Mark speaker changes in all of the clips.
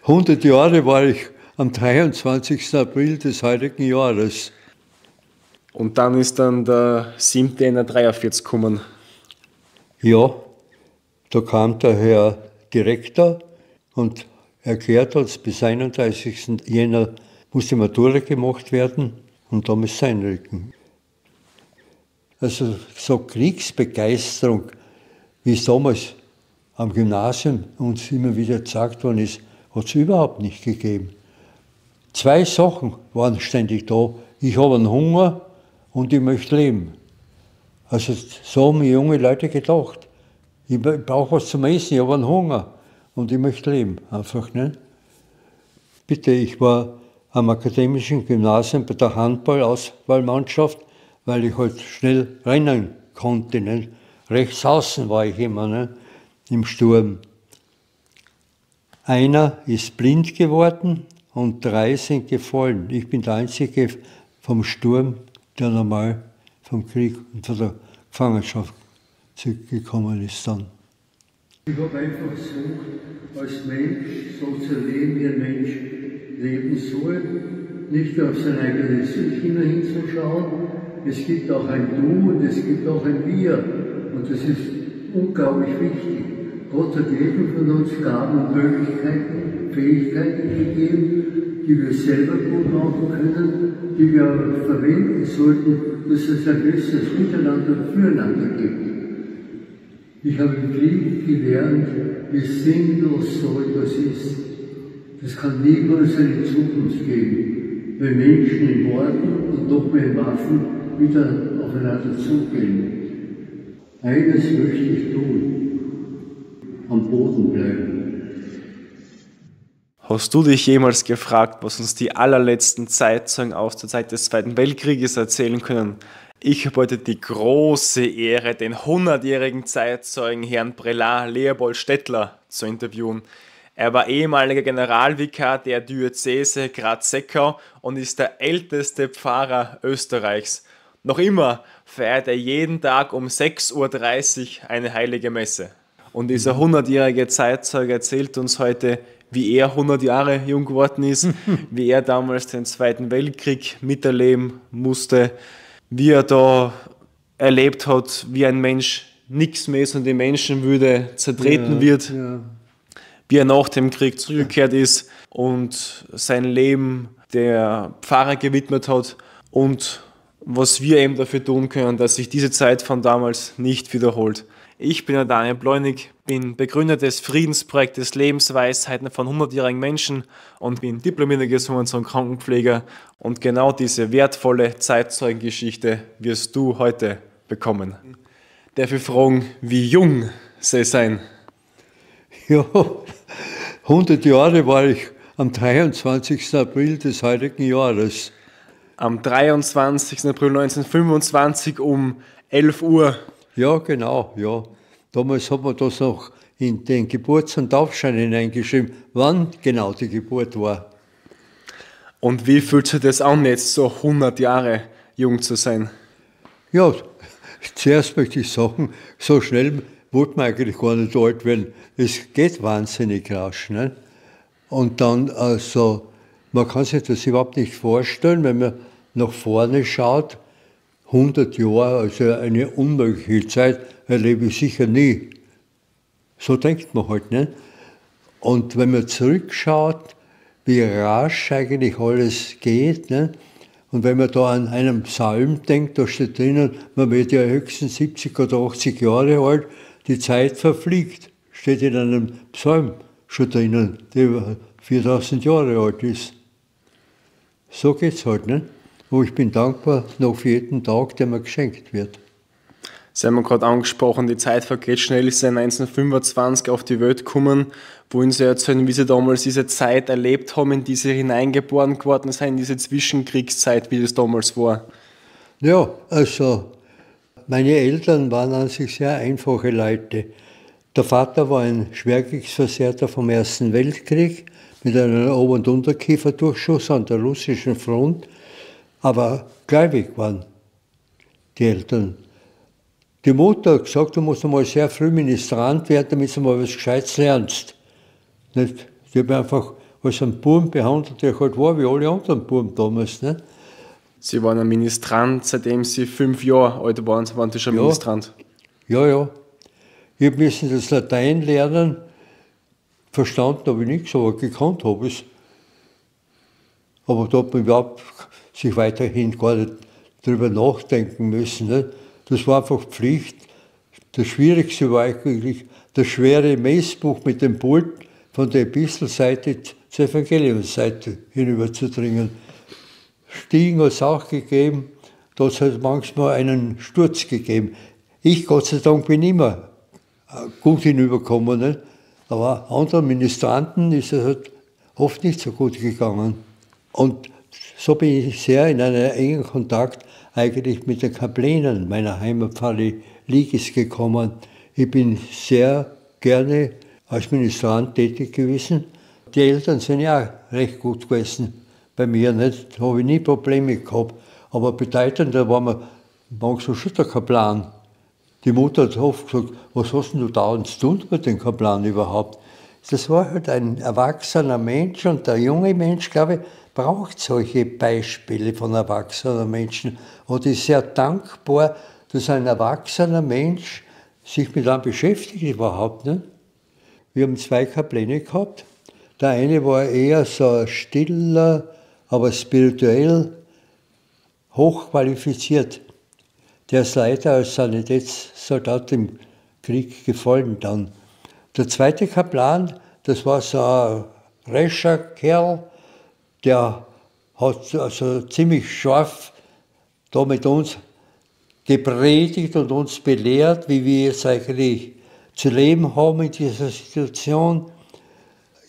Speaker 1: 100 Jahre war ich am 23. April des heutigen Jahres.
Speaker 2: Und dann ist dann der 7.43 gekommen.
Speaker 1: Ja, da kam der Herr Direktor und erklärt uns, bis 31. Jänner muss die Matura gemacht werden und da muss es einrücken. Also so Kriegsbegeisterung, wie es damals am Gymnasium uns immer wieder gesagt worden ist, hat es überhaupt nicht gegeben. 2 Sachen waren ständig da. Ich habe einen Hunger und ich möchte leben. Also so haben junge Leute gedacht. Ich brauche was zum Essen, ich habe einen Hunger und ich möchte leben. Einfach, ne? Bitte, ich war am akademischen Gymnasium bei der Handball-Auswahlmannschaft, weil ich halt schnell rennen konnte. Ne? Rechts außen war ich immer, ne? Im Sturm. Einer ist blind geworden und 3 sind gefallen. Ich bin der Einzige vom Sturm, der normal vom Krieg und von der Gefangenschaft zurückgekommen ist dann. Ich habe einfach versucht, als Mensch so zu leben, wie ein Mensch leben soll, nicht auf sein eigenes Ich immer hinzuschauen. Es gibt auch ein Du und es gibt auch ein Wir und das ist unglaublich wichtig. Gott hat jedem von uns Gaben und Möglichkeiten, Fähigkeiten gegeben, die wir selber gut machen können, die wir verwenden sollten, dass es ein besseres Miteinander und Füreinander gibt. Ich habe im Krieg gelernt, wie sinnlos so etwas ist. Das kann niemals eine Zukunft geben, wenn Menschen in Worten und noch mehr in Waffen wieder aufeinander zugehen. Eines möchte ich tun. Am Boden bleiben.
Speaker 2: Hast du dich jemals gefragt, was uns die allerletzten Zeitzeugen aus der Zeit des Zweiten Weltkrieges erzählen können? Ich habe heute die große Ehre, den 100-jährigen Zeitzeugen Herrn Prälat Leopold Stettler zu interviewen. Er war ehemaliger Generalvikar der Diözese Graz-Seckau und ist der älteste Pfarrer Österreichs. Noch immer feiert er jeden Tag um 6.30 Uhr eine heilige Messe. Und dieser 100-jährige Zeitzeuge erzählt uns heute, wie er 100 Jahre jung geworden ist, wie er damals den Zweiten Weltkrieg miterleben musste, wie er da erlebt hat, wie ein Mensch nichts mehr ist und die Menschenwürde zertreten wird, wie er nach dem Krieg zurückgekehrt ist und sein Leben der Pfarrer gewidmet hat und was wir eben dafür tun können, dass sich diese Zeit von damals nicht wiederholt. Ich bin Daniel Bleunig, bin Begründer des Friedensprojektes Lebensweisheiten von 100-jährigen Menschen und bin diplomierter Gesundheits- und Krankenpfleger. Und genau diese wertvolle Zeitzeugengeschichte wirst du heute bekommen. Darf ich fragen, wie jung sie sein?
Speaker 1: Ja, 100 Jahre war ich am 23. April des heutigen Jahres.
Speaker 2: Am 23. April 1925 um 11 Uhr.
Speaker 1: Ja, genau, ja. Damals hat man das noch in den Geburts- und Taufschein hineingeschrieben, wann genau die Geburt war.
Speaker 2: Und wie fühlt sich das an, jetzt so 100 Jahre jung zu sein?
Speaker 1: Ja, zuerst möchte ich sagen, so schnell wollte man eigentlich gar nicht alt werden. Es geht wahnsinnig rasch. Ne? Und dann, also, man kann sich das überhaupt nicht vorstellen, wenn man nach vorne schaut. 100 Jahre, also eine unmögliche Zeit, erlebe ich sicher nie. So denkt man halt, ne? Und wenn man zurückschaut, wie rasch eigentlich alles geht, ne? Und wenn man da an einen Psalm denkt, da steht drinnen, man wird ja höchstens 70 oder 80 Jahre alt, die Zeit verfliegt, steht in einem Psalm schon drinnen, der über 4000 Jahre alt ist. So geht's halt, ne? Wo ich bin dankbar noch für jeden Tag, der mir geschenkt wird.
Speaker 2: Sie haben gerade angesprochen, die Zeit vergeht schnell. Sie sind 1925 auf die Welt gekommen. Wollen Sie erzählen, wie Sie damals diese Zeit erlebt haben, in die Sie hineingeboren geworden sind, in diese Zwischenkriegszeit, wie das damals war?
Speaker 1: Ja, also meine Eltern waren an sich sehr einfache Leute. Der Vater war ein Schwerkriegsversehrter vom Ersten Weltkrieg mit einem Ober- und Unterkieferdurchschuss an der russischen Front. Aber gläubig waren die Eltern. Die Mutter hat gesagt, du musst einmal sehr früh Ministrant werden, damit du mal was Gescheites lernst. Nicht? Die hat mich einfach als einen Buben behandelt, der halt war wie alle anderen Buben damals. Ne?
Speaker 2: Sie waren ein Ministrant, seitdem Sie 5 Jahre alt waren, waren Sie schon Ministrant.
Speaker 1: Ja. Ich musste das Latein lernen, verstanden habe ich nichts, aber gekannt habe ich es. Aber da hat man überhaupt sich weiterhin gar nicht drüber nachdenken müssen. Ne? Das war einfach Pflicht. Das Schwierigste war eigentlich das schwere Messbuch mit dem Pult von der Epistelseite zur Evangeliumsseite hinüberzudringen. Stiegen hat es auch gegeben, da hat es halt manchmal einen Sturz gegeben. Ich, Gott sei Dank, bin immer gut hinübergekommen, ne? Aber anderen Ministranten ist es halt oft nicht so gut gegangen. Und so bin ich sehr in einen engen Kontakt eigentlich mit den Kaplänen meiner Heimatpfarre Liegis gekommen. Ich bin sehr gerne als Ministrant tätig gewesen. Die Eltern sind ja auch recht gut gewesen bei mir, nicht? Da habe ich nie Probleme gehabt. Aber bedeutender war mir manchmal schon der Kaplan. Die Mutter hat oft gesagt, was hast denn du dauernd zu tun mit dem Kaplan überhaupt? Das war halt ein erwachsener Mensch und der junge Mensch, glaube ich, braucht solche Beispiele von erwachsenen Menschen und ist sehr dankbar, dass ein erwachsener Mensch sich mit einem beschäftigt überhaupt. Ne? Wir haben 2 Kapläne gehabt. Der eine war eher so ein stiller, aber spirituell hochqualifiziert. Der ist leider als Sanitätssoldat im Krieg gefallen dann. Der zweite Kaplan, das war so ein rescher Kerl, der hat also ziemlich scharf da mit uns gepredigt und uns belehrt, wie wir jetzt eigentlich zu leben haben in dieser Situation.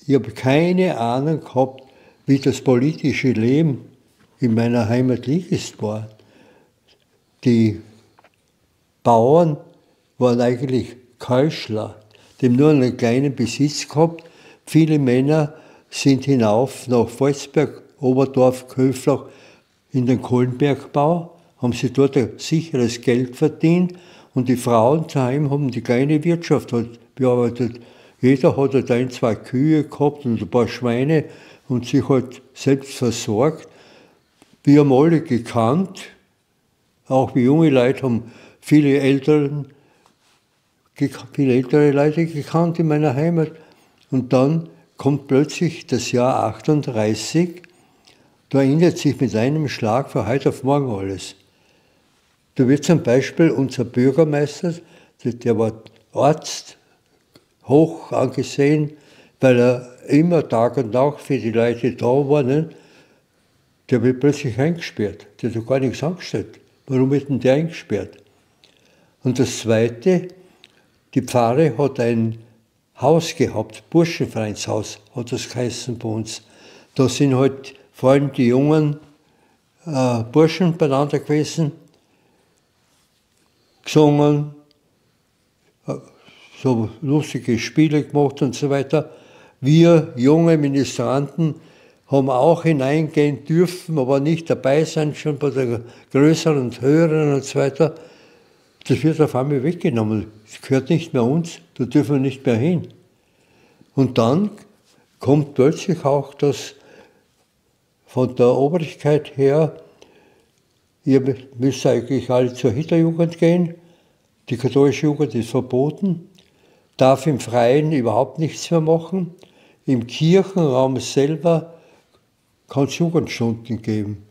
Speaker 1: Ich habe keine Ahnung gehabt, wie das politische Leben in meiner Heimat Liegis war. Die Bauern waren eigentlich Keuschler, die haben nur einen kleinen Besitz gehabt. Viele Männer sind hinauf nach Volzberg, Oberdorf, Köflach in den Kohlenbergbau, haben sie dort ein sicheres Geld verdient und die Frauen daheim haben die kleine Wirtschaft halt bearbeitet. Jeder hat halt 1, 2 Kühe gehabt und ein paar Schweine und sich halt selbst versorgt. Wir haben alle gekannt, auch wie junge Leute haben viele ältere Leute gekannt in meiner Heimat. Und dann kommt plötzlich das Jahr 38, da ändert sich mit einem Schlag von heute auf morgen alles. Da wird zum Beispiel unser Bürgermeister, der war Arzt, hoch angesehen, weil er immer Tag und Nacht für die Leute da war, ne? Der wird plötzlich eingesperrt. Der hat doch gar nichts angestellt. Warum wird denn der eingesperrt? Und das Zweite, die Pfarre hat ein Haus gehabt, Burschenvereinshaus hat das geheißen bei uns. Da sind halt vor allem die jungen Burschen beieinander gewesen, gesungen, so lustige Spiele gemacht und so weiter. Wir junge Ministranten haben auch hineingehen dürfen, aber nicht dabei sein, schon bei der größeren und höheren und so weiter. Das wird auf einmal weggenommen. Das gehört nicht mehr uns, da dürfen wir nicht mehr hin. Und dann kommt plötzlich auch das von der Obrigkeit her, ihr müsst eigentlich alle zur Hitlerjugend gehen, die katholische Jugend ist verboten, darf im Freien überhaupt nichts mehr machen, im Kirchenraum selber kann es Jugendstunden geben.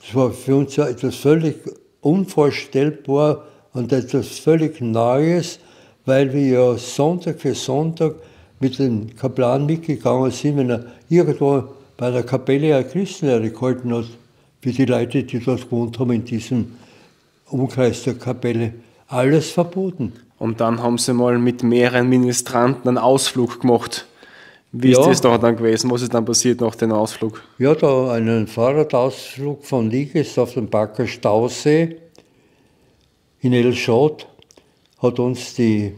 Speaker 1: Das war für uns ja etwas völlig unvorstellbar und etwas völlig Neues, weil wir ja Sonntag für Sonntag mit dem Kaplan mitgegangen sind, wenn er irgendwo bei der Kapelle eine Christenlehre gehalten hat, für die Leute, die dort gewohnt haben, in diesem Umkreis der Kapelle. Alles verboten.
Speaker 2: Und dann haben Sie mal mit mehreren Ministranten einen Ausflug gemacht. Wie ist das da dann gewesen? Was ist dann passiert nach dem Ausflug?
Speaker 1: Ja, da einen Fahrradausflug von Liegis auf den Backer Stausee in Elschot hat uns die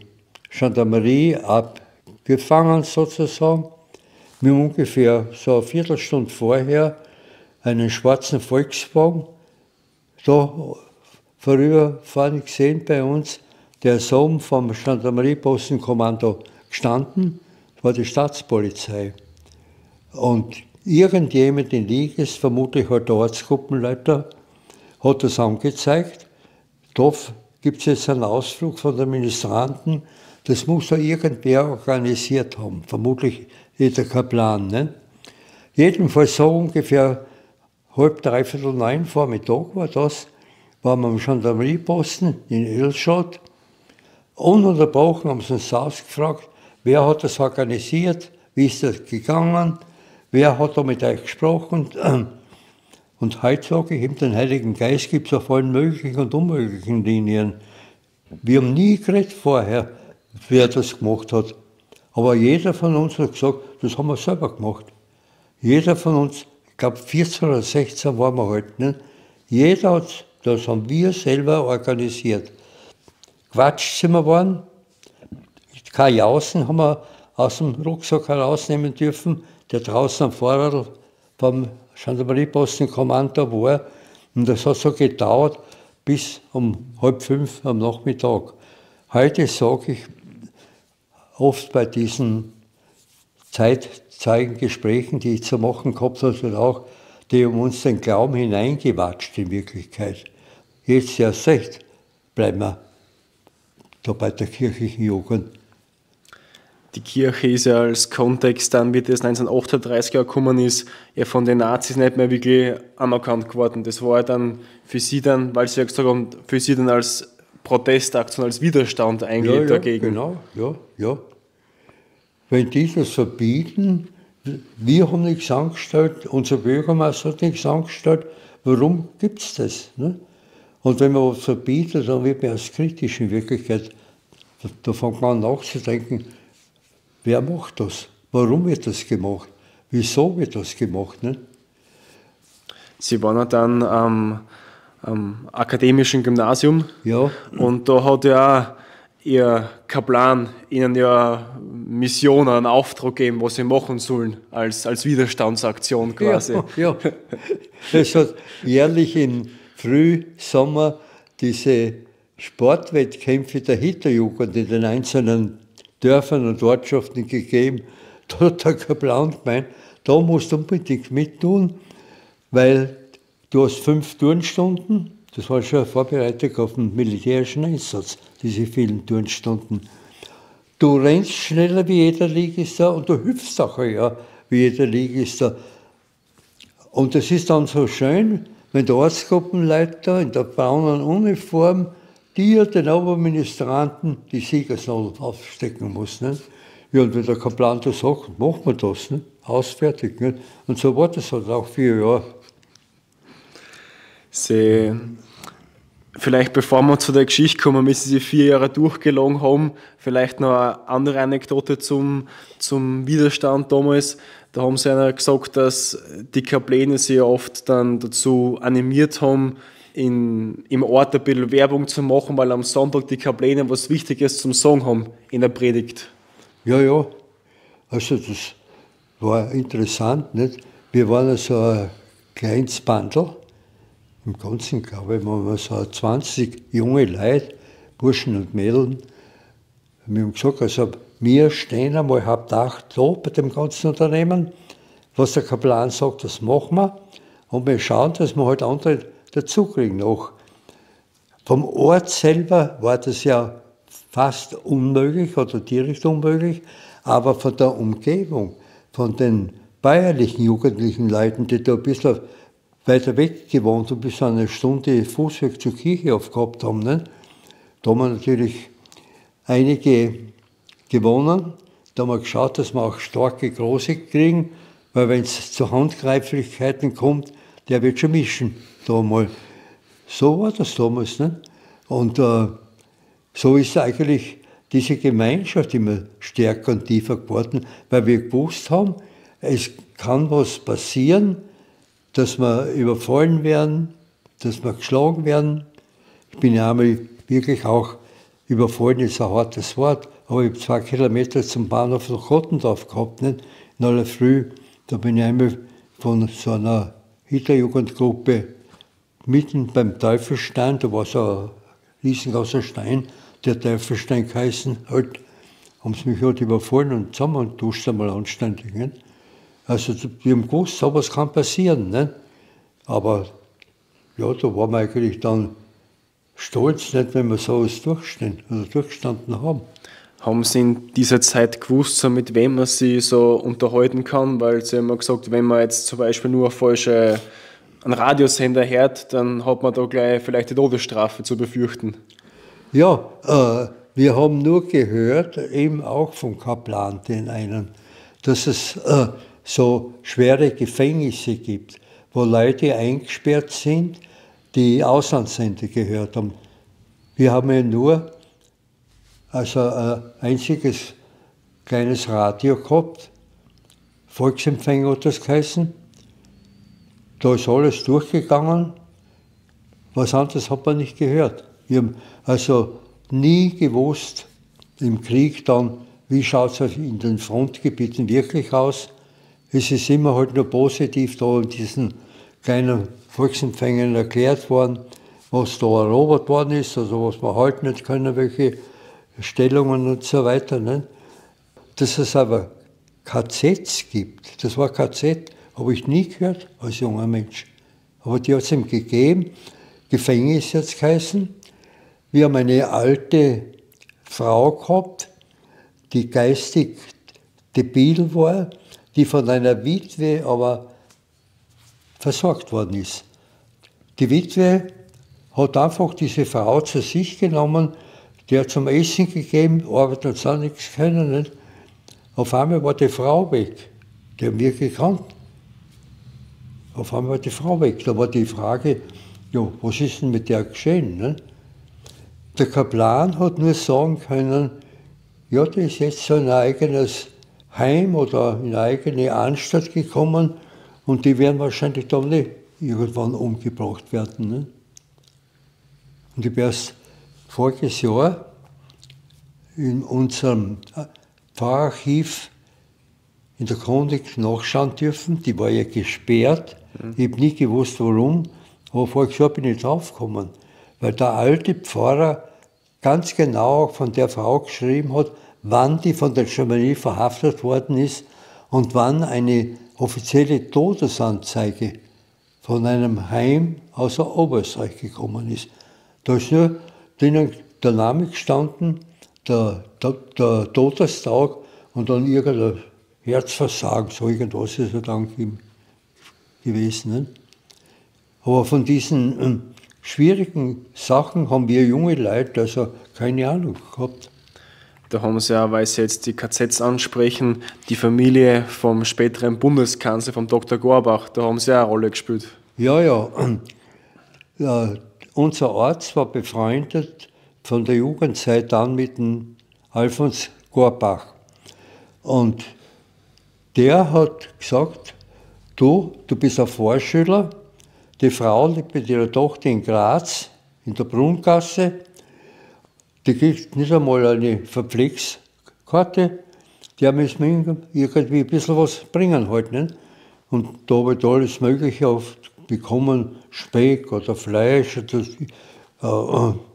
Speaker 1: Gendarmerie abgefangen sozusagen. Wir haben ungefähr so eine Viertelstunde vorher einen schwarzen Volkswagen da vorüberfahren gesehen bei uns. Der ist oben vom Gendarmeriepostenkommando gestanden. War die Staatspolizei. Und irgendjemand in Liges, vermutlich halt der Ortsgruppenleiter, hat das angezeigt. Da gibt es jetzt einen Ausflug von den Ministranten. Das muss da irgendwer organisiert haben. Vermutlich jeder kein Plan. Ne? Jedenfalls so ungefähr 8:30, 9 Vormittag war das, waren wir am Gendarmerieposten in Ilschot. Ununterbrochen haben sie uns ausgefragt, wer hat das organisiert, wie ist das gegangen, wer hat da mit euch gesprochen. Und heute sage ich, eben den Heiligen Geist gibt es auf allen möglichen und unmöglichen Linien. Wir haben nie geredet vorher, wer das gemacht hat. Aber jeder von uns hat gesagt, das haben wir selber gemacht. Jeder von uns, ich glaube 14 oder 16 waren wir halt, ne? Jeder hat, das haben wir selber organisiert. Quatsch sind wir waren, keine Jausen haben wir aus dem Rucksack herausnehmen dürfen, der draußen am Fahrrad vom Gendarmeriepostenkommando war. Und das hat so gedauert bis um 4:30 am Nachmittag. Heute sage ich oft bei diesen Zeitzeugengesprächen, die ich zu machen gehabt habe, auch, die haben uns den Glauben hineingewatscht in Wirklichkeit. Jetzt erst recht bleiben wir da bei der kirchlichen Jugend.
Speaker 2: Die Kirche ist ja als Kontext dann, wie das 1938 gekommen ist, ja von den Nazis nicht mehr wirklich anerkannt geworden. Das war ja dann für sie dann, weil sie ja gesagt haben, für sie dann als Protestaktion, als Widerstand eigentlich dagegen.
Speaker 1: Genau, ja. Wenn die das verbieten, wir haben nichts angestellt, unser Bürgermeister hat nichts angestellt, warum gibt es das? Ne? Und wenn man was verbietet, dann wird man erst kritisch in Wirklichkeit. Da fängt man an nachzudenken, wer macht das? Warum wird das gemacht? Wieso wird das gemacht? Ne?
Speaker 2: Sie waren ja dann am akademischen Gymnasium.
Speaker 1: Ja.
Speaker 2: Und da hat ja Ihr Kaplan Ihnen ja Missionen, einen Auftrag gegeben, was Sie machen sollen, als Widerstandsaktion quasi.
Speaker 1: Ja. Es hat jährlich im Frühsommer diese Sportwettkämpfe der Hitlerjugend in den einzelnen Dörfern und Ortschaften gegeben. Da hat der Kaplan gemeint, da musst du unbedingt mittun, weil du hast 5 Turnstunden, das war schon eine Vorbereitung auf den militärischen Einsatz, diese vielen Turnstunden. Du rennst schneller wie jeder Ligister und du hüpfst auch wie jeder Ligister. Und es ist dann so schön, wenn der Ortsgruppenleiter in der braunen Uniform dir, den Oberministranten, die Siegersnadel aufstecken muss. Ne? Ja, und wenn der Kaplan das sagt, machen wir das. Ne? Ausfertig. Ne? Und so war das halt auch 4 Jahre.
Speaker 2: Vielleicht bevor wir zu der Geschichte kommen, wie Sie sich 4 Jahre durchgelogen haben, vielleicht noch eine andere Anekdote zum Widerstand damals. Da haben Sie einer gesagt, dass die Kapläne sie oft dann dazu animiert haben, im Ort ein bisschen Werbung zu machen, weil am Sonntag die Kapläne was Wichtiges zum Sagen haben in der Predigt.
Speaker 1: Ja. Also das war interessant. Nicht? Wir waren also ein kleines Bandel. Im Ganzen, glaube ich, waren wir so 20 junge Leute, Burschen und Mädchen. Wir haben gesagt, also wir stehen einmal Hauptach da bei dem ganzen Unternehmen. Was der Kaplan sagt, das machen wir. Und wir schauen, dass wir halt andere dazukriegen noch. Vom Ort selber war das ja fast unmöglich oder direkt unmöglich, aber von der Umgebung, von den bäuerlichen jugendlichen Leuten, die da ein bisschen weiter weg gewohnt und bis 1 Stunde Fußweg zur Kirche aufgehabt haben, ne? Da haben wir natürlich einige gewonnen. Da haben wir geschaut, dass wir auch starke Große kriegen, weil wenn es zu Handgreiflichkeiten kommt, der wird schon mischen. Damals. So war das damals. Ne? Und so ist eigentlich diese Gemeinschaft immer stärker und tiefer geworden, weil wir gewusst haben, es kann was passieren, dass wir überfallen werden, dass wir geschlagen werden. Ich bin ja einmal wirklich auch überfallen, ist ein hartes Wort, aber ich habe 2 Kilometer zum Bahnhof nach Kottendorf gehabt, nicht? In aller Früh. Da bin ich einmal von so einer Hitlerjugendgruppe mitten beim Teufelstein, da war so ein riesengroßer Stein, der Teufelstein geheißen, halt, haben sie mich halt überfallen und zusammen und duscht einmal anständig. Nicht? Also wir haben gewusst, sowas kann passieren. Ne? Aber ja, da waren wir eigentlich dann stolz, nicht, wenn wir sowas durchgestanden haben.
Speaker 2: Haben Sie in dieser Zeit gewusst, so mit wem man sich so unterhalten kann? Weil Sie haben ja gesagt, wenn man jetzt zum Beispiel nur einen Radiosender hört, dann hat man da gleich vielleicht die Todesstrafe zu befürchten.
Speaker 1: Ja, wir haben nur gehört, eben auch vom Kaplan, den einen, dass es so schwere Gefängnisse gibt, wo Leute eingesperrt sind, die Auslandssender gehört haben. Wir haben ja nur ein einziges kleines Radio gehabt, Volksempfänger hat das geheißen. Da ist alles durchgegangen, was anderes hat man nicht gehört. Wir haben also nie gewusst im Krieg dann, wie schaut es in den Frontgebieten wirklich aus. Es ist immer halt nur positiv da in diesen kleinen Volksempfängern erklärt worden, was da erobert worden ist, also was wir halten nicht können, welche Stellungen und so weiter. Ne? Dass es aber KZs gibt, das war KZ, habe ich nie gehört als junger Mensch. Aber die hat es ihm gegeben, Gefängnis hat es geheißen. Wir haben eine alte Frau gehabt, die geistig debil war, die von einer Witwe aber versorgt worden ist. Die Witwe hat einfach diese Frau zu sich genommen, die hat zum Essen gegeben, arbeitet hat auch nichts können. Nicht? Auf einmal war die Frau weg. Die haben wir gekannt. Auf einmal war die Frau weg. Da war die Frage, ja, was ist denn mit der geschehen? Nicht? Der Kaplan hat nur sagen können, ja, die ist jetzt so in ein eigenes Heim oder in eine eigene Anstalt gekommen und die werden wahrscheinlich dann nicht irgendwann umgebracht werden. Ne? Und ich habe erst voriges Jahr in unserem Pfarrarchiv in der Chronik nachschauen dürfen. Die war ja gesperrt. Ich habe nicht gewusst, warum, aber voriges Jahr bin ich draufgekommen, weil der alte Pfarrer ganz genau von der Frau geschrieben hat, wann die von der Germanie verhaftet worden ist und wann eine offizielle Todesanzeige von einem Heim aus Oberösterreich gekommen ist. Da ist nur drinnen der Name gestanden, der Todestag und dann irgendein Herzversagen, so irgendwas ist er dann gewesen. Ne? Aber von diesen schwierigen Sachen haben wir junge Leute also keine Ahnung gehabt.
Speaker 2: Da haben Sie ja, weil Sie jetzt die KZs ansprechen, die Familie vom späteren Bundeskanzler, vom Dr. Gorbach, da haben Sie ja eine Rolle gespielt.
Speaker 1: Ja. Unser Arzt war befreundet von der Jugendzeit an mit dem Alfons Gorbach. Und der hat gesagt, du bist ein Vorschüler, die Frau lebt mit ihrer Tochter in Graz, in der Brunngasse, die kriegt nicht einmal eine Verpflegskarte, der müssen wir irgendwie ein bisschen was bringen halt, nicht? Und da habe ich da alles Mögliche oft bekommen, Speck oder Fleisch,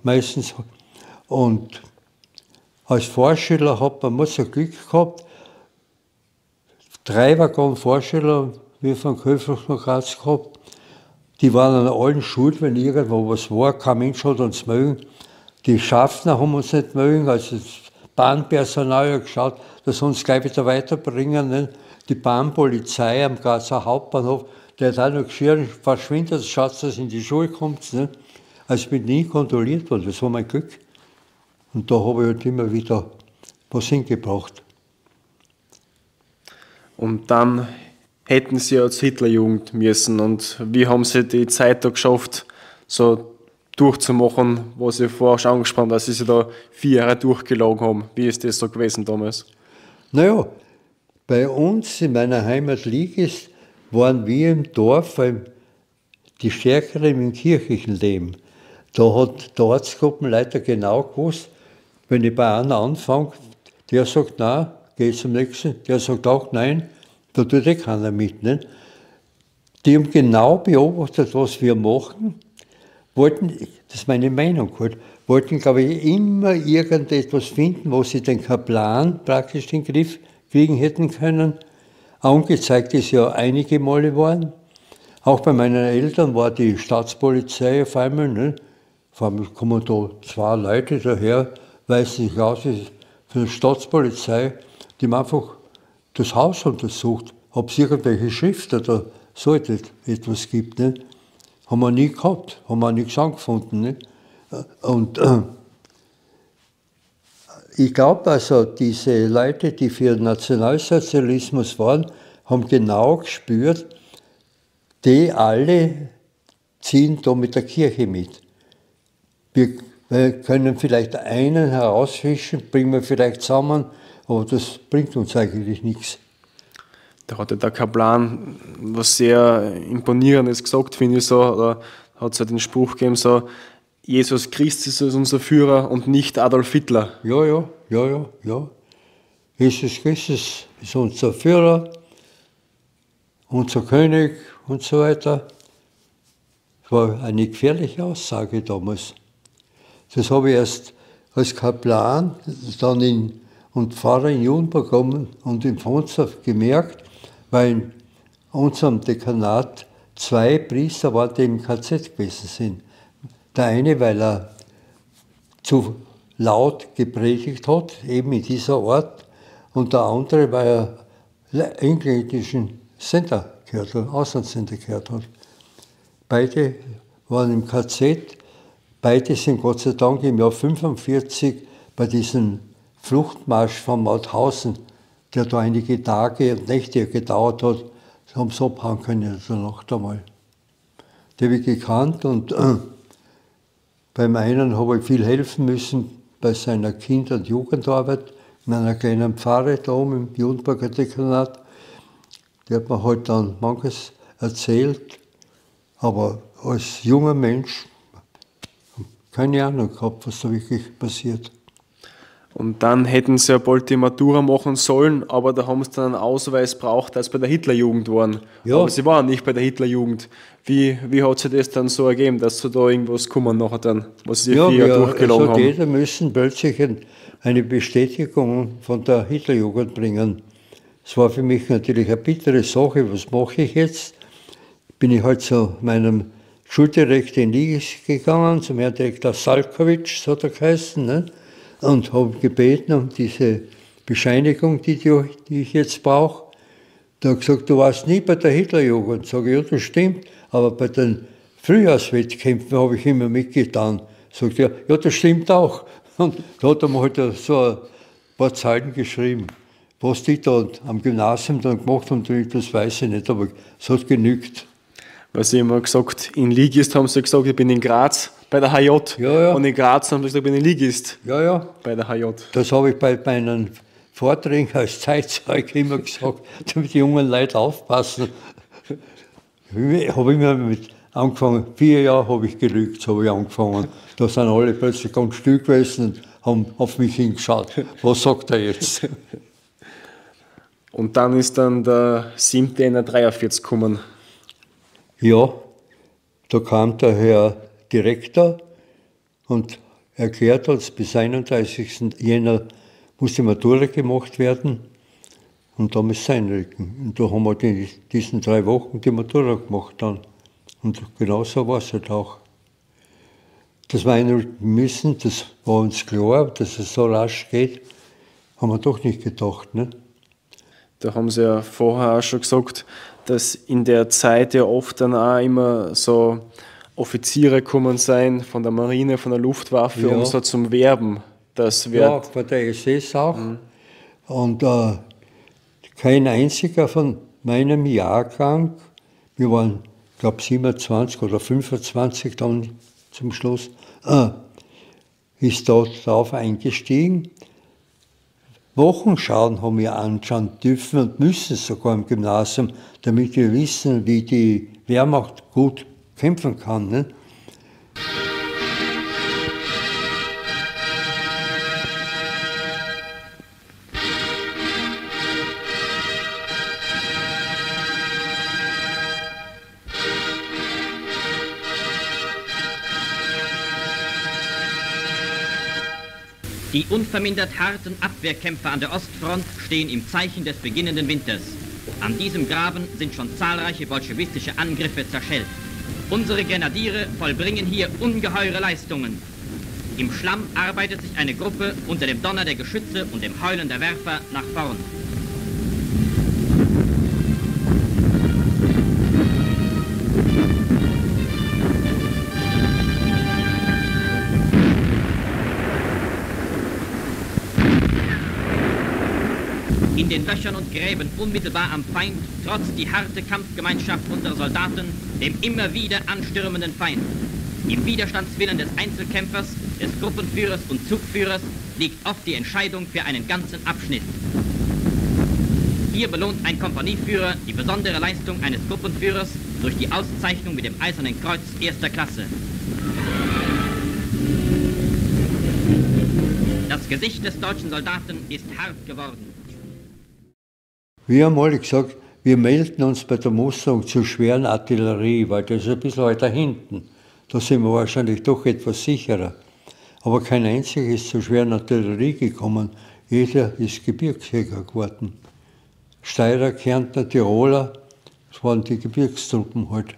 Speaker 1: meistens. Und als Vorschüler hat man so Glück gehabt, 3 Waggon Vorschüler, wie von Köflich nach Graz gehabt, die waren an allen schuld, wenn irgendwo was war, kein Mensch hat uns mögen. Die Schaffner haben uns nicht mögen, also das Bahnpersonal hat geschaut, dass sie uns gleich wieder weiterbringen. Nicht? Die Bahnpolizei am Grazer Hauptbahnhof, der hat auch noch geschrien, verschwindet, schaut, dass ihr in die Schule kommt. Nicht? Also ich bin nie kontrolliert worden, das war mein Glück. Und da habe ich halt immer wieder was hingebracht.
Speaker 2: Und dann hätten Sie ja zur Hitlerjugend müssen. Und wie haben Sie die Zeit da geschafft, so durchzumachen, was Sie vorher schon angesprochen haben, dass Sie sich da 4 Jahre durchgelogen haben? Wie ist das so gewesen damals?
Speaker 1: Naja, bei uns in meiner Heimat Liegest waren wir im Dorf, weil die Stärkeren im kirchlichen Leben. Da hat der Ortsgruppenleiter genau gewusst, wenn ich bei einer anfange, der sagt, nein, geh zum nächsten, der sagt auch, nein, da tut eh keiner mit. Nicht? Die haben genau beobachtet, was wir machen, wollten, das ist meine Meinung halt, wollten, glaube ich, immer irgendetwas finden, wo sie den Kaplan praktisch in den Griff kriegen hätten können, Angezeigt ist ja einige Male worden. Auch bei meinen Eltern war die Staatspolizei auf einmal. Ne? Vor allem kommen da zwei Leute daher, weisen sich aus für die Staatspolizei, die haben einfach das Haus untersucht, ob es irgendwelche Schriften oder so etwas gibt. Ne? Haben wir nie gehabt, haben wir nichts angefunden. Ne? Und ich glaube also, diese Leute, die für Nationalsozialismus waren, haben genau gespürt, die alle ziehen da mit der Kirche mit. Wir können vielleicht einen herausfischen, bringen wir vielleicht zusammen, aber das bringt uns eigentlich nichts.
Speaker 2: Da hatte der Kaplan was sehr Imponierendes gesagt, finde ich so. Da hat es ja den Spruch gegeben, so, Jesus Christus ist unser Führer und nicht Adolf Hitler.
Speaker 1: Ja. Jesus Christus ist unser Führer, unser König und so weiter. Das war eine gefährliche Aussage damals. Das habe ich erst als Kaplan dann und Pfarrer in Junberg und in Fonsdorf gemerkt, weil in unserem Dekanat 2 Priester waren, die im KZ gewesen sind. Der eine, weil er zu laut gepredigt hat, eben in dieser Ort, und der andere, weil er engländischen Sender gehört hat, Auslandssender gehört hat. Beide waren im KZ, beide sind Gott sei Dank im Jahr 1945 bei diesem Fluchtmarsch von Mauthausen, der da einige Tage und Nächte gedauert hat, haben sie abhauen können in der Nacht einmal. Die habe ich gekannt und beim einen habe ich viel helfen müssen bei seiner Kinder- und Jugendarbeit in einer kleinen Pfarre da oben im Junberger Dekanat. Der hat mir halt dann manches erzählt, aber als junger Mensch keine Ahnung gehabt, was da wirklich passiert.
Speaker 2: Und dann hätten sie ja bald die Matura machen sollen, aber da haben sie dann einen Ausweis braucht, als bei der Hitlerjugend waren.
Speaker 1: Ja.
Speaker 2: Aber sie waren nicht bei der Hitlerjugend. Wie hat sich das dann so ergeben, dass sie da irgendwas kommen nachher dann, was sie 4 Jahre durchgelogen haben?
Speaker 1: Jeder müssen plötzlich eine Bestätigung von der Hitlerjugend bringen. Es war für mich natürlich eine bittere Sache, was mache ich jetzt? Bin ich halt zu meinem Schuldirektor in Liges gegangen, zum Herrn Direktor Salkowitsch, so hat er geheißen, ne? Und habe gebeten um diese Bescheinigung, die ich jetzt brauche. Der hat gesagt, du warst nie bei der Hitlerjugend. Sag ich, ja, das stimmt, aber bei den Frühjahrswettkämpfen habe ich immer mitgetan. Sagt er, ja, das stimmt auch. Und da hat er mir halt so ein paar Zeilen geschrieben. Was die da am Gymnasium dann gemacht haben, das weiß ich nicht, aber es hat genügt.
Speaker 2: Weil sie immer gesagt, in Ligist haben sie gesagt, ich bin in Graz bei der HJ.
Speaker 1: Ja.
Speaker 2: Und in Graz haben sie gesagt, ich bin in Ligist
Speaker 1: Ja.
Speaker 2: bei der HJ.
Speaker 1: Das habe ich bei meinen Vorträgen als Zeitzeuge immer gesagt, damit die jungen Leute aufpassen. Habe ich mir angefangen, 4 Jahre habe ich gelügt, so habe ich angefangen. Da sind alle plötzlich ganz still gewesen und haben auf mich hingeschaut. Was sagt er jetzt?
Speaker 2: Und dann ist dann der 7.43 gekommen.
Speaker 1: Ja, da kam der Herr Direktor und erklärt uns, bis 31. Jänner muss die Matura gemacht werden und da muss es einrücken. Und da haben wir diesen 3 Wochen die Matura gemacht dann. Und genau so war es halt auch. Dass wir einrücken müssen, das war uns klar, dass es so rasch geht, haben wir doch nicht gedacht. Ne?
Speaker 2: Da haben sie ja vorher auch schon gesagt, dass in der Zeit ja oft dann auch immer so Offiziere kommen sein von der Marine, von der Luftwaffe, um so zum Werben. Das wird
Speaker 1: ja, von der SS auch. Und kein einziger von meinem Jahrgang, wir waren, ich glaube 27 oder 25 dann zum Schluss, ist darauf eingestiegen. Wochenschauen haben wir anschauen dürfen und müssen sogar im Gymnasium, damit wir wissen, wie die Wehrmacht gut kämpfen kann. Ne?
Speaker 3: Die unvermindert harten Abwehrkämpfer an der Ostfront stehen im Zeichen des beginnenden Winters. An diesem Graben sind schon zahlreiche bolschewistische Angriffe zerschellt. Unsere Grenadiere vollbringen hier ungeheure Leistungen. Im Schlamm arbeitet sich eine Gruppe unter dem Donner der Geschütze und dem Heulen der Werfer nach vorn. In den Löchern und Gräben unmittelbar am Feind trotzt die harte Kampfgemeinschaft unserer Soldaten dem immer wieder anstürmenden Feind. Im Widerstandswillen des Einzelkämpfers, des Gruppenführers und Zugführers liegt oft die Entscheidung für einen ganzen Abschnitt. Hier belohnt ein Kompanieführer die besondere Leistung eines Gruppenführers durch die Auszeichnung mit dem Eisernen Kreuz erster Klasse. Das Gesicht des deutschen Soldaten ist hart geworden.
Speaker 1: Wir haben alle gesagt, wir melden uns bei der Musterung zur schweren Artillerie, weil das ist ein bisschen weiter hinten. Da sind wir wahrscheinlich doch etwas sicherer. Aber kein einziger ist zur schweren Artillerie gekommen. Jeder ist Gebirgsjäger geworden. Steirer, Kärntner, Tiroler, das waren die Gebirgstruppen halt.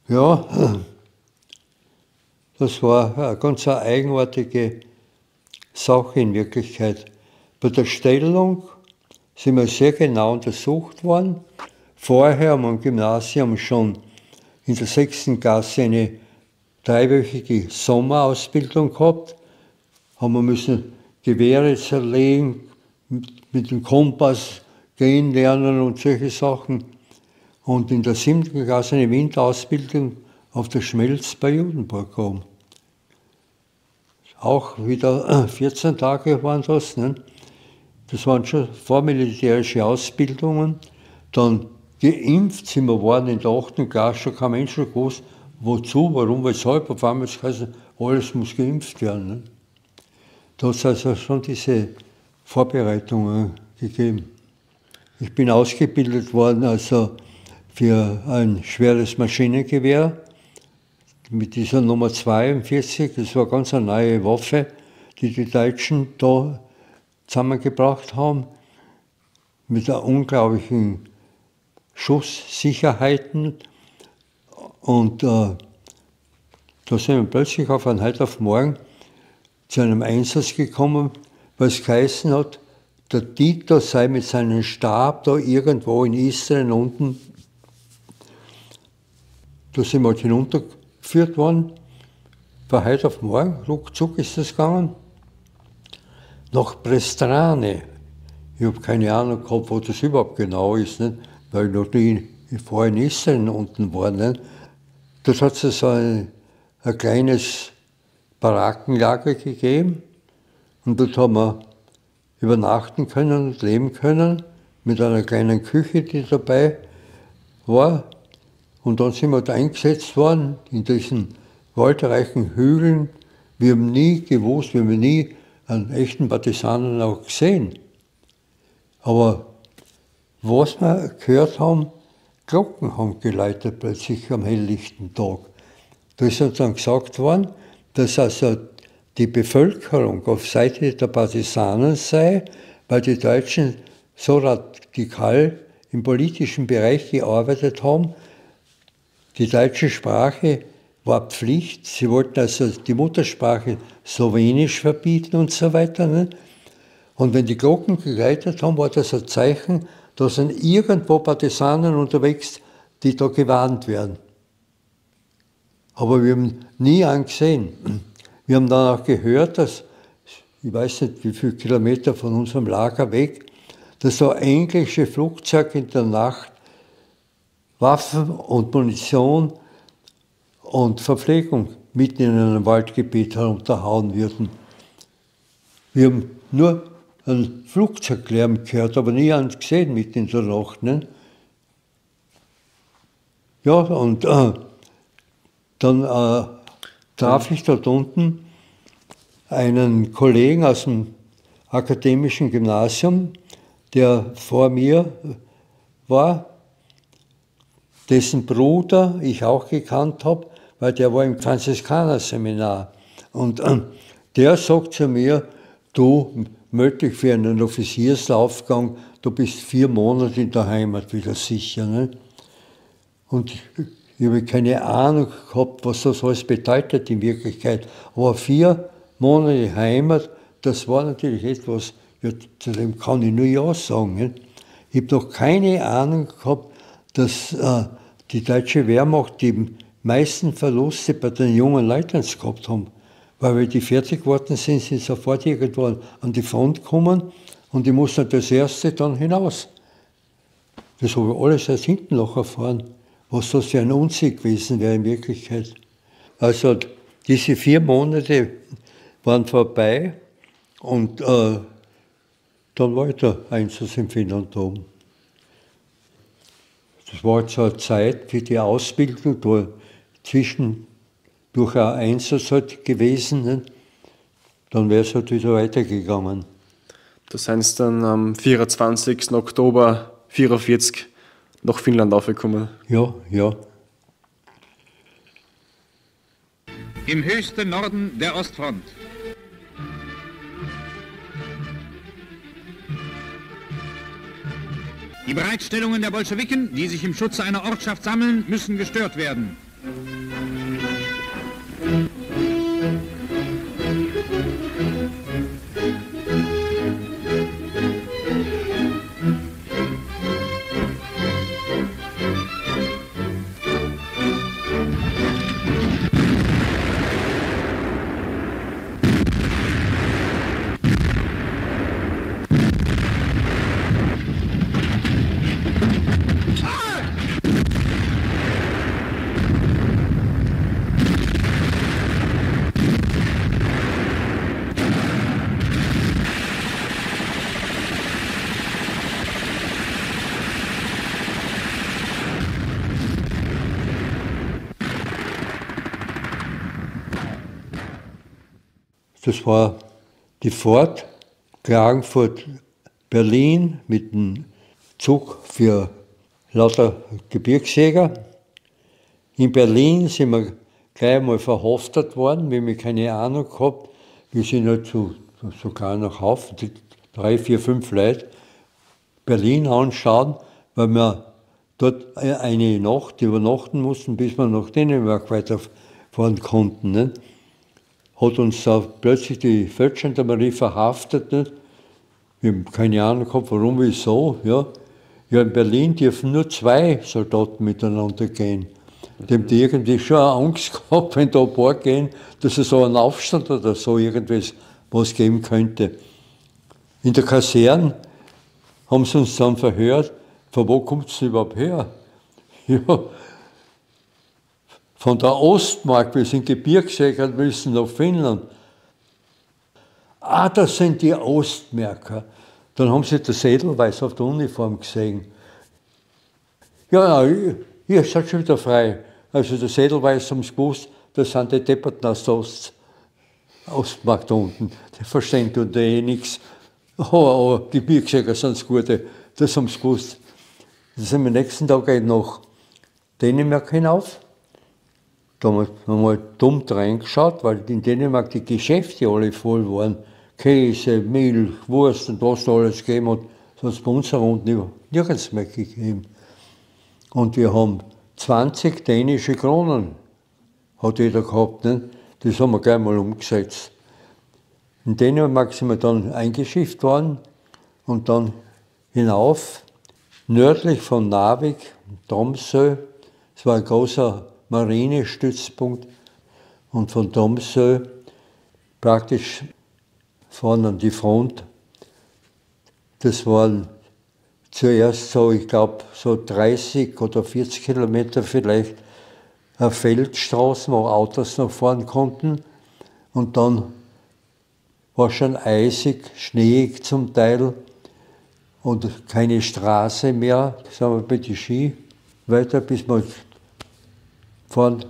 Speaker 1: Ja, das war eine ganz eigenartige Sache in Wirklichkeit. Bei der Stellung sind wir sehr genau untersucht worden. Vorher haben wir im Gymnasium schon in der 6. Klasse eine dreiwöchige Sommerausbildung gehabt. Haben wir müssen Gewehre zerlegen, mit dem Kompass gehen lernen und solche Sachen. Und in der 7. Klasse eine Winterausbildung auf der Schmelz bei Judenburg gehabt. Auch wieder 14 Tage waren das. Ne? Das waren schon vormilitärische Ausbildungen. Dann geimpft sind wir worden in der 8. Klasse, schon kein Mensch gewusst, wozu, warum, weshalb. Auf einmal heißt alles muss geimpft werden. Ne? Da hat es also schon diese Vorbereitungen gegeben. Ich bin ausgebildet worden also für ein schweres Maschinengewehr mit dieser Nummer 42. Das war ganz eine neue Waffe, die die Deutschen da zusammengebracht haben, mit einer unglaublichen Schusssicherheiten. Und da sind wir plötzlich von heute auf morgen zu einem Einsatz gekommen, was geheißen hat, der Tito sei mit seinem Stab da irgendwo in Istrien unten, da sind wir halt hinuntergeführt worden, von heute auf morgen, ruckzuck ist das gegangen, nach Prestrane. Ich habe keine Ahnung gehabt, wo das überhaupt genau ist, nicht? Weil ich noch nie vorher in Istrien unten war. Nicht? Dort hat es so ein kleines Barackenlager gegeben und dort haben wir übernachten können und leben können mit einer kleinen Küche, die dabei war. Und dann sind wir da eingesetzt worden in diesen waldreichen Hügeln. Wir haben nie gewusst, wir haben nie einen echten Partisanen auch gesehen. Aber was wir gehört haben, Glocken haben geläutet plötzlich am helllichten Tag. Da ist uns dann gesagt worden, dass also die Bevölkerung auf Seite der Partisanen sei, weil die Deutschen so radikal im politischen Bereich gearbeitet haben. Die deutsche Sprache war Pflicht, sie wollten also die Muttersprache Slowenisch verbieten und so weiter. Ne? Und wenn die Glocken geläutet haben, war das ein Zeichen, da sind irgendwo Partisanen unterwegs, die da gewarnt werden. Aber wir haben nie einen gesehen. Wir haben dann auch gehört, dass, ich weiß nicht wie viele Kilometer von unserem Lager weg, dass so englische Flugzeuge in der Nacht Waffen und Munition und Verpflegung mitten in einem Waldgebiet herunterhauen würden. Wir haben nur einen Flugzeuglärm gehört, aber nie einen gesehen mitten in der Nacht. Ne? Ja, und dann traf ich dort unten einen Kollegen aus dem akademischen Gymnasium, der vor mir war, dessen Bruder ich auch gekannt habe, weil der war im Franziskanerseminar. Und der sagt zu mir, du, möglich für einen Offizierslaufgang, du bist 4 Monate in der Heimat wieder sicher. Ne? Und ich habe keine Ahnung gehabt, was das alles bedeutet in Wirklichkeit. Aber 4 Monate Heimat, das war natürlich etwas, ja, zu dem kann ich nur Ja sagen. Ne? Ich habe noch keine Ahnung gehabt, dass die deutsche Wehrmacht die meisten Verluste bei den jungen Leutnants gehabt haben. Weil die fertig geworden sind, sind sofort irgendwo an die Front gekommen und ich musste das erste dann hinaus. Das habe ich alles erst hinten noch erfahren, was das für ein Unsieg gewesen wäre in Wirklichkeit. Also diese 4 Monate waren vorbei und dann war ich der Einsatz im Finnland oben. Das war jetzt eine Zeit für die Ausbildung, da zwischendurch ein Einsatz halt gewesen. Ne? Dann wäre es halt wieder weitergegangen.
Speaker 2: Das heißt dann am 24. Oktober 1944 nach Finnland aufgekommen.
Speaker 1: Ja, ja.
Speaker 4: Im höchsten Norden der Ostfront. Die Bereitstellungen der Bolschewiken, die sich im Schutze einer Ortschaft sammeln, müssen gestört werden.
Speaker 1: Das war die Fahrt Klagenfurt-Berlin mit dem Zug für lauter Gebirgsjäger. In Berlin sind wir gleich einmal verhaftet worden, weil wir keine Ahnung gehabt. Wir sind halt sogar nach Haufen, 3, 4, 5 Leute, Berlin anschauen, weil wir dort eine Nacht übernachten mussten, bis wir nach Dänemark weiterfahren konnten. Ne? Hat uns da plötzlich die Feldgendarmerie verhaftet. Nicht? Wir haben keine Ahnung gehabt, warum, wieso. Ja, in Berlin dürfen nur 2 Soldaten miteinander gehen. Die haben die irgendwie schon Angst gehabt, wenn da ein paar gehen, dass es so einen Aufstand oder so irgendwas was geben könnte. In der Kaserne haben sie uns dann verhört, von wo kommt es überhaupt her? Ja, von der Ostmark, wir sind Gebirgsjäger, müssen nach Finnland. Ah, das sind die Ostmärker. Dann haben sie das Edelweiß auf der Uniform gesehen. Ja, ihr seid schon wieder frei. Also das Edelweiß haben sie gewusst, das sind die Depperten aus der Ostmark da unten. Die verstehen tun da eh nichts. Oh, Gebirgsjäger sind das Gute, das haben sie gewusst. Dann sind wir am nächsten Tag nach Dänemark hinauf. Da haben wir mal dumm reingeschaut, weil in Dänemark die Geschäfte alle voll waren. Käse, Milch, Wurst und was da alles gegeben hat. Das hat es bei uns unten nirgends mehr gegeben. Und wir haben 20 dänische Kronen, hat jeder gehabt. Ne? Das haben wir gleich mal umgesetzt. In Dänemark sind wir dann eingeschifft worden und dann hinauf, nördlich von Narvik, Tromsø. Es war ein großer Marinestützpunkt und von Tromsø praktisch vorne an die Front. Das waren zuerst so, ich glaube, so 30 oder 40 Kilometer vielleicht Feldstraßen, wo Autos noch fahren konnten. Und dann war schon eisig, schneeig zum Teil und keine Straße mehr. Da sind wir mit den Ski weiter, bis wir vorn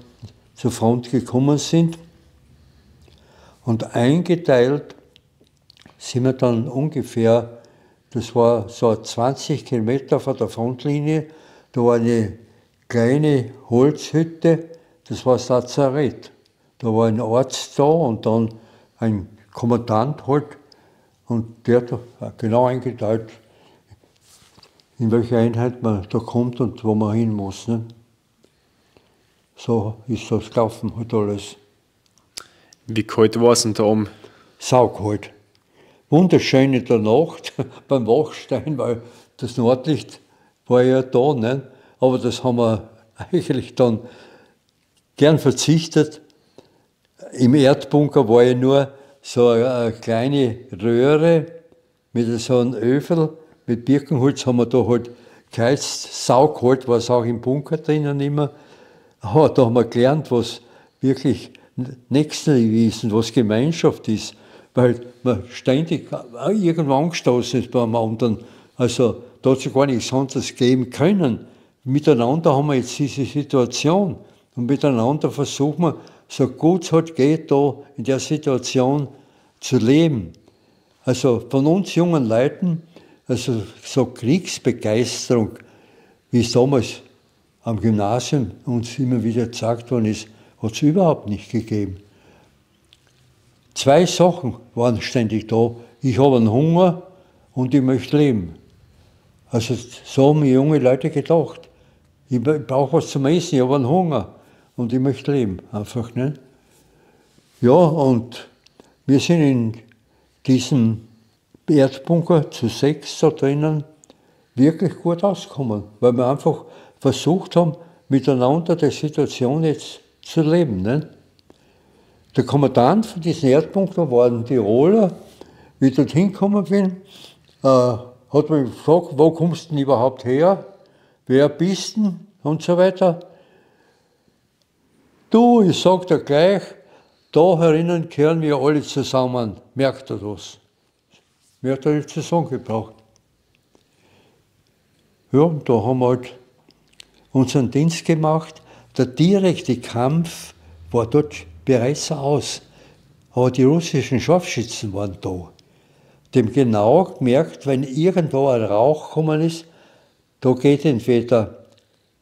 Speaker 1: zur Front gekommen sind. Und eingeteilt sind wir dann ungefähr, das war so 20 Kilometer von der Frontlinie, da war eine kleine Holzhütte, das war das Lazarett. Da war ein Arzt da und dann ein Kommandant halt Und der hat genau eingeteilt, in welche Einheit man da kommt und wo man hin muss. Ne? So ist das gelaufen, halt alles.
Speaker 2: Wie kalt war es denn da oben?
Speaker 1: Saukalt. Wunderschön in der Nacht beim Wachstein, weil das Nordlicht war ja da, ne? Aber das haben wir eigentlich dann gern verzichtet. Im Erdbunker war ja nur so eine kleine Röhre mit so einem Öfel, mit Birkenholz haben wir da halt geheizt, saukalt war es auch im Bunker drinnen immer. Da haben wir gelernt, was wirklich Nächstenliebe, was Gemeinschaft ist, weil man ständig irgendwo angestoßen ist beim anderen. Also da hat es gar nichts anderes geben können. Miteinander haben wir jetzt diese Situation und miteinander versuchen wir, so gut es halt geht, da in der Situation zu leben. Also von uns jungen Leuten, also so Kriegsbegeisterung, wie es damals am Gymnasium uns immer wieder gesagt worden ist, hat es überhaupt nicht gegeben. 2 Sachen waren ständig da. Ich habe einen Hunger und ich möchte leben. Also so haben junge Leute gedacht. Ich brauche was zum Essen, ich habe einen Hunger und ich möchte leben. Einfach, ne? Ja, und wir sind in diesem Erdbunker zu 6 da drinnen wirklich gut ausgekommen, weil wir einfach versucht haben, miteinander die Situation jetzt zu leben. Ne? Der Kommandant von diesem Erdbunker war ein Tiroler. Wie ich dort hingekommen bin, hat mich gefragt, wo kommst du denn überhaupt her? Wer bist du? Und so weiter. Du, ich sag dir gleich, da herinnen gehören wir alle zusammen. Merkt ihr das? Mir hat er nicht zu sagen gebraucht. Ja, und da haben wir halt unseren Dienst gemacht. Der direkte Kampf war dort bereits aus. Aber die russischen Scharfschützen waren da. Die haben genau gemerkt, wenn irgendwo ein Rauch gekommen ist, da geht entweder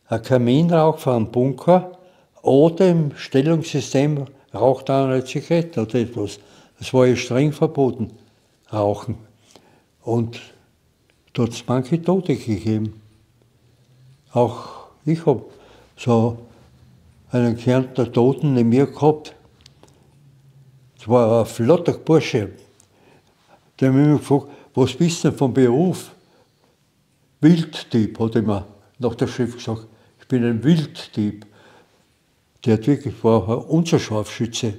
Speaker 1: ein Kaminrauch von einem Bunker oder im Stellungssystem raucht einer eine Zigarette oder etwas. Das war ja streng verboten, Rauchen. Und da hat es manche Tote gegeben. Auch ich habe so einen Kärntner Toten neben mir gehabt. Das war ein flotter Bursche. Der hat mich gefragt, was bist du denn vom Beruf? Wilddieb, hat er mir nach der Schrift gesagt. Ich bin ein Wilddieb. Der hat wirklich, war unser Scharfschütze.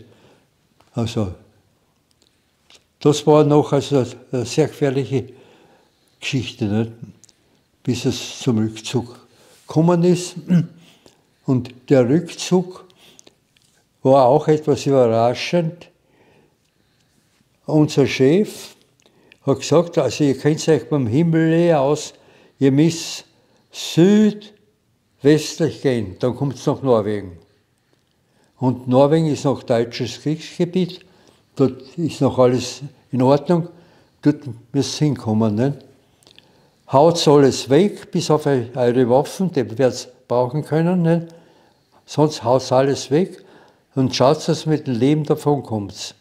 Speaker 1: Also, das war noch also eine sehr gefährliche Geschichte, nicht? Bis es zum Rückzug gekommen ist. Und der Rückzug war auch etwas überraschend. Unser Chef hat gesagt, also ihr könnt euch beim Himmel aus, ihr müsst südwestlich gehen, dann kommt es nach Norwegen. Und Norwegen ist noch deutsches Kriegsgebiet, dort ist noch alles in Ordnung, dort müsst ihr hinkommen. Nicht? Haut alles weg, bis auf eure Waffen, die werdet ihr brauchen können, nicht? Sonst haut alles weg und schaut, dass ihr mit dem Leben davon kommt.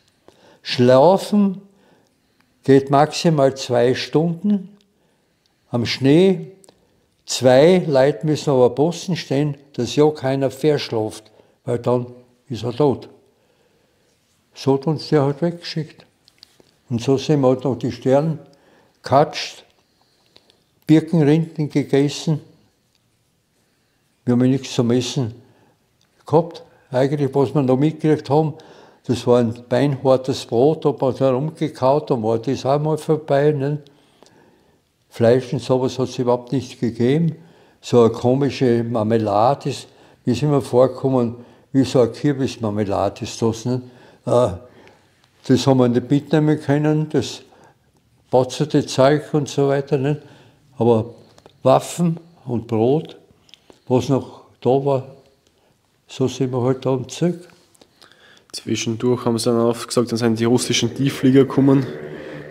Speaker 1: Schlafen geht maximal 2 Stunden am Schnee. 2 Leute müssen aber Posten stehen, dass ja keiner verschlaft, weil dann ist er tot. So hat uns der halt weggeschickt. Und so sind wir halt noch die Sterne gekatscht, Birkenrinden gegessen. Wir haben ja nichts zum Essen gehabt. Eigentlich, was wir noch mitgekriegt haben, das war ein beinhartes Brot, hat man da rumgekaut, dann war das auch mal vorbei. Ne? Fleisch und sowas hat es überhaupt nicht gegeben. So eine komische Marmelade ist, mir ist immer vorgekommen, wie so eine Kürbismarmelade ist das. Ne? Das haben wir nicht mitnehmen können, das batzerte Zeug und so weiter. Ne? Aber Waffen und Brot, was noch da war, so sind wir halt da am Zug.
Speaker 2: Zwischendurch haben sie dann auch gesagt, dann sind die russischen Tiefflieger gekommen.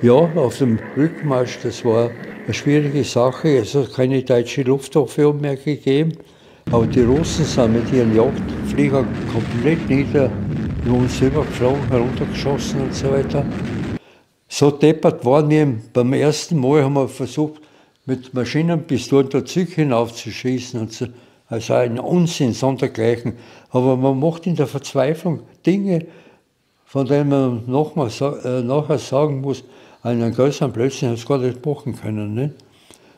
Speaker 1: Ja, auf dem Rückmarsch, das war eine schwierige Sache. Es hat keine deutsche Luftwaffe mehr gegeben. Aber die Russen sind mit ihren Jagdfliegern komplett nieder über uns rüber geflogen, heruntergeschossen und so weiter. so deppert waren wir beim ersten Mal, haben wir versucht, mit Maschinenpistolen der Zug hinaufzuschießen und so. Also ein Unsinn, sondergleichen. Aber man macht in der Verzweiflung Dinge, von denen man nachher sagen muss, einen größeren Blödsinn hat es gar nicht machen können. Nicht?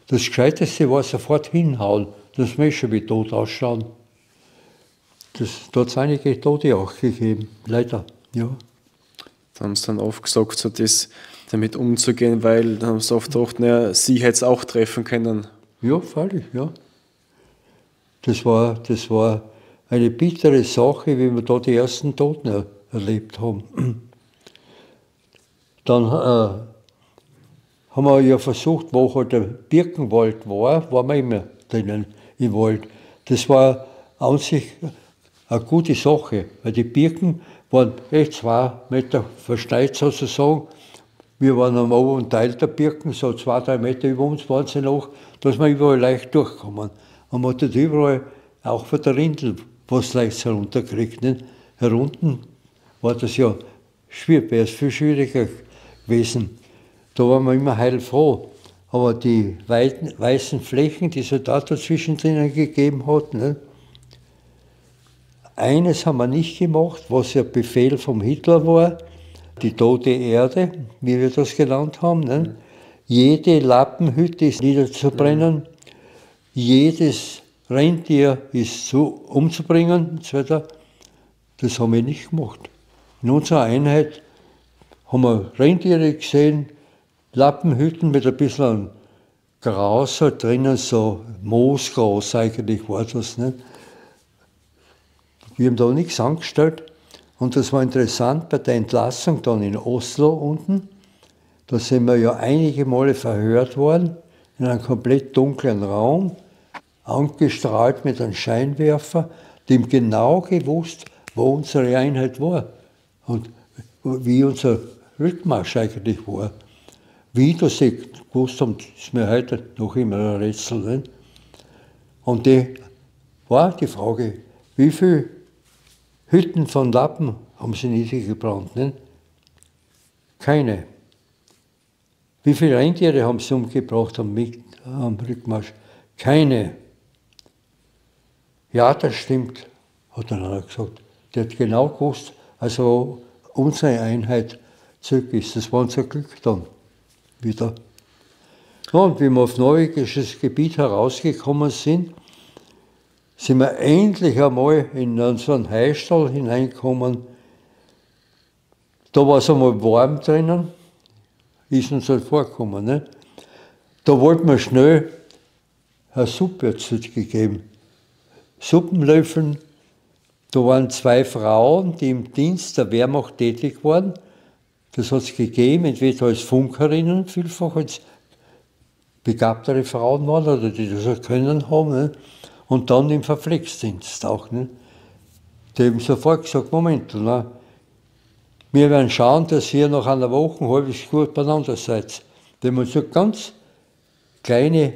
Speaker 1: Das Gescheiteste war sofort hinhauen, das Messer wie tot ausschauen. Da hat es einige Tote auch gegeben, leider. Ja.
Speaker 2: Da haben sie dann oft gesagt, so das damit umzugehen, weil dann haben sie oft gedacht, naja, sie hätte es auch treffen können.
Speaker 1: Ja, freilich, ja. Das war eine bittere Sache, wie wir da die ersten Toten erlebt haben. Dann haben wir ja versucht, wo halt der Birkenwald war, waren wir immer drinnen im Wald. Das war an sich eine gute Sache, weil die Birken waren echt 2 Meter verschneit sozusagen. Wir waren am oberen Teil der Birken, so 2-3 Meter über uns waren sie noch, dass wir überall leicht durchkommen. Und man hat dort überall, auch von der Rindel, was leicht herunterkriegt. Nicht? Herunten war das ja schwierig, wäre es viel schwieriger gewesen. Da waren wir immer heilfroh. Aber die weißen Flächen, die es da dazwischen drinnen gegeben hat, nicht? Eines haben wir nicht gemacht, was ja Befehl vom Hitler war, die tote Erde, wie wir das genannt haben. Nicht? Jede Lappenhütte ist niederzubrennen, jedes Rentier ist umzubringen und so weiter. Das haben wir nicht gemacht. In unserer Einheit haben wir Rentiere gesehen, Lappenhütten mit ein bisschen Gras halt drinnen, so Moosgras eigentlich war das. Nicht? Wir haben da nichts angestellt. Und das war interessant bei der Entlassung dann in Oslo unten. Da sind wir ja einige Male verhört worden, in einem komplett dunklen Raum, angestrahlt mit einem Scheinwerfer, dem genau gewusst, wo unsere Einheit war und wie unser Rückmarsch eigentlich war. Wie das sie gewusst haben, ist mir heute noch immer ein Rätsel. Nicht? Und die war die Frage, wie viele Hütten von Lappen haben sie niedergebrannt? Nicht? Keine. Wie viele Rentiere haben sie umgebracht am Rückmarsch? Keine. Ja, das stimmt, hat dann einer gesagt. Der hat genau gewusst, also unsere Einheit zurück ist. Das war unser Glück dann wieder. Ja, und wie wir auf norwegisches Gebiet herausgekommen sind wir endlich einmal in unseren Heistall hineingekommen. Da war es einmal warm drinnen, ist uns halt vorgekommen. Ne? Da wollten wir schnell eine Suppe gegeben. Suppenlöffeln, da waren 2 Frauen, die im Dienst der Wehrmacht tätig waren. Das hat es gegeben, entweder als Funkerinnen, vielfach als begabtere Frauen waren oder die das auch können haben. Ne? Und dann im Verpflegsdienst auch. Ne? Die haben sofort gesagt, Moment, na, wir werden schauen, dass ihr nach einer Woche halbwegs gut beieinander seid. Die haben uns so ganz kleine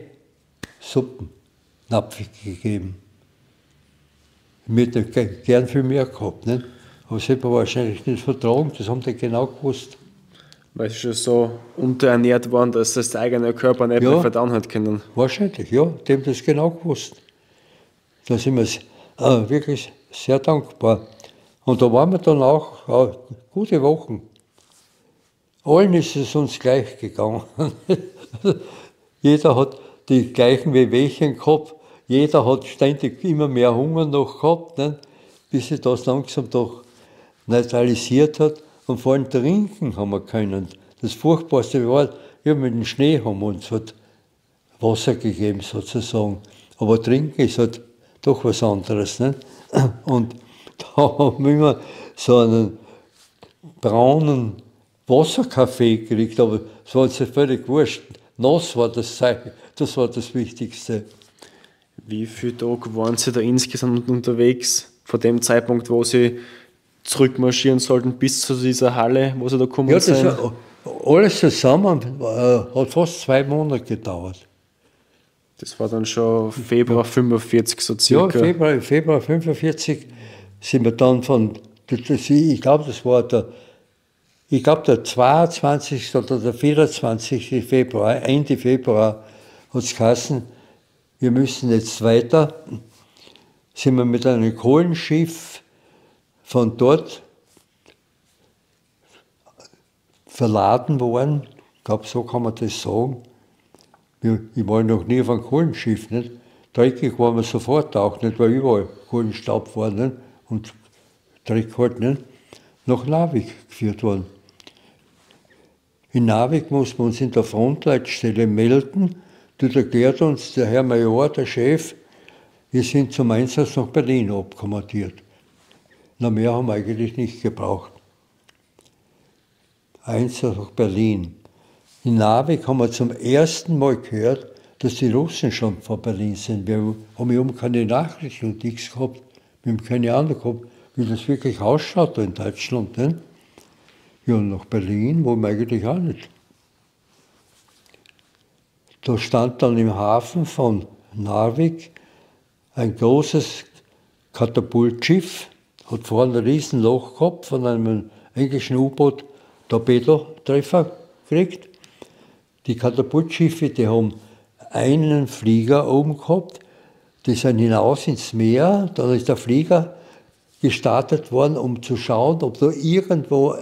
Speaker 1: Suppennapfe gegeben. Wir hätten gern viel mehr gehabt. Nicht? Aber das hätte man wahrscheinlich nicht vertragen, das haben die genau gewusst.
Speaker 2: Weil sie schon so unterernährt waren, dass das der eigene Körper nicht mehr verdauen hat können.
Speaker 1: Wahrscheinlich, ja, die haben das genau gewusst. Da sind wir wirklich sehr dankbar. Und da waren wir dann auch gute Wochen. Allen ist es uns gleich gegangen. Jeder hat die gleichen Wehwehchen gehabt, jeder hat ständig immer mehr Hunger noch gehabt, ne? Bis sich das langsam doch neutralisiert hat. Und vor allem trinken haben wir können. Das Furchtbarste war, ja, mit dem Schnee haben wir uns halt Wasser gegeben sozusagen. Aber trinken ist halt doch was anderes. Nicht? Und da haben wir immer so einen braunen Wasserkaffee gekriegt, aber es war uns völlig wurscht. Nass war das Wichtigste.
Speaker 2: Wie viele Tage waren Sie da insgesamt unterwegs, von dem Zeitpunkt, wo Sie zurückmarschieren sollten, bis zu dieser Halle, wo Sie da gekommen sind?
Speaker 1: Ja, alles zusammen hat fast 2 Monate gedauert.
Speaker 2: Das war dann schon Februar 45 so circa.
Speaker 1: Ja, Februar 45 sind wir dann ich glaube, das war der ich glaube der 22. oder der 24. Februar, Ende Februar, hat es geheißen, wir müssen jetzt weiter. Sind wir mit einem Kohlenschiff von dort verladen worden. Ich glaube, so kann man das sagen. Ich war noch nie auf einem Kohlenschiff, nicht? Dreckig waren wir sofort auch nicht, weil überall Kohlenstaub war nicht? Und Dreck halt nicht. Nach Narvik geführt worden. In Narvik mussten wir uns in der Frontleitstelle melden. Dort erklärt uns der Herr Major, der Chef, wir sind zum Einsatz nach Berlin abkommandiert. Na, mehr haben wir eigentlich nicht gebraucht. Einsatz nach Berlin. In Narvik haben wir zum ersten Mal gehört, dass die Russen schon von Berlin sind. Wir haben keine Nachrichten und nichts gehabt. Wir haben keine Ahnung gehabt, wie das wirklich ausschaut da in Deutschland. Nicht? Ja, und nach Berlin wollen wir eigentlich auch nicht. Da stand dann im Hafen von Narvik ein großes Katapultschiff, hat vorne ein Riesenloch gehabt, von einem englischen U-Boot Torpedotreffer gekriegt. Die Katapultschiffe, die haben einen Flieger oben gehabt, die sind hinaus ins Meer, dann ist der Flieger gestartet worden, um zu schauen, ob da irgendwo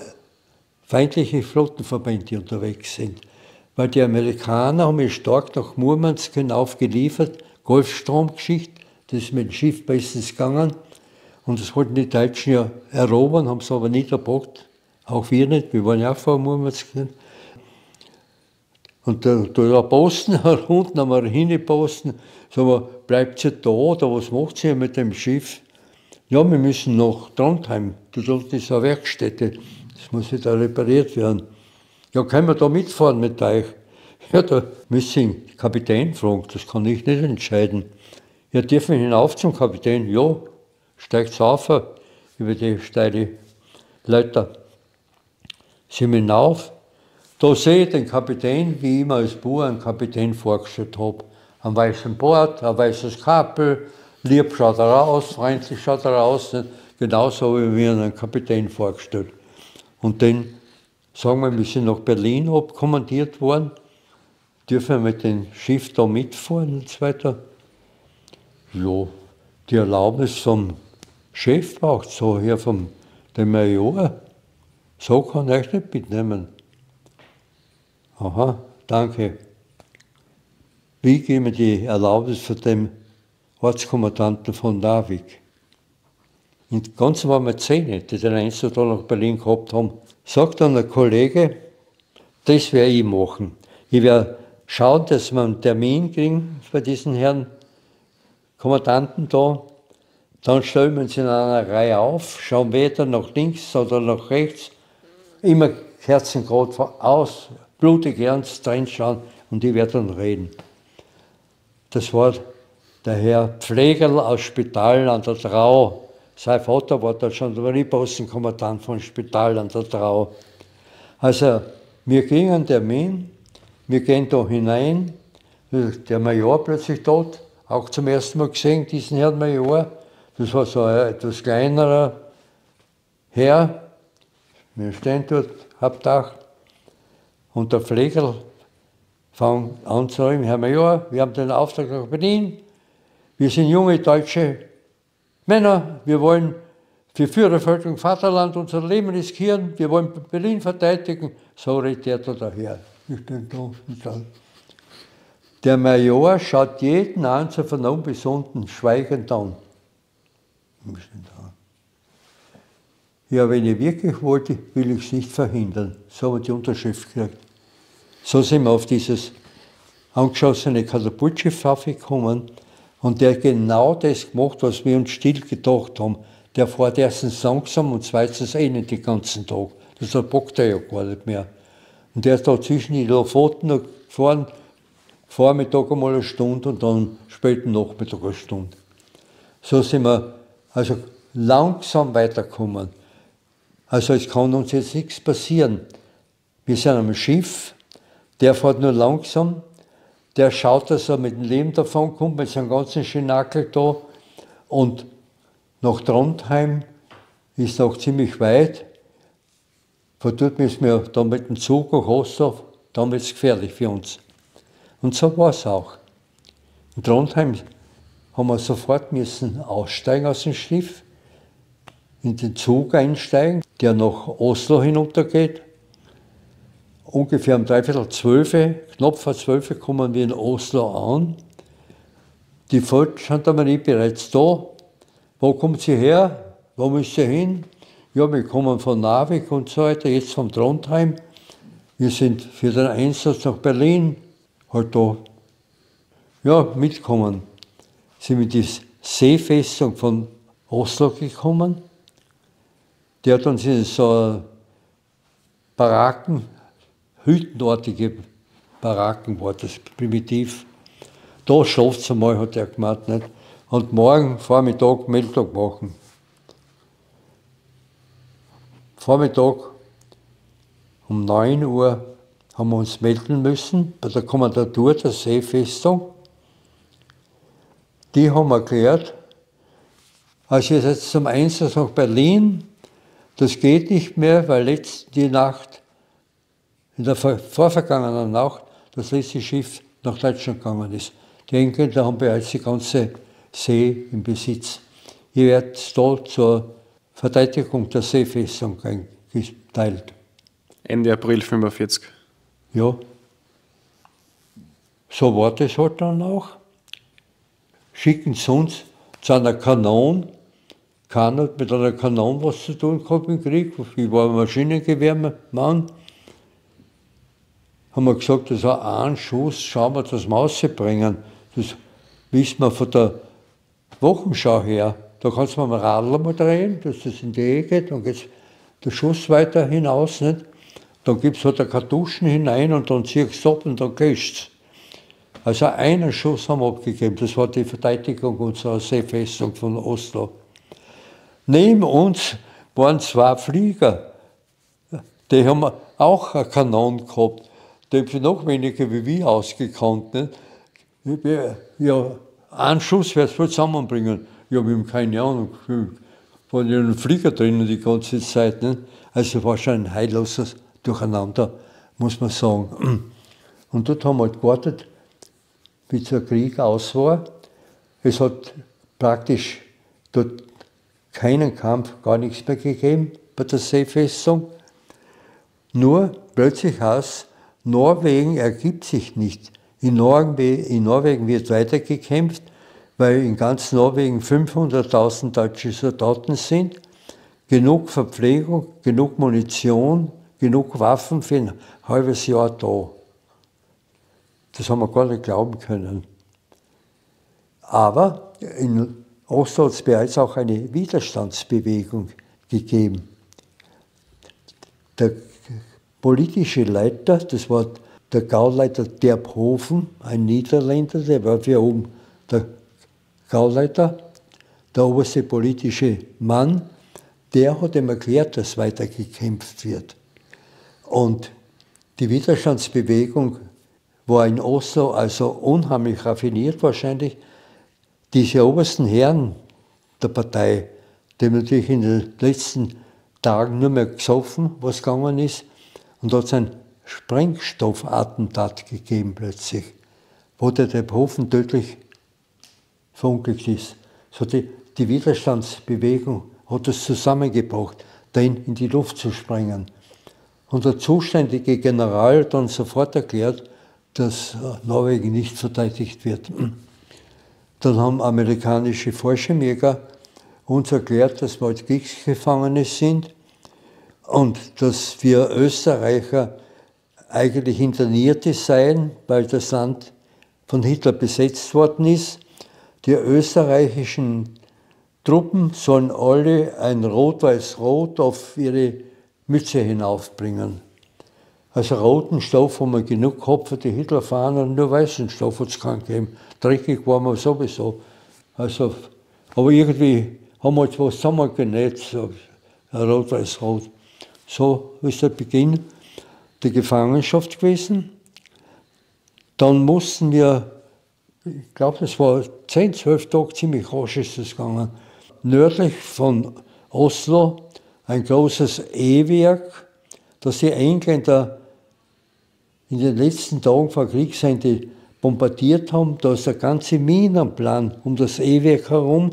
Speaker 1: feindliche Flottenverbände unterwegs sind. Weil die Amerikaner haben ja stark nach Murmansk hinauf geliefert, Golfstromgeschichte, das ist mit dem Schiff bestens gegangen. Und das wollten die Deutschen ja erobern, haben es aber nicht erbockt. Auch wir nicht, wir waren ja auch vor Murmansk. Und der Posten, unten am Marineposten, sagen wir, bleibt ihr da oder was macht ihr mit dem Schiff? Ja, wir müssen nach Trondheim, dort ist eine Werkstätte, das muss wieder repariert werden. Ja, können wir da mitfahren mit euch? Ja, da müsste ich den Kapitän fragen, das kann ich nicht entscheiden. Ja, dürfen wir hinauf zum Kapitän? Ja, steigt auf über die steile Leiter. Sind wir hinauf? Da sehe ich den Kapitän, wie ich mir als Bauer einen Kapitän vorgestellt habe. Ein weißen Bart, ein weißes Kappel, lieb schaut er aus, freundlich schaut er aus. Genauso habe ich mir einen Kapitän vorgestellt. Und dann sagen wir sind nach Berlin abkommandiert worden, dürfen wir mit dem Schiff da mitfahren und so weiter. Ja, die Erlaubnis vom Chef braucht, so hier vom dem Major. So kann ich nicht mitnehmen. Aha, danke. Wie geben wir die Erlaubnis von dem Ortskommandanten von Narvik? Und ganz waren wir 10, die den Einsatz da nach Berlin gehabt haben. Sagt dann ein Kollege, das werde ich machen. Ich werde schauen, dass wir einen Termin kriegen bei diesen Herrn Kommandanten da. Dann stellen wir uns in einer Reihe auf, schauen weder nach links oder nach rechts. Immer Kerzengrad aus, blutig ernst reinschauen und ich werde dann reden. Das war der Herr Pflegerl aus Spital an der Drau. Sein Vater war da schon der Marinepostenkommandant von Spital an der Drau. Also, wir gingen einen Termin, wir gehen da hinein, der Major plötzlich tot, auch zum ersten Mal gesehen, diesen Herrn Major. Das war so ein etwas kleinerer Herr, wir stehen dort, Hauptdach, und der Pflegerl fängt an zu sagen, Herr Major, wir haben den Auftrag nach Berlin, wir sind junge deutsche Männer, wir wollen für Führervölkerung Vaterland unser Leben riskieren, wir wollen Berlin verteidigen. So redet er da daher. Ich bin da und da. Der Major schaut jeden an, so von oben bis unten, schweigend an. Ja, wenn ich wirklich wollte, will ich es nicht verhindern. So haben wir die Unterschrift gekriegt. So sind wir auf dieses angeschossene Katapultschiff aufgekommen. Und der hat genau das gemacht, was wir uns still gedacht haben. Der fährt erstens langsam und zweitens nicht den ganzen Tag. Das bockt er ja gar nicht mehr. Und der ist da zwischen die Lofoten gefahren, Vormittag einmal eine Stunde und dann späten Nachmittag eine Stunde. So sind wir also langsam weitergekommen. Also es kann uns jetzt nichts passieren. Wir sind am Schiff, der fährt nur langsam, der schaut, dass er mit dem Leben davon kommt, mit seinem ganzen Schinakel da. Und nach Trondheim ist noch ziemlich weit. von dort müssen wir dann mit dem Zug nach Oslo, dann wird es gefährlich für uns. Und so war es auch. In Trondheim haben wir sofort müssen aussteigen aus dem Schiff, in den Zug einsteigen, der nach Oslo hinuntergeht. Ungefähr um 11:45, knapp vor 12 kommen wir in Oslo an. Die Feldgendarmerie bereits da. Wo kommt sie her? Wo müsst ihr hin? Ja, wir kommen von Narvik und so weiter, jetzt von Trondheim. Wir sind für den Einsatz nach Berlin halt da. Ja, mitkommen. Sind wir in die Seefestung von Oslo gekommen. Die hat uns in so Baracken, hüttenartige Baracken war das, primitiv. Da schlaft einmal, hat er gemeint, nicht? Und morgen Vormittag Meldung machen. Vormittag um 9 Uhr haben wir uns melden müssen bei der Kommandantur der Seefestung. Die haben erklärt, also ihr seid zum Einsatz nach Berlin, das geht nicht mehr, weil die Nacht, in der vorvergangenen Nacht, das letzte Schiff nach Deutschland gegangen ist. Die Engländer haben bereits die ganze See im Besitz. Ihr werdet da zur Verteidigung der Seefestung eingeteilt.
Speaker 2: Ende April 1945.
Speaker 1: Ja. So war das halt dann auch. Schicken sie uns zu einer Kanone. Keiner hat mit einer Kanone was zu tun gehabt im Krieg. Ich war ein Maschinengewehrmann. Haben wir gesagt, das ist ein Schuss, schauen wir, dass wir rausbringen. Das wissen wir von der Wochenschau her. Da kannst du mal Radl mal drehen, dass das in die Ehe geht, dann geht der Schuss weiter hinaus. Nicht? Dann gibst du halt eine Kartuschen hinein und dann ziehst du ab und dann gehst du. Also einen Schuss haben wir abgegeben, das war die Verteidigung unserer Seefestung von Oslo. Neben uns waren 2 Flieger, die haben auch eine Kanone gehabt, die haben sich noch weniger wie wir ausgekannt. Nicht? Ja, einen Schuss wird es wohl zusammenbringen. Ja, wir haben keine Ahnung, wir waren in einem Flieger drinnen die ganze Zeit. Nicht? Also war schon ein heilloses Durcheinander, muss man sagen. Und dort haben wir halt gewartet, bis der Krieg aus war. Es hat praktisch dort keinen Kampf, gar nichts mehr gegeben bei der Seefestung. Nur plötzlich aus, Norwegen ergibt sich nicht. In Norwegen wird weitergekämpft, weil in ganz Norwegen 500.000 deutsche Soldaten sind, genug Verpflegung, genug Munition, genug Waffen für ein halbes Jahr da. Das haben wir gar nicht glauben können. Aber in Oslo hat es bereits auch eine Widerstandsbewegung gegeben. Der politische Leiter, das war der Gauleiter Terphoven, ein Niederländer, der war für oben der Gauleiter, der oberste politische Mann, der hat ihm erklärt, dass weiter gekämpft wird. Und die Widerstandsbewegung war in Oslo also unheimlich raffiniert wahrscheinlich. Diese obersten Herren der Partei, die haben natürlich in den letzten Tagen nur mehr gesoffen, was gegangen ist, und da hat es ein Sprengstoffattentat gegeben plötzlich, wo der Terphoven tödlich verunglückt ist. So die Widerstandsbewegung hat es zusammengebracht, den in die Luft zu sprengen. Und der zuständige General hat dann sofort erklärt, dass Norwegen nicht verteidigt wird. Dann haben amerikanische Fallschirmjäger uns erklärt, dass wir als Kriegsgefangene sind und dass wir Österreicher eigentlich Internierte seien, weil das Land von Hitler besetzt worden ist. Die österreichischen Truppen sollen alle ein Rot-Weiß-Rot auf ihre Mütze hinaufbringen. Also roten Stoff haben wir genug gehabt für die Hitlerfahnen, nur weißen Stoff hat es keinen gegeben. Dreckig waren wir sowieso. Also, aber irgendwie haben wir jetzt was zusammengenäht, so Rot-Weiß-Rot. So ist der Beginn der Gefangenschaft gewesen. Dann mussten wir, ich glaube, das war 10, 12 Tage, ziemlich rasch ist das gegangen, nördlich von Oslo ein großes E-Werk, dass die Engländer in den letzten Tagen vor Kriegsende bombardiert haben, da ist der ganze Minenplan um das E-Werk herum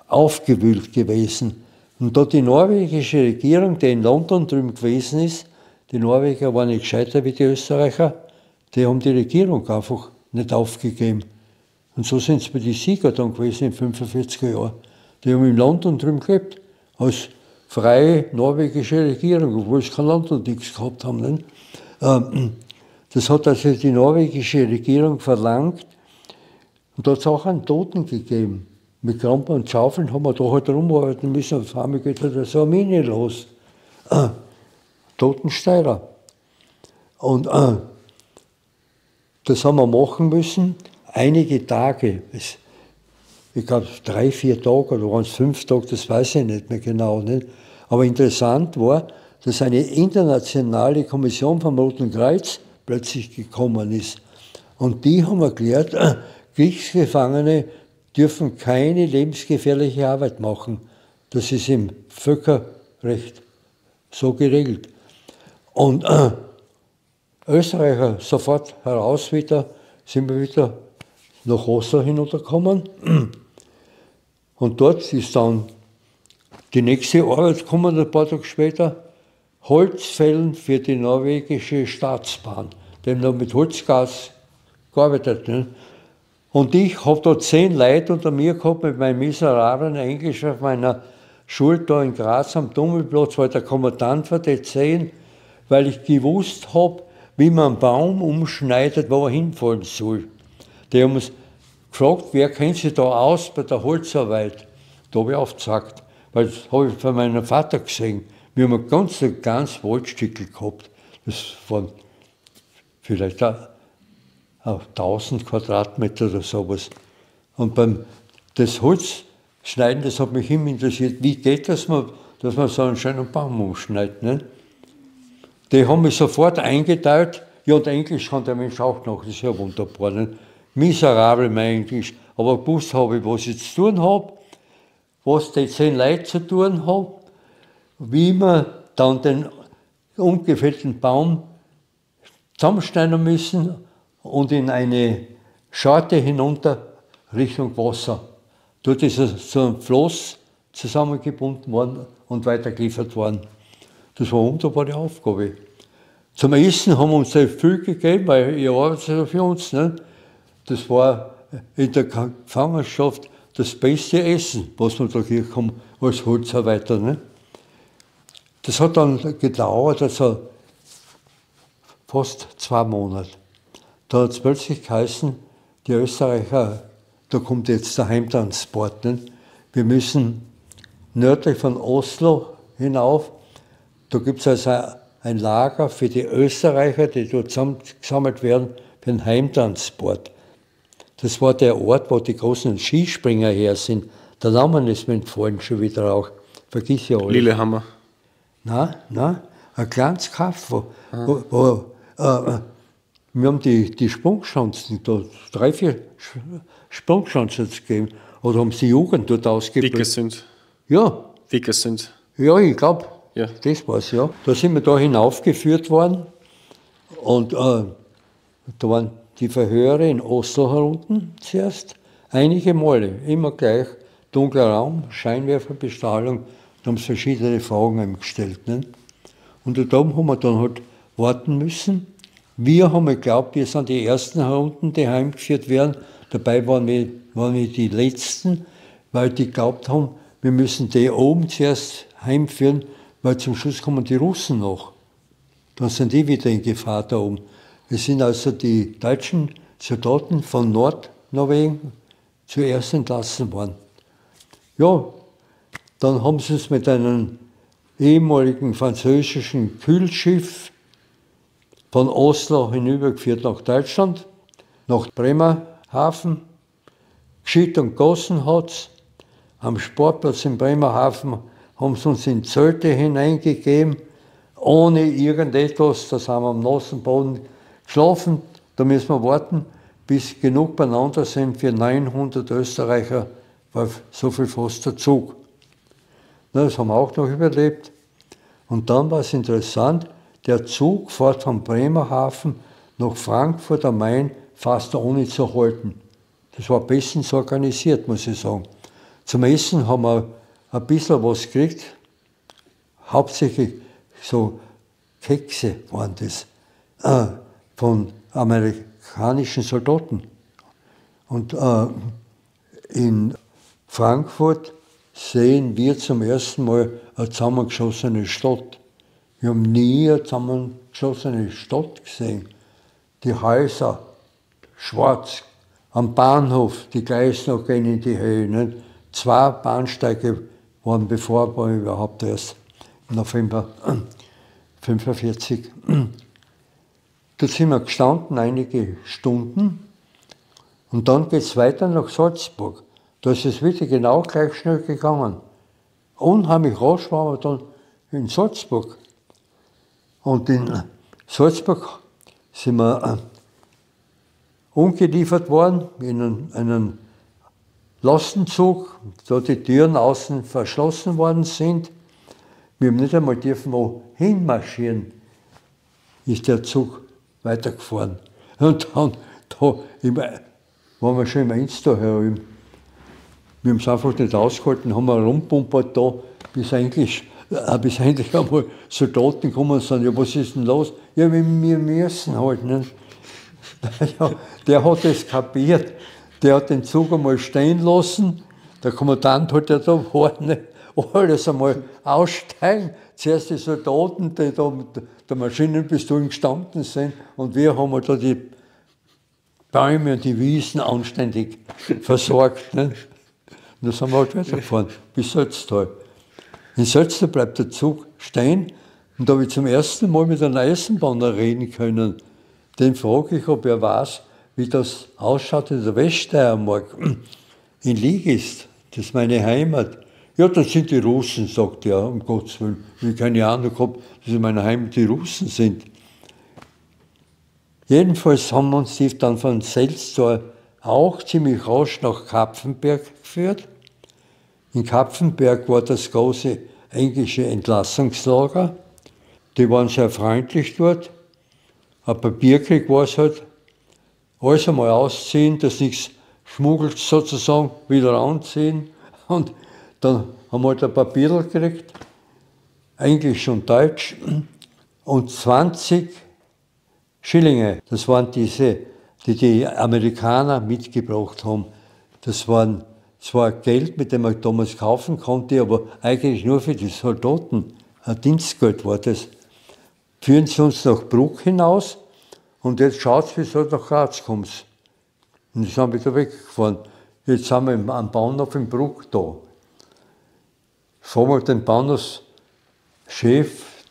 Speaker 1: aufgewühlt gewesen. Und da die norwegische Regierung, die in London drüben gewesen ist, die Norweger waren nicht gescheiter wie die Österreicher, die haben die Regierung einfach nicht aufgegeben. Und so sind es bei den Sieger dann gewesen in den 45er Jahren. Die haben in London drüben gelebt, als freie norwegische Regierung, obwohl sie kein Land und nichts gehabt haben. Nicht? Das hat also die norwegische Regierung verlangt und da hat es auch einen Toten gegeben. Mit Krampen und Schaufeln haben wir da halt rumarbeiten müssen, auf einmal geht halt so eine Mine los. Totensteirer. Und das haben wir machen müssen, einige Tage. Ich glaube 3, 4 Tage oder waren es 5 Tage, das weiß ich nicht mehr genau. Nicht? Aber interessant war, dass eine internationale Kommission vom Roten Kreuz plötzlich gekommen ist. Und die haben erklärt, Kriegsgefangene dürfen keine lebensgefährliche Arbeit machen. Das ist im Völkerrecht so geregelt. Und Österreicher sofort heraus wieder, sind wir wieder nach Oslo hinuntergekommen. Und dort ist dann die nächste Arbeit gekommen, ein paar Tage später, Holzfällen für die norwegische Staatsbahn. Die haben noch mit Holzgas gearbeitet. Ne? Und ich habe da 10 Leute unter mir gehabt mit meinem miserablen Englisch auf meiner Schule da in Graz am Dummelplatz, war der Kommandant von den 10, weil ich gewusst habe, wie man einen Baum umschneidet, wo er hinfallen soll. Die haben uns gefragt, wer kennt sich da aus bei der Holzarbeit? Da habe ich aufgezeigt, weil das habe ich von meinem Vater gesehen. Wir haben ein ganz Waldstückel gehabt. Das waren vielleicht auch 1000 Quadratmeter oder sowas. Und das Holzschneiden, das hat mich immer interessiert. Wie geht das, dass man so einen schönen Baum umschneidet? Ne? Die haben mich sofort eingeteilt. Ja, und Englisch kann der Mensch auch noch, das ist ja wunderbar. Ne? Miserabel mein Englisch. Aber gewusst habe ich, was ich zu tun habe, was die 10 Leute zu tun haben, wie man dann den umgefällten Baum zusammenschneiden müssen und in eine Scharte hinunter Richtung Wasser. Dort ist es zu einem Floß zusammengebunden worden und weitergeliefert worden. Das war eine wunderbare Aufgabe. Zum Essen haben wir uns sehr viel gegeben, weil ihr arbeitet ja für uns. Ne? Das war in der Gefangenschaft das beste Essen, was wir da gekriegt haben als Holzarbeiter. Ne? Das hat dann gedauert, also fast 2 Monate. Da hat es plötzlich geheißen, die Österreicher, da kommt jetzt der Heimtransport. Ne? Wir müssen nördlich von Oslo hinauf, da gibt es also ein Lager für die Österreicher, die dort gesammelt werden, für den Heimtransport. Das war der Ort, wo die großen Skispringer her sind. Der Name ist mir entfallen schon wieder auch. Vergiss ja alles.
Speaker 2: Lillehammer.
Speaker 1: Nein, ein kleines Kaff, wo wir haben die Sprungschanzen, da 3, 4 Sprungschanzen gegeben. Oder haben sie die Jugend dort ausgebildet?
Speaker 2: Vikersund.
Speaker 1: Ja.
Speaker 2: Vikersund.
Speaker 1: Ja, ich glaube,
Speaker 2: ja.
Speaker 1: Das war's, ja. Da sind wir da hinaufgeführt worden und da waren die Verhöre in Oslo herunten zuerst, einige Male, immer gleich, dunkler Raum, Scheinwerferbestrahlung, da haben sie verschiedene Fragen gestellt. Ne? Und da haben wir dann halt warten müssen. Wir haben geglaubt, wir sind die Ersten herunten, die heimgeführt werden. Dabei waren wir die Letzten, weil die geglaubt haben, wir müssen die oben zuerst heimführen, weil zum Schluss kommen die Russen noch. Dann sind die wieder in Gefahr da oben. Es sind also die deutschen Soldaten von Nordnorwegen zuerst entlassen worden. Ja, dann haben sie es mit einem ehemaligen französischen Kühlschiff von Oslo hinübergeführt nach Deutschland, nach Bremerhaven. Geschied und Gossen hat es. Am Sportplatz in Bremerhaven haben sie uns in Zelte hineingegeben, ohne irgendetwas. Da sind wir am nassen Boden geschlafen. Da müssen wir warten, bis genug beieinander sind für 900 Österreicher, weil so viel fast der Zug. Das haben wir auch noch überlebt. Und dann war es interessant, der Zug fährt von Bremerhaven nach Frankfurt am Main fast ohne zu halten. Das war bestens organisiert, muss ich sagen. Zum Essen haben wir ein bisschen was gekriegt. Hauptsächlich so Kekse waren das, von amerikanischen Soldaten. Und in Frankfurt sehen wir zum ersten Mal eine zusammengeschossene Stadt. Wir haben nie eine zusammengeschossene Stadt gesehen. Die Häuser, schwarz, am Bahnhof, die Gleise noch gehen in die Höhe. Nicht? 2 Bahnsteige waren bevor wir überhaupt erst im November 1945. Da sind wir gestanden einige Stunden und dann geht es weiter nach Salzburg. Da ist es wieder genau gleich schnell gegangen. Unheimlich rasch waren wir dann in Salzburg. Und in Salzburg sind wir umgeliefert worden in einen Lastenzug, da die Türen außen verschlossen worden sind. Wir haben nicht einmal dürfen wohin marschieren, ist der Zug weitergefahren. Und dann, da waren wir schon im Insta herum. Wir haben es einfach nicht ausgehalten, haben wir rumpumpert da, bis eigentlich einmal Soldaten gekommen sind. Ja, was ist denn los? Ja, wir müssen halt. Nicht? Ja, der hat es kapiert. Der hat den Zug einmal stehen lassen. Der Kommandant hat ja da vorne alles einmal aussteigen. Zuerst die Soldaten, die da mit der Maschinenpistole gestanden sind. Und wir haben da die Bäume und die Wiesen anständig versorgt. Nicht? Und da sind wir halt weitergefahren, bis Sötztal. In Sötztal bleibt der Zug stehen. Und da habe ich zum ersten Mal mit einem Eisenbahner reden können. Den frage ich, ob er weiß, wie das ausschaut in der Weststeiermark, in Ligist. Das ist meine Heimat. Ja, das sind die Russen, sagt er, um Gottes Willen. Ich habe keine Ahnung gehabt, dass in meiner Heimat die Russen sind. Jedenfalls haben uns die dann von Selztal auch ziemlich rasch nach Kapfenberg geführt. In Kapfenberg war das große englische Entlassungslager. Die waren sehr freundlich dort. Ein Papierkrieg war es halt. Alles einmal ausziehen, dass nichts schmuggelt sozusagen, wieder anziehen. Und dann haben wir halt ein Papier gekriegt, Englisch und Deutsch. Und 20 Schillinge, das waren diese, die Amerikaner mitgebracht haben. Das war Geld, mit dem man damals kaufen konnte, aber eigentlich nur für die Soldaten. Ein Dienstgeld war das. Führen sie uns nach Bruck hinaus und jetzt schaut es, wie so nach Graz kommt. Und die sind wieder weggefahren. Jetzt sind wir am Bahnhof in Bruck da. Fragen wir den Bahnhofschef,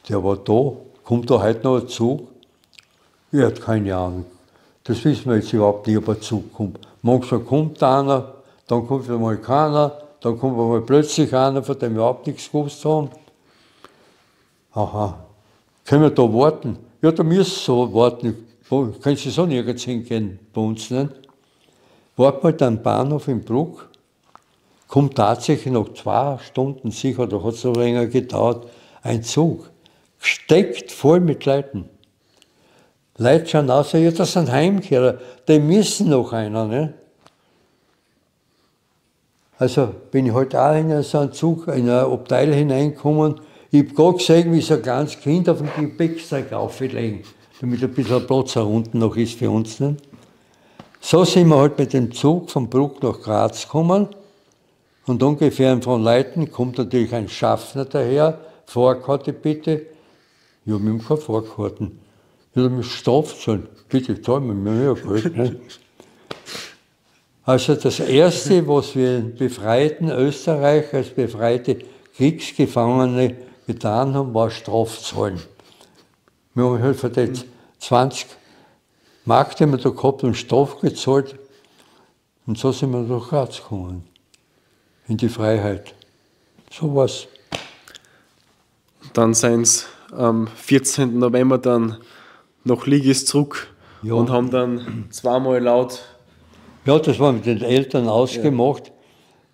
Speaker 1: der war da, kommt da heute noch ein Zug? Er hat keine Ahnung. Das wissen wir jetzt überhaupt nicht, ob ein Zug kommt. Manchmal kommt einer, dann kommt einmal keiner, dann kommt einmal plötzlich einer, von dem wir überhaupt nichts gewusst haben. Aha, können wir da warten? Ja, da müssen so warten. Können Sie so nirgends hingehen bei uns nicht? Warten wir am Bahnhof in Bruck, kommt tatsächlich nach 2 Stunden sicher, da hat es noch länger gedauert, ein Zug, gesteckt voll mit Leuten. Leute schauen aus, ja, das sind Heimkehrer, die müssen noch einer. Ne? Also bin ich halt auch in so einen Zug, in ein Abteil hineingekommen. Ich habe gerade gesehen, wie so ein kleines Kind auf dem Gepäckstreck auflegen, damit ein bisschen Platz unten noch ist für uns. Ne? So sind wir halt mit dem Zug von Bruck nach Graz gekommen. Und ungefähr von Leiten kommt natürlich ein Schaffner daher, Fahrkarte bitte. Ja, wir haben keine Fahrkarten. Ja, dann müssen Strafe zahlen. Bitte zahlen wir mehr Geld. Ne? Also das Erste, was wir in befreiten Österreich als befreite Kriegsgefangene getan haben, war Strafzahlen. Wir haben halt für die 20 Mark, die wir da gehabt haben, Strafe gezahlt. Und so sind wir nach Graz gekommen. In die Freiheit. So war's.
Speaker 2: Dann sind sie am 14. November dann nach Ligis zurück und haben dann zweimal laut.
Speaker 1: Ja, das war mit den Eltern ausgemacht,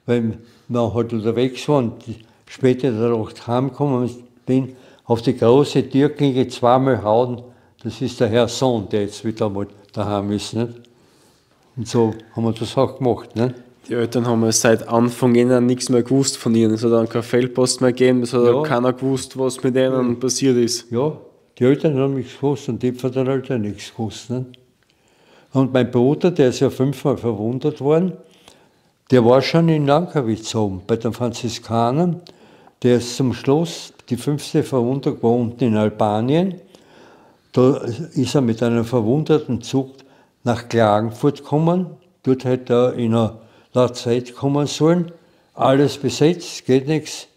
Speaker 1: weil wir halt unterwegs waren und später in der Nacht heimgekommen bin auf die große Türklinke zweimal hauen, das ist der Herr Sohn, der jetzt wieder mal daheim ist. Nicht? Und so haben wir das auch gemacht. Nicht?
Speaker 2: Die Eltern haben ja seit Anfang an nichts mehr gewusst von ihnen. Es hat dann keine Feldpost mehr gegeben, es hat
Speaker 1: Ja.
Speaker 2: keiner gewusst, was mit denen passiert ist.
Speaker 1: Ja, die Eltern haben nichts gewusst und die von den Eltern nichts gewusst. Nicht? Und mein Bruder, der ist ja 5-mal verwundet worden, der war schon in Lankawitz oben, bei den Franziskanern. Der ist zum Schluss, die 5. Verwundung war unten in Albanien. Da ist er mit einem verwundeten Zug nach Klagenfurt gekommen. Dort hätte er in einer Lazarett kommen sollen. Alles besetzt, geht nichts.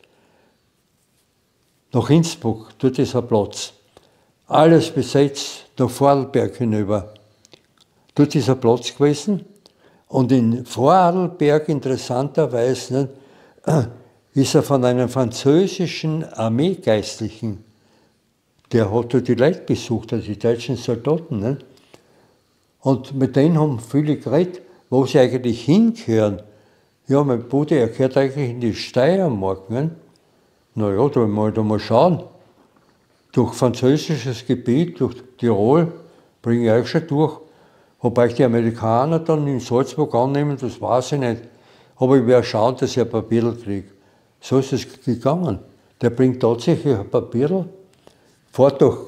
Speaker 1: Nach Innsbruck, dort ist ein Platz. Alles besetzt, nach Vorarlberg hinüber. Dort ist ein Platz gewesen. Und in Vorarlberg, interessanterweise, ist er von einem französischen Armeegeistlichen, der hat dort die Leute besucht, also die deutschen Soldaten. Nicht? Und mit denen haben viele geredet, wo sie eigentlich hingehören. Ja, mein Bruder, er gehört eigentlich in die Steiermark. Nicht? Naja, da mal schauen. Durch französisches Gebiet, durch Tirol, bringe ich euch schon durch. Wobei ich die Amerikaner dann in Salzburg annehmen, das weiß ich nicht. Aber ich werde schauen, dass ich ein Papierl kriege. So ist es gegangen. Der bringt tatsächlich ein Papierl, fährt durch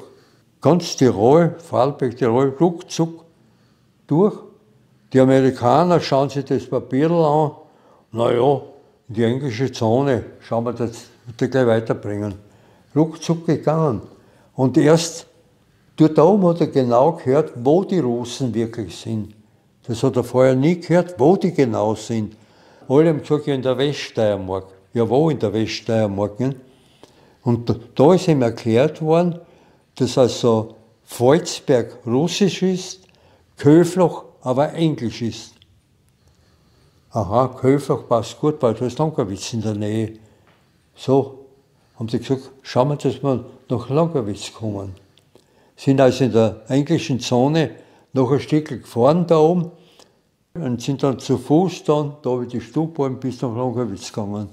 Speaker 1: ganz Tirol, Vorarlberg, Tirol, ruckzuck durch. Die Amerikaner schauen sich das Papierl an. Naja, in die englische Zone, schauen wir das gleich weiterbringen. Ruckzuck gegangen. Und erst dort oben hat er genau gehört, wo die Russen wirklich sind. Das hat er vorher nie gehört, wo die genau sind. Alle haben gesagt, ja, in der Weststeiermark. Ja, wo in der Weststeiermark? Ne? Und da ist ihm erklärt worden, dass also Volzberg russisch ist, Köfloch aber englisch ist. Aha, Köfloch passt gut, weil da ist Lankawitz in der Nähe. So haben sie gesagt, schauen wir, dass wir nach Lankawitz kommen. Sind also in der englischen Zone noch ein Stück gefahren da oben und sind dann zu Fuß dann, da wie die Stube bis nach Lankawitz gegangen.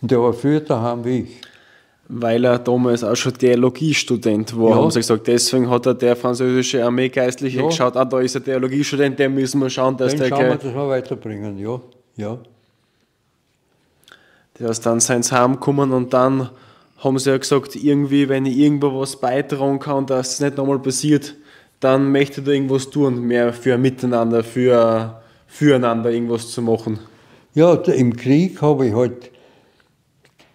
Speaker 1: Und der war früher daheim wie ich.
Speaker 2: Weil er damals auch schon Theologiestudent war,
Speaker 1: Ja.
Speaker 2: haben sie gesagt, deswegen hat er der französische Armeegeistliche
Speaker 1: Ja.
Speaker 2: geschaut, da ist ein Theologiestudent, den müssen wir schauen, dass
Speaker 1: Dann schauen wir,
Speaker 2: der
Speaker 1: dass wir weiterbringen, ja. Ja.
Speaker 2: Der ist dann seins heimgekommen und dann haben sie ja gesagt, irgendwie, wenn ich irgendwo was beitragen kann, dass es nicht nochmal passiert, dann möchte ich da irgendwas tun, mehr für Miteinander, füreinander irgendwas zu machen.
Speaker 1: Ja, im Krieg habe ich halt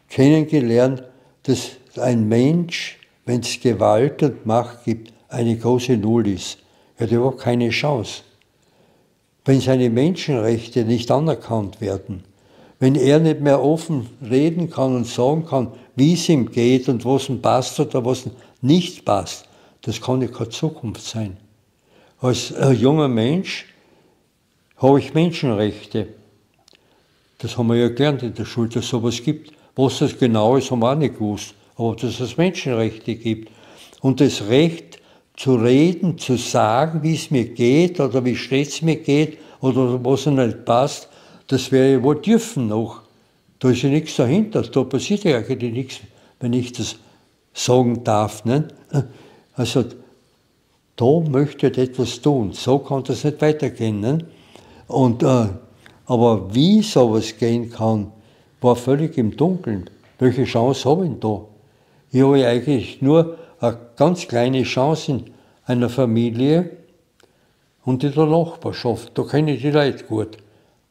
Speaker 1: kennengelernt, dass ein Mensch, wenn es Gewalt und Macht gibt, eine große Null ist. Er hat überhaupt keine Chance. Wenn seine Menschenrechte nicht anerkannt werden, wenn er nicht mehr offen reden kann und sagen kann, wie es ihm geht und was ihm passt oder was ihm nicht passt, das kann ja keine Zukunft sein. Als junger Mensch habe ich Menschenrechte. Das haben wir ja gelernt in der Schule, dass es sowas gibt. Was das genau ist, haben wir auch nicht gewusst. Aber dass es Menschenrechte gibt. Und das Recht zu reden, zu sagen, wie es mir geht oder wie schlecht es mir geht oder was mir nicht passt, das wäre ja wohl dürfen noch. Da ist ja nichts dahinter. Da passiert ja eigentlich nichts, wenn ich das sagen darf. Ne? Also da möchte ich etwas tun. So kann das nicht weitergehen. Ne? Und, aber wie sowas gehen kann, war völlig im Dunkeln. Welche Chance habe ich denn da? Ich habe eigentlich nur eine ganz kleine Chance in einer Familie und in der Nachbarschaft. Da kenne ich die Leute gut.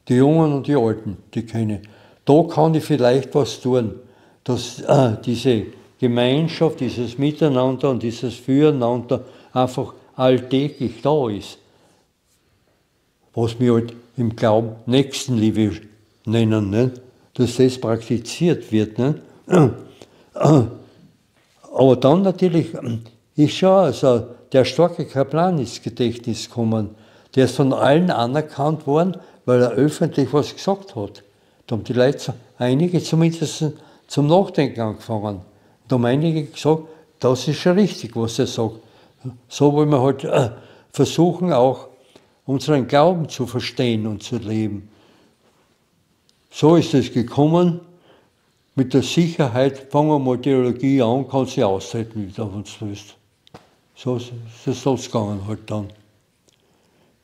Speaker 1: Die Jungen und die Alten, die kenne ich. Da kann ich vielleicht was tun, dass diese Gemeinschaft, dieses Miteinander und dieses Füreinander einfach alltäglich da ist. Was wir halt im Glauben Nächstenliebe nennen, ne? Dass das praktiziert wird. Ne? Aber dann natürlich ist schon also der starke Kaplan ins Gedächtnis gekommen. Der ist von allen anerkannt worden, weil er öffentlich was gesagt hat. Da haben die Leute, einige zumindest, zum Nachdenken angefangen. Da haben einige gesagt, das ist schon richtig, was er sagt. So wollen wir halt versuchen, auch unseren Glauben zu verstehen und zu leben. So ist es gekommen. mit der Sicherheit, fangen wir mal Theologie an, kannst du austreten wieder, wenn du willst. So ist es gegangen halt dann.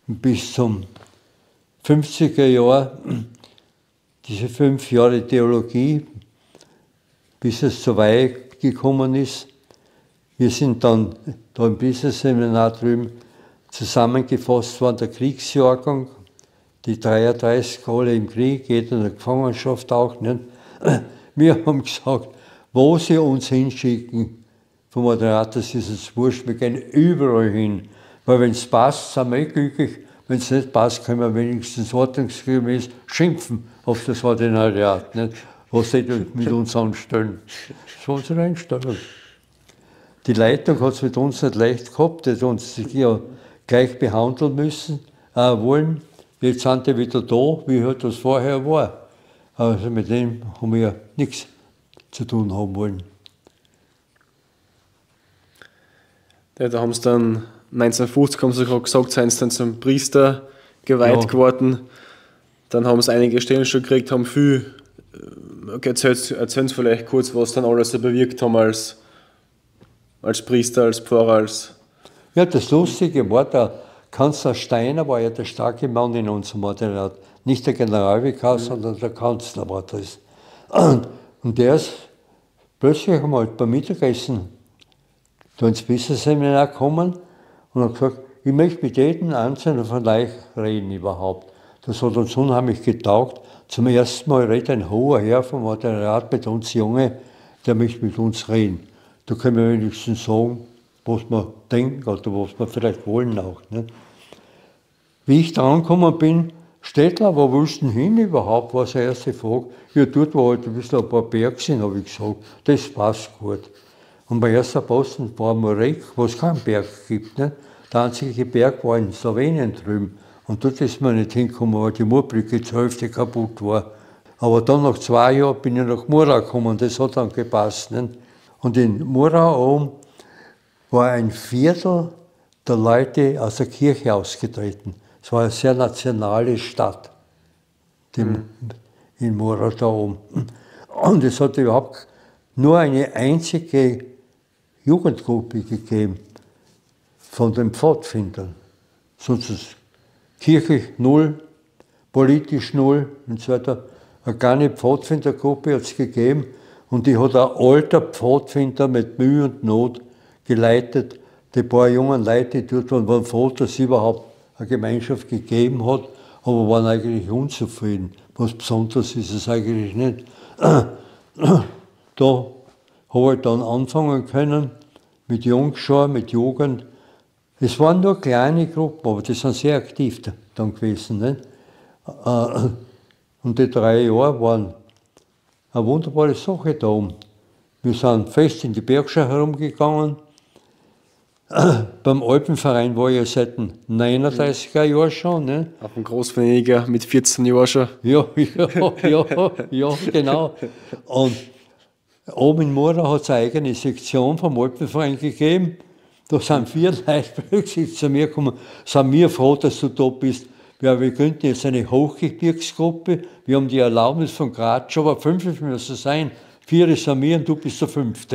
Speaker 1: Bis zum 50er Jahr, diese 5 Jahre Theologie, bis es so weit gekommen ist. Wir sind dann da im Business-Seminar drüben zusammengefasst worden, der Kriegsjahrgang, die 33 alle im Krieg, jeder in der Gefangenschaft auch. Nicht? Wir haben gesagt, wo sie uns hinschicken, vom Moderator ist es wurscht, wir gehen überall hin. Weil wenn es passt, sind wir glücklich. Wenn es nicht passt, können wir wenigstens ordnungsgemäß schimpfen auf das Ordinariat, nicht? Was sie mit uns anstellen. Das war unsere Einstellung. Die Leitung hat es mit uns nicht leicht gehabt, die hat uns ja gleich behandeln müssen, wollen. Jetzt sind die wieder da, wie halt das vorher war. Also mit dem haben wir ja nichts zu tun haben wollen.
Speaker 2: Ja, da haben sie dann 1950, haben sie gerade gesagt, seien sie dann zum Priester geweiht geworden. Dann haben sie einige Stellen schon gekriegt, haben viel. Erzählen Sie vielleicht kurz, was dann alles so bewirkt haben als Priester, als Pfarrer, als.
Speaker 1: Ja, das Lustige war, der Kanzler Steiner war ja der starke Mann in unserem Ordinariat. Nicht der Generalvikar, sondern der Kanzler war das. Und der ist plötzlich einmal beim Mittagessen da ins Business-Seminar gekommen und hat gesagt, ich möchte mit jedem Einzelnen von euch reden überhaupt. Das hat uns unheimlich getaugt. Zum ersten Mal redet ein hoher Herr vom Ordinariat mit uns Junge, der möchte mit uns reden. Da können wir wenigstens sagen, was wir denken oder was wir vielleicht wollen auch. Nicht? Wie ich da angekommen bin, Städtler, wo willst du denn hin überhaupt, war seine erste Frage. Ja, dort wo halt ein bisschen ein paar Berge sind, habe ich gesagt, das passt gut. Und mein erster Posten war Moreck, wo es keinen Berg gibt. Nicht? Der einzige Berg war in Slowenien drüben. Und dort ist man nicht hingekommen, weil die Murbrücke zur Hälfte kaputt war. Aber dann nach 2 Jahren bin ich nach Murau gekommen, das hat dann gepasst. Nicht? Und in Murau oben war ein Viertel der Leute aus der Kirche ausgetreten. Es war eine sehr nationale Stadt, in Murau da oben. Und es hat überhaupt nur eine einzige Jugendgruppe gegeben von den Pfadfindern. Sonst ist kirchlich null, politisch null und so weiter. Eine kleine Pfadfindergruppe hat es gegeben und die hat ein alter Pfadfinder mit Mühe und Not geleitet. Die paar jungen Leute, die dort waren froh, dass es überhaupt eine Gemeinschaft gegeben hat, aber waren eigentlich unzufrieden. Was Besonderes ist es eigentlich nicht. Da habe ich dann anfangen können, mit Jungschar, mit Jugend. Es waren nur kleine Gruppen, aber die sind sehr aktiv dann gewesen. Nicht? Und die 3 Jahre waren eine wunderbare Sache da oben. Wir sind fest in die Bergschau herumgegangen. Beim Alpenverein war ich ja seit den 39er Jahren schon. Ne?
Speaker 2: Auf dem Großvenediger mit 14 Jahren schon.
Speaker 1: Ja, genau. Und oben in Murau hat es eine eigene Sektion vom Alpenverein gegeben. Da sind 4 Leute plötzlich zu mir gekommen, sind wir froh, dass du da bist. Ja, wir gründen jetzt eine Hochgebirgsgruppe. Wir haben die Erlaubnis von Graz, aber 5 müssen sein. 4 sind wir und du bist der 5.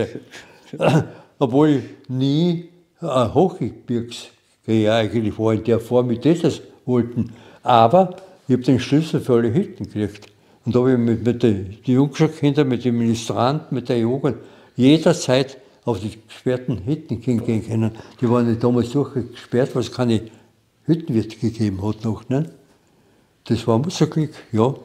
Speaker 1: Obwohl ich nie ein Hochgebirgsgeher eigentlich war in der Form, wie die das wollten. Aber ich habe den Schlüssel für alle Hütten gekriegt. Und da habe ich mit den Jungschulkindern, mit den Ministranten, mit der Jugend jederzeit auf die gesperrten Hütten gehen können. Die waren nicht damals durchgesperrt, weil es keine Hüttenwirte gegeben hat noch. Nicht? Das war immer so Glück, ja.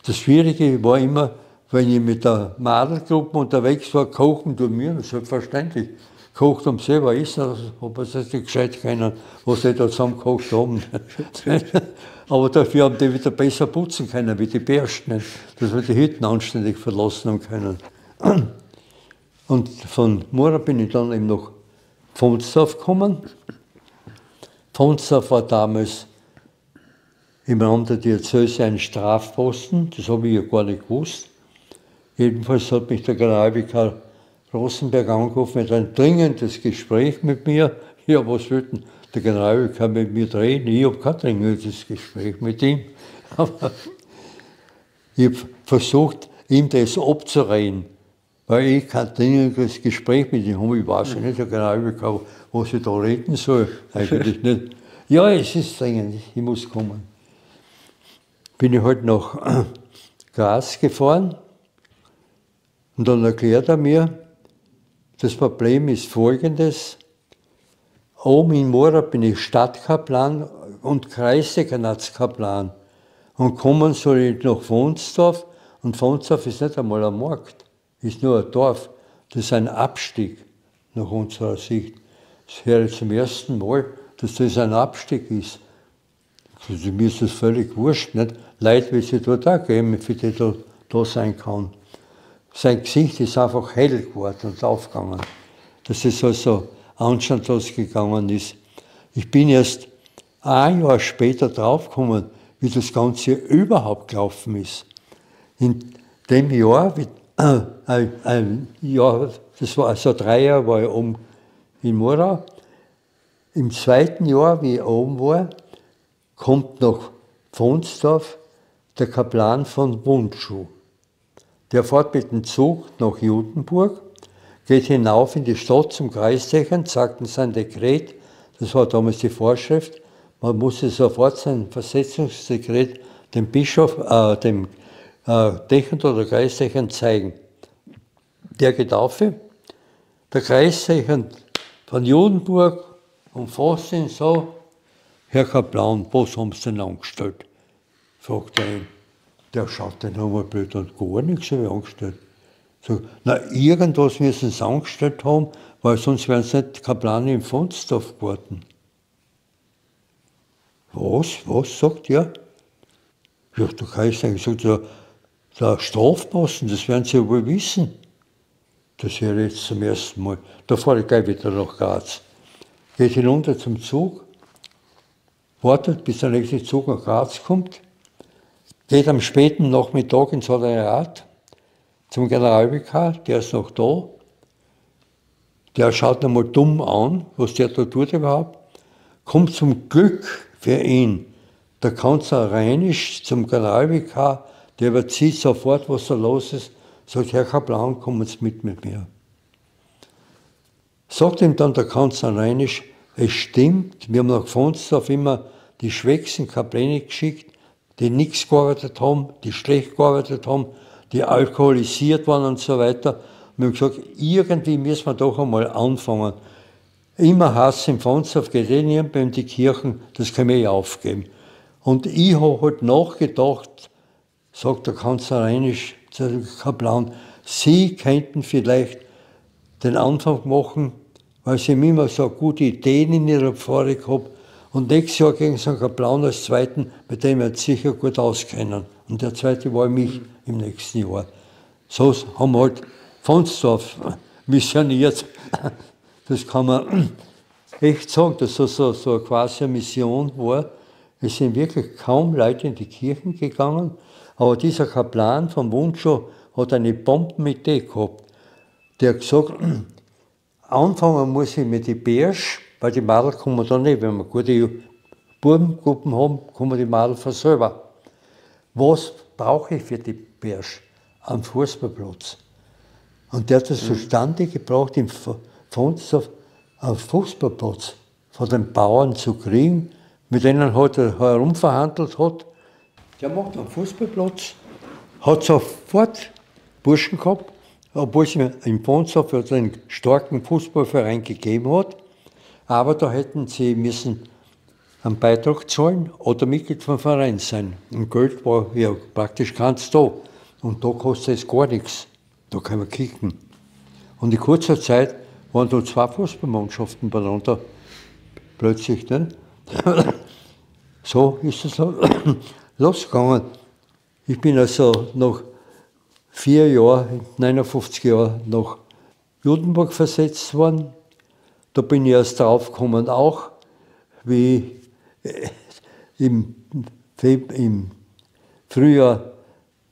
Speaker 1: Das Schwierige war immer, wenn ich mit der Madelgruppe unterwegs war, kochen tun wir, selbstverständlich. Kocht um selber essen, aber es ist nicht gescheit können, was die da zusammen gekocht haben. Aber dafür haben die wieder besser putzen können, wie die Bärsten, dass wir die Hütten anständig verlassen haben können. Und von Murau bin ich dann eben nach Pfonsdorf gekommen. Pfonsdorf war damals im Raum der Diözese ein Strafposten, das habe ich ja gar nicht gewusst. Jedenfalls hat mich der Generalvikar Rosenberg angerufen mit einem dringendes Gespräch mit mir. Ja, was wollten der Generalvikar mit mir reden? Ich habe kein dringendes Gespräch mit ihm. Aber ich habe versucht, ihm das abzureden. Weil ich kein dringendes Gespräch mit ihm habe, ich weiß ja nicht so genau, was ich da reden soll. Eigentlich nicht. Ja, es ist dringend, ich muss kommen. Bin ich halt nach Graz gefahren und dann erklärt er mir, das Problem ist folgendes: Oben in Mora bin ich Stadtkaplan und Kreissekretariatskaplan. Und kommen soll ich nach Vonsdorf, und Vonsdorf ist nicht einmal ein Markt, ist nur ein Dorf. Das ist ein Abstieg nach unserer Sicht. Das höre ich zum ersten Mal, dass das ein Abstieg ist. Also, mir ist das völlig wurscht, nicht? Leid, wie sie dort auch geben, für die da sein kann. Sein Gesicht ist einfach hell geworden und aufgegangen, dass es also anstandslos gegangen ist. Ich bin erst ein Jahr später draufgekommen, wie das Ganze überhaupt gelaufen ist. In dem Jahr, ein Jahr, das war also 3 Jahre, war ich oben in Mora. Im 2. Jahr, wie ich oben war, kommt nach Vonsdorf der Kaplan von Wundschuh. Der fährt mit dem Zug nach Judenburg, geht hinauf in die Stadt zum Kreistechern, sagt in sein Dekret, das war damals die Vorschrift, man musste sofort sein Versetzungsdekret dem Bischof, dem Dechant oder Kreistechern zeigen. Der geht auf, der Kreistechern von Judenburg umfasst ihn so: Herr Kaplan, was haben Sie denn angestellt? Fragt er ihn. Der schaut den einmal blöd an, gar nichts habe ich angestellt. Sagt, na, irgendwas müssen Sie angestellt haben, weil sonst wären Sie nicht Kaplan in Vonsdorf geworden. Was, sagt er? Ja, der Kaiser sagt, der Strafposten, das werden Sie ja wohl wissen. Das höre ich jetzt zum ersten Mal. Da fahre ich gleich wieder nach Graz. Geht hinunter zum Zug, wartet, bis der nächste Zug nach Graz kommt, geht am späten Nachmittag ins Ordinariat zum Generalvikar, der ist noch da. Der schaut einmal dumm an, was der da tut überhaupt. Kommt zum Glück für ihn der Kanzler Reinisch zum Generalvikar, der überzieht sofort, was da los ist, sagt, Herr Kaplan, kommen Sie mit mir. Sagt ihm dann der Kanzler Reinisch, es stimmt, wir haben nach Vonsdorf immer die schwächsten Kapläne geschickt, die nichts gearbeitet haben, die schlecht gearbeitet haben, die alkoholisiert waren und so weiter. Wir haben gesagt, irgendwie müssen wir doch einmal anfangen. Immer Hass im Vonsdorf geht eh nicht bei die Kirchen, das können wir ja aufgeben. Und ich habe halt nachgedacht, sagt der Kanzler Reinisch zu dem Kaplan, Sie könnten vielleicht den Anfang machen, weil Sie immer so gute Ideen in Ihrer Pfarre gehabt, und nächstes Jahr gegen so einen Kaplan als Zweiten, mit dem wir sicher gut auskennen. Und der Zweite war mich im nächsten Jahr. So haben wir halt Vonsdorf missioniert. Das kann man echt sagen, dass das so quasi eine Mission war. Es sind wirklich kaum Leute in die Kirchen gegangen, aber dieser Kaplan von Wundschuh hat eine Bombenidee gehabt. Der hat gesagt, anfangen muss ich mit den Bärsch, weil die Madel kommen da nicht. Wenn wir gute Bubengruppen haben, kommen die Madel von selber. Was brauche ich für die Bärsch? Einen Fußballplatz. Und der hat das zustande gebracht, im Vonsdorf einen Fußballplatz von den Bauern zu kriegen, mit denen er herumverhandelt hat. Der macht einen Fußballplatz, hat sofort Burschen gehabt, obwohl es im Vonsdorf einen starken Fußballverein gegeben hat. Aber da hätten sie müssen einen Beitrag zahlen oder Mitglied vom Verein sein. Und Geld war ja praktisch ganz da. Und da kostet es gar nichts. Da kann man kicken. Und in kurzer Zeit waren da 2 Fußballmannschaften beieinander. Plötzlich, nicht? So ist es losgegangen. Ich bin also nach 4 Jahren, 59 Jahren nach Judenburg versetzt worden. Da bin ich erst draufgekommen, auch wie im Frühjahr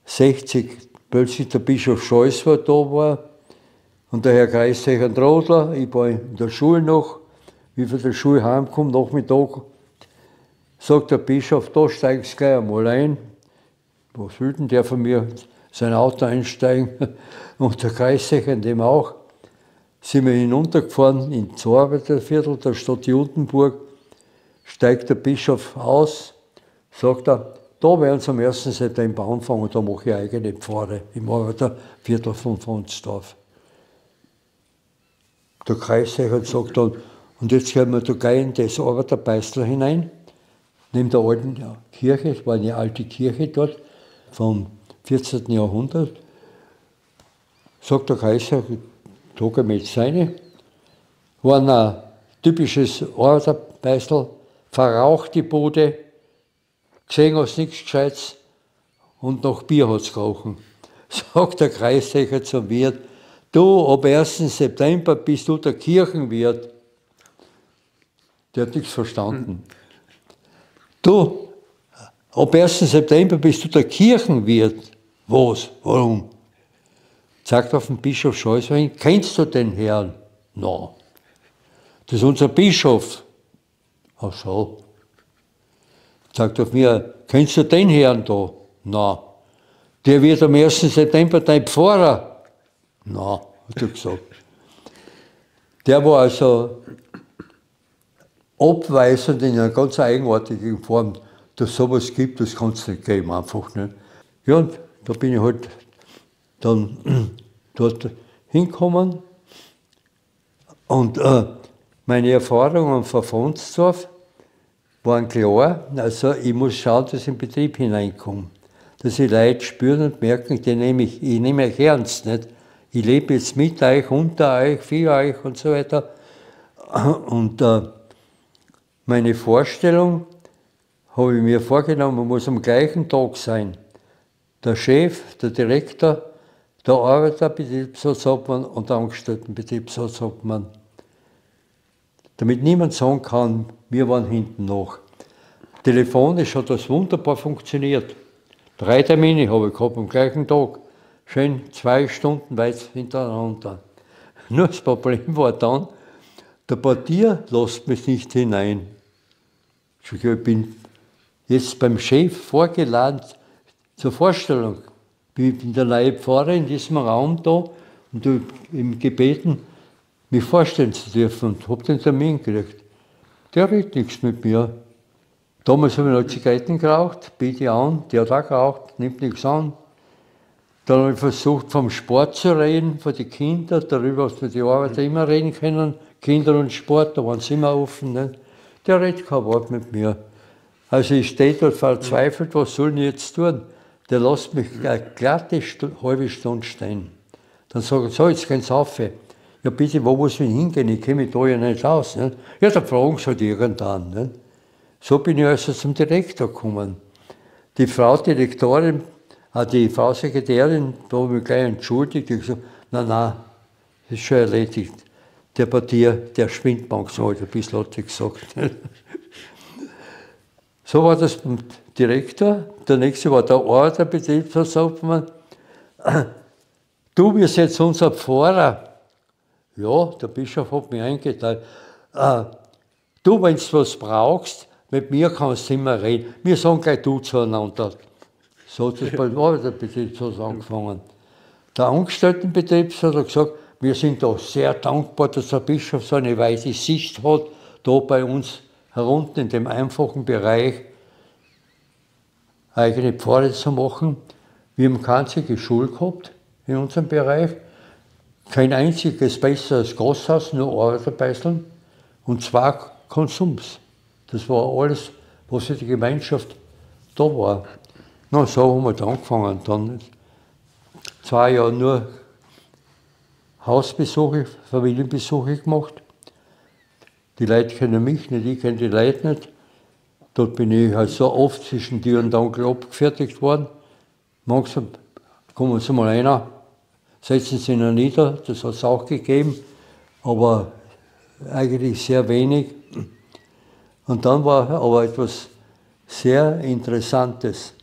Speaker 1: 60 plötzlich der Bischof Scheuswer da war und der Herr Kreistechern Rodler. Ich war in der Schule noch, wie von der Schule heimkomme, Nachmittag, sagt der Bischof, da steigst du gleich einmal ein. Was will denn der von mir? sein Auto einsteigen und der Kreissächer in dem auch. Sind wir hinuntergefahren ins Arbeiterviertel der Stadt Judenburg, steigt der Bischof aus, sagt er, da werden sie am 1. September anfangen, da mache ich eigene Pfarre im Arbeiterviertel von Fonsdorf. Der Kreissächer sagt dann, und jetzt gehen wir da gleich in das Arbeiterbeißel hinein, neben der alten Kirche, es war eine alte Kirche dort, vom 14. Jahrhundert, sagt der Kreissäger, da gehen wir jetzt rein, war ein typisches Arbeiterbeißel, verrauchte Bude, gesehen hast nichts Gescheites und noch Bier hat es gerochen. Sagt der Kreissächer zum Wirt, du, ab 1. September bist du der Kirchenwirt. Der hat nichts verstanden. Du, ab 1. September bist du der Kirchenwirt. Was? Warum? Sagt auf den Bischof Scheuswein, kennst du den Herrn? No. Das ist unser Bischof. Ach so. Sagt auf mir, kennst du den Herrn da? Na. Der wird am 1. September dein Pfarrer. Na, hat er gesagt. Der war also abweisend in einer ganz eigenartigen Form, dass es sowas gibt, das kann es nicht geben, einfach nicht. Ja, und da bin ich halt dann dort hingekommen und meine Erfahrungen von Fonsdorf waren klar, also ich muss schauen, dass ich in den Betrieb hineinkomme. Dass die Leute spüren und merken, ich nehme euch ernst. Nicht? Ich lebe jetzt mit euch, unter euch, für euch und so weiter. Und meine Vorstellung habe ich mir vorgenommen, man muss am gleichen Tag sein. Der Chef, der Direktor, der Arbeiterbetriebsratsobmann und der Angestelltenbetriebsratsobmann. Damit niemand sagen kann, wir waren hinten noch. Telefonisch hat das wunderbar funktioniert. 3 Termine habe ich gehabt am gleichen Tag. Schön 2 Stunden weit hintereinander. Nur das Problem war dann, der Portier lässt mich nicht hinein. Ich bin jetzt beim Chef vorgeladen zur Vorstellung. Ich bin der neue Pfarrer in diesem Raum da und ihm gebeten, mich vorstellen zu dürfen und habe den Termin gekriegt. Der redet nichts mit mir. Damals habe ich noch Zigaretten geraucht, biete an, der hat auch geraucht, nimmt nichts an. Dann habe ich versucht, vom Sport zu reden, von den Kindern, darüber, was wir die Arbeiter immer reden können. Kinder und Sport, da waren sie immer offen. Nicht? Der redet kein Wort mit mir. Also ich stehe dort verzweifelt, was soll ich jetzt tun? Der lässt mich eine glatte halbe Stunde stehen. Dann sage ich, so, jetzt gehen Sie rauf. Ja bitte, wo muss ich hingehen? Ich kenne mich da ja nicht aus. Nicht? Ja, dann fragen Sie halt irgendwann. Nicht? So bin ich also zum Direktor gekommen. Die Frau Direktorin, die Frau Sekretärin, da habe ich mich gleich entschuldigt. Ich habe gesagt, nein, das ist schon erledigt. Der Portier, der spinnt manchmal, ein bisschen hat sie gesagt. So war das beim Direktor. Der nächste war der Arbeiterbetriebsratsobmann. Du bist jetzt unser Pfarrer. Ja, der Bischof hat mich eingeteilt. Du, wenn du was brauchst, mit mir kannst du immer reden. Wir sagen gleich du zueinander. So hat es beim Arbeiterbetriebsrat angefangen. Der Angestelltenbetriebsrat hat gesagt, wir sind da sehr dankbar, dass der Bischof so eine weite Sicht hat, da bei uns herunten in dem einfachen Bereich eigene Pfarre zu machen. Wir haben keine einzige Schule gehabt in unserem Bereich, kein einziges besseres Gasthaus, nur Arbeiterbeißeln und 2 Konsums. Das war alles, was für die Gemeinschaft da war. Na, so haben wir dann angefangen. Dann 2 Jahre nur Hausbesuche, Familienbesuche gemacht. Die Leute kennen mich nicht, ich kenne die Leute nicht. Dort bin ich halt so oft zwischen Tür und Angel abgefertigt worden. Manchmal kommen sie mal einer, setzen sie ihn nieder, das hat es auch gegeben, aber eigentlich sehr wenig. Und dann war aber etwas sehr Interessantes.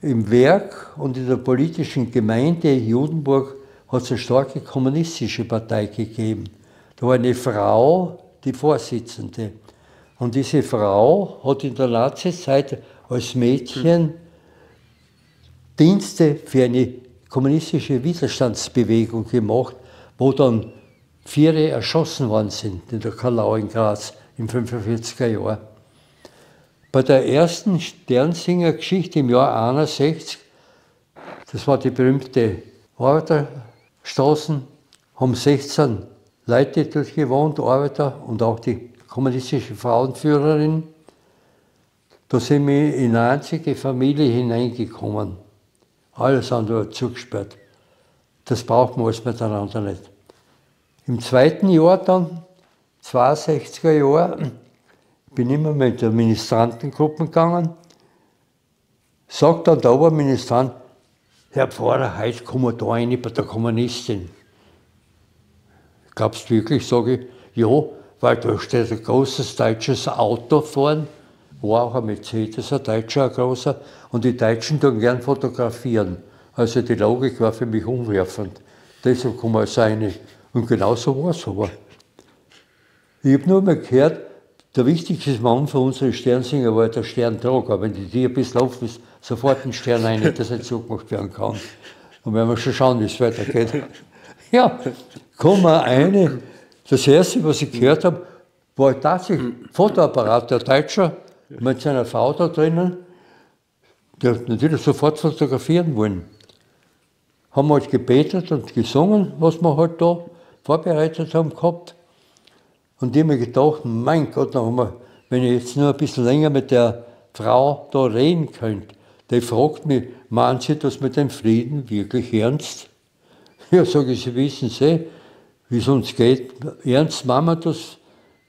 Speaker 1: Im Werk und in der politischen Gemeinde Judenburg hat es eine starke kommunistische Partei gegeben. Da war eine Frau, die Vorsitzende. Und diese Frau hat in der Nazizeit als Mädchen Dienste für eine kommunistische Widerstandsbewegung gemacht, wo dann 4 erschossen worden sind in der Kalau in Graz im 45er Jahr. Bei der ersten Sternsinger-Geschichte im Jahr 61, das war die berühmte Arbeiterstraßen, haben 16 Leute dort gewohnt, Arbeiter und auch die kommunistische Frauenführerin. Da sind wir in eine einzige Familie hineingekommen. Alles andere zugesperrt. Das braucht man alles miteinander nicht. Im zweiten Jahr dann, 62er Jahr, bin ich immer mit der Ministrantengruppe gegangen, sagt dann der Oberministrant, Herr Pfarrer, heute kommen wir da rein bei der Kommunistin. Glaubst du wirklich? Sage ich, ja, weil da steht ein großes deutsches Auto vorn, war auch ein Mercedes, ein Deutscher, ein großer, und die Deutschen tun gern fotografieren. Also die Logik war für mich umwerfend. Deshalb kommen wir also rein. Und genau so war es aber. Ich habe nur mal gehört, der wichtigste Mann für unsere Sternsinger war der Sterntrager. Wenn die ein bisschen auf ist, sofort ein Stern rein, dass nicht zugemacht werden kann. Dann werden wir schon schauen, wie es weitergeht. Ja, kommen wir rein. Das erste, was ich gehört habe, war tatsächlich ein Fotoapparat, der Deutscher, mit seiner Frau da drinnen, der natürlich sofort fotografieren wollen. Haben halt gebetet und gesungen, was wir halt da vorbereitet haben gehabt. Und ich habe mir gedacht, mein Gott, wenn ich jetzt nur ein bisschen länger mit der Frau da reden könnte, die fragt mich, meinen Sie das mit dem Frieden wirklich ernst? Ja, sage ich, Sie wissen wie es uns geht. Ernst machen wir das,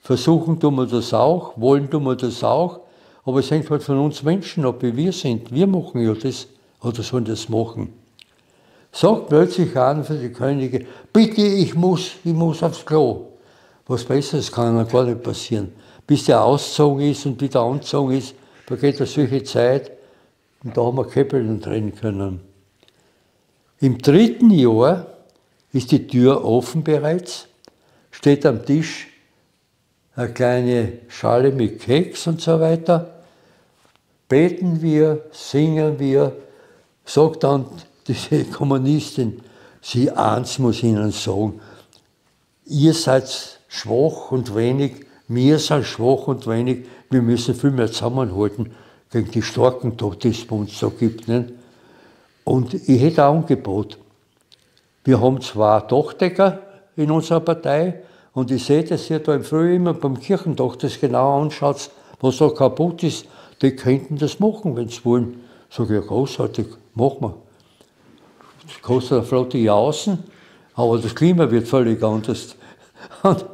Speaker 1: versuchen tun wir das auch, wollen tun wir das auch, aber es hängt halt von uns Menschen ab, wie wir sind. Wir machen ja das, oder sollen das machen. Sagt plötzlich einer für die Könige, bitte, ich muss aufs Klo. Was Besseres kann ja gar nicht passieren. Bis der ausgezogen ist und wieder angezogen ist, vergeht solche Zeit und da haben wir Käppeln drehen können. Im 3. Jahr ist die Tür offen bereits, steht am Tisch eine kleine Schale mit Keks und so weiter. Beten wir, singen wir, sagt dann diese Kommunistin, sie eins muss Ihnen sagen, ihr seid schwach und wenig, wir sind schwach und wenig, wir müssen viel mehr zusammenhalten gegen die starken die es bei uns da gibt. Nicht? Und ich hätte auch ein Angebot. Wir haben 2 Dachdecker in unserer Partei und ich sehe, dass ihr da im Frühjahr immer beim Kirchendach das genau anschaut, was da kaputt ist. Die könnten das machen, wenn sie wollen. Sag ich, ja, großartig, machen wir. Das kostet eine flotte Jausen, aber das Klima wird völlig anders. Und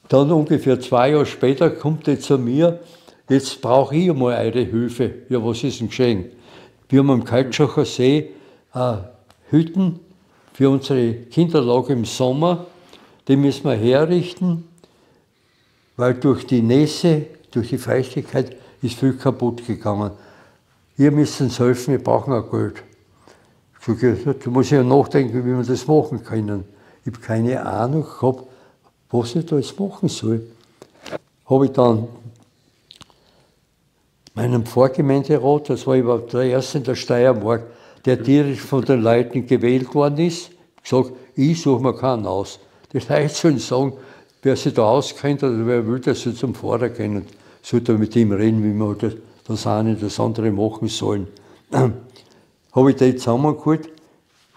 Speaker 1: dann ungefähr 2 Jahre später kommt er zu mir, jetzt brauche ich einmal eure Hilfe. Ja, was ist denn geschehen? Wir haben am Kaltschacher See Hütten für unsere Kinderlager im Sommer, die müssen wir herrichten, weil durch die Nässe, durch die Feuchtigkeit ist viel kaputt gegangen. Ihr müsst uns helfen, wir brauchen auch Geld. Ich sage, da muss ich ja nachdenken, wie wir das machen können. Ich habe keine Ahnung gehabt, was ich da jetzt machen soll. Habe ich dann meinem Vorgemeinderat, das war überhaupt der erste in der Steiermark, der direkt von den Leuten gewählt worden ist, gesagt, ich suche mir keinen aus. Die Leute sollen sagen, wer sich da auskennt oder wer will, der soll zum Pfarrer gehen und sollte mit ihm reden, wie wir das eine das andere machen sollen. Habe ich die zusammengeholt,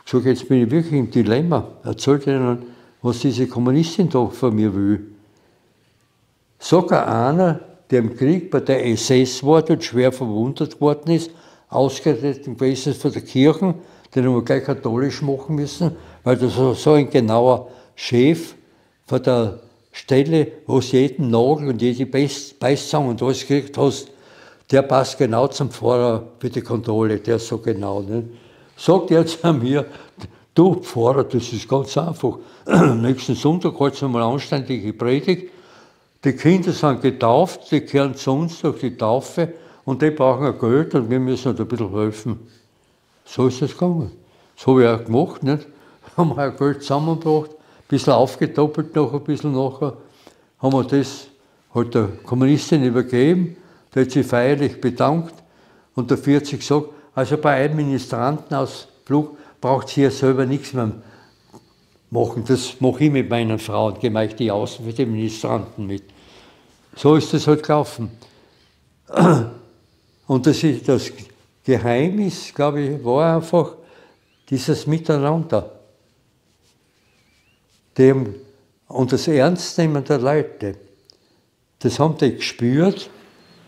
Speaker 1: gesagt, jetzt bin ich wirklich im Dilemma. Erzählt ihnen, was diese Kommunistin da von mir will. Sogar einer, der im Krieg bei der SS war, dort schwer verwundet worden ist, ausgetreten gewesen ist von der Kirche, den haben wir gleich katholisch machen müssen, weil das so ein genauer Chef von der Stelle, wo du jeden Nagel und jede Beißzange und alles gekriegt hast, der passt genau zum Pfarrer für die Kontrolle, der ist so genau. Ne? Sagt er zu mir, du Pfarrer, das ist ganz einfach. Nächsten Sonntag hat es einmal eine anständige Predigt. Die Kinder sind getauft, die kehren zu uns durch die Taufe und die brauchen ein Geld und wir müssen ihnen ein bisschen helfen. So ist es gegangen. Das habe ich auch gemacht. Nicht? Haben wir ein Geld zusammengebracht, ein bisschen aufgedoppelt noch ein bisschen nachher, haben wir das halt der Kommunistin übergeben, die hat sich feierlich bedankt und dafür hat sie gesagt, Also bei einem Ministrantenausflug braucht sie ja selber nichts mehr machen. Das mache ich mit meinen Frauen, gehe ich die außen für die Ministranten mit. So ist das halt gelaufen. Und das Geheimnis, glaube ich, war einfach dieses Miteinander. Und das Ernstnehmen der Leute. Das haben die gespürt.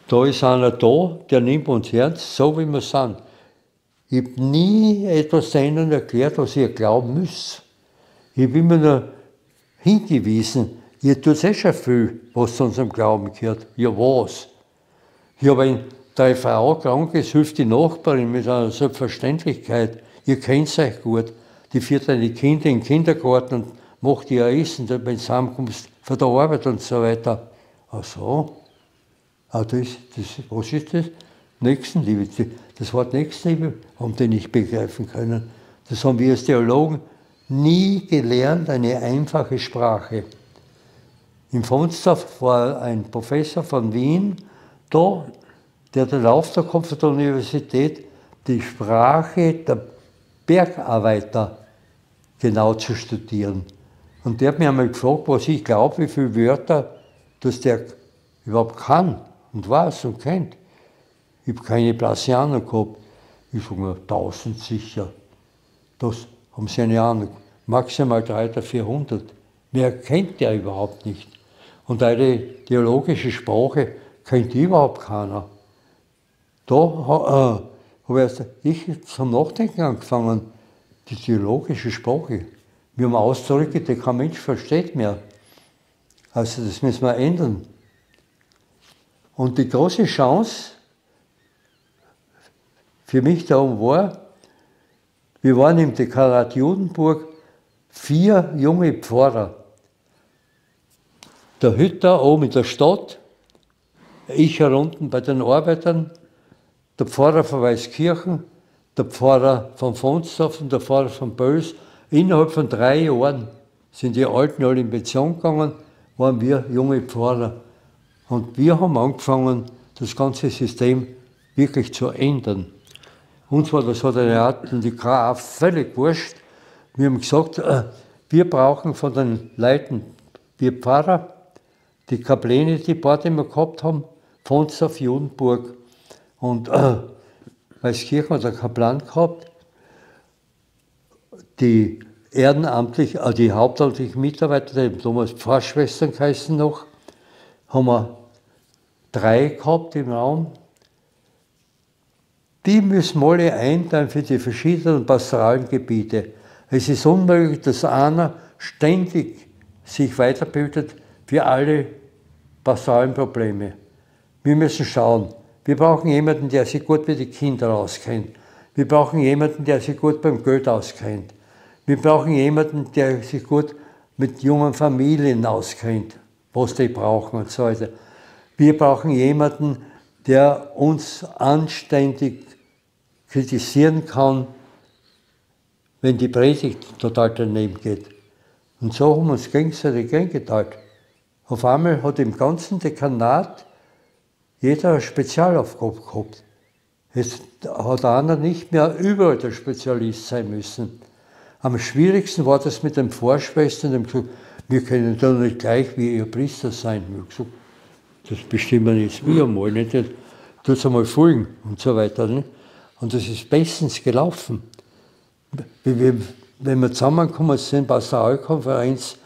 Speaker 1: Da ist einer da, der nimmt uns ernst, so wie wir sind. Ich habe nie etwas denen erklärt, was ihr glauben müsst. Ich habe immer nur hingewiesen, ihr tut schon viel, was zu unserem Glauben gehört. Ja, was? Ja, wenn deine Frau krank ist, hilft die Nachbarin mit einer Selbstverständlichkeit. Ihr kennt euch gut. Die führt deine Kinder in den Kindergarten und macht ihr Essen, wenn du heimkommst von der Arbeit und so weiter. Ach so. Was ist das? Nächstenliebe. Das Wort Nächstenliebe haben die nicht begreifen können. Das haben wir als Theologen nie gelernt, eine einfache Sprache. Im Fonsdorf war ein Professor von Wien da, der den Auftrag hat von der Universität, die Sprache der Bergarbeiter genau zu studieren. Und der hat mich einmal gefragt, was ich glaube, wie viele Wörter das der überhaupt kann und weiß und kennt. Ich habe keine blasse Ahnung gehabt. Ich sage mir, 1000 sicher. Das haben sie eine Ahnung. Maximal 300 oder 400. Mehr kennt der überhaupt nicht. Und eine theologische Sprache kennt überhaupt keiner. Da habe ich zum Nachdenken angefangen, die theologische Sprache. Wir haben Ausdrücke, die kein Mensch versteht mehr. Also das müssen wir ändern. Und die große Chance für mich darum war, wir waren im Dekanat Judenburg 4 junge Pfarrer. Der Hütter oben in der Stadt, ich herunten bei den Arbeitern, der Pfarrer von Weißkirchen, der Pfarrer von Fonsdorf und der Pfarrer von Böls. Innerhalb von 3 Jahren sind die Alten alle in Pension gegangen, waren wir junge Pfarrer. Und wir haben angefangen, das ganze System wirklich zu ändern. Uns war das eine Art, und die K.A. völlig wurscht. Wir haben gesagt, wir brauchen von den Leuten, wir Pfarrer, die Kapläne, die Bord immer gehabt haben, Fonsdorf, Judenburg und Weißkirchen hat einen Kaplan gehabt, die die hauptamtlichen Mitarbeiter, die damals Pfarrschwestern geheißen noch, haben wir 3 gehabt im Raum. Die müssen alle einteilen für die verschiedenen pastoralen Gebiete. Es ist unmöglich, dass einer ständig sich weiterbildet für alle pastoralen Probleme. Wir müssen schauen. Wir brauchen jemanden, der sich gut mit den Kindern auskennt. Wir brauchen jemanden, der sich gut beim Geld auskennt. Wir brauchen jemanden, der sich gut mit jungen Familien auskennt, was die brauchen und so weiter. Wir brauchen jemanden, der uns anständig kritisieren kann, wenn die Predigt total daneben geht. Und so haben wir uns gegenseitig eingeteilt. Auf einmal hat im ganzen Dekanat jeder eine Spezialaufgabe gehabt. Es hat einer nicht mehr überall der Spezialist sein müssen. Am schwierigsten war das mit den Pfarrschwestern, die haben gesagt, wir können doch nicht gleich wie ihr Priester sein. Wir haben gesagt, das bestimmen jetzt wir einmal, nicht? Tut es einmal folgen und so weiter. Nicht? Und das ist bestens gelaufen. Wenn wir zusammenkommen sind, Pastoralkonferenz,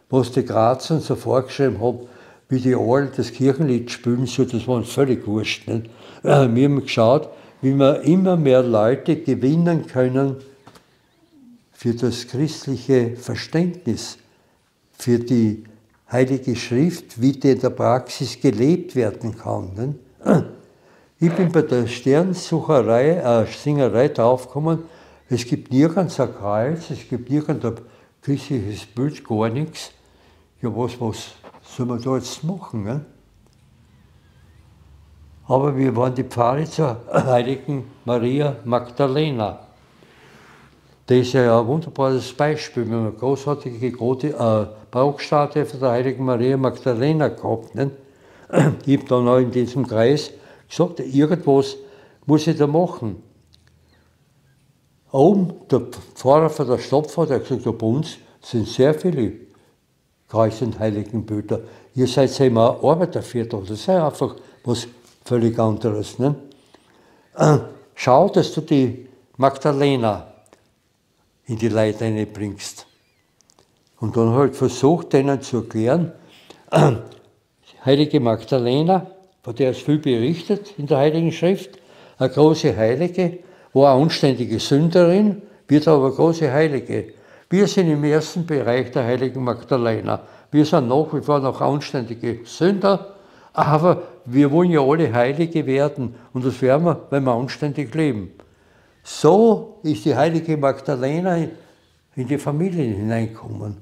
Speaker 1: was die Grazer so vorgeschrieben haben, wie die alle das Kirchenlied spielen, so, das war uns völlig wurscht. Nicht? Wir haben geschaut, wie wir immer mehr Leute gewinnen können für das christliche Verständnis, für die Heilige Schrift, wie die in der Praxis gelebt werden kann. Nicht? Ich bin bei der Singerei draufgekommen, es gibt nirgends ein Kreuz, es gibt nirgends ein christliches Bild, gar nichts. Ja, was soll man da jetzt machen? Ne? Aber wir waren die Pfarre zur heiligen Maria Magdalena. Das ist ja ein wunderbares Beispiel. Wir haben eine großartige Barockstatue von der heiligen Maria Magdalena gehabt. Ne? Ich habe dann auch in diesem Kreis gesagt, irgendwas muss ich da machen. oben, der Pfarrer von der Stopfer, der hat gesagt, ja, bei uns sind sehr viele Kreuz- und Heiligenbilder. Ihr seid ja immer ein Arbeiterviertel, das ist ja einfach was völlig anderes. Ne? Schau, dass du die Magdalena in die Leute reinbringst. Und dann halt versucht, denen zu erklären, Heilige Magdalena, von der ist viel berichtet in der Heiligen Schrift, eine große Heilige, war eine unständige Sünderin, wird aber eine große Heilige. Wir sind im ersten Bereich der Heiligen Magdalena. Wir sind nach wie vor noch unständige Sünder, aber wir wollen ja alle Heilige werden und das werden wir, wenn wir anständig leben. So ist die Heilige Magdalena in die Familien hineingekommen.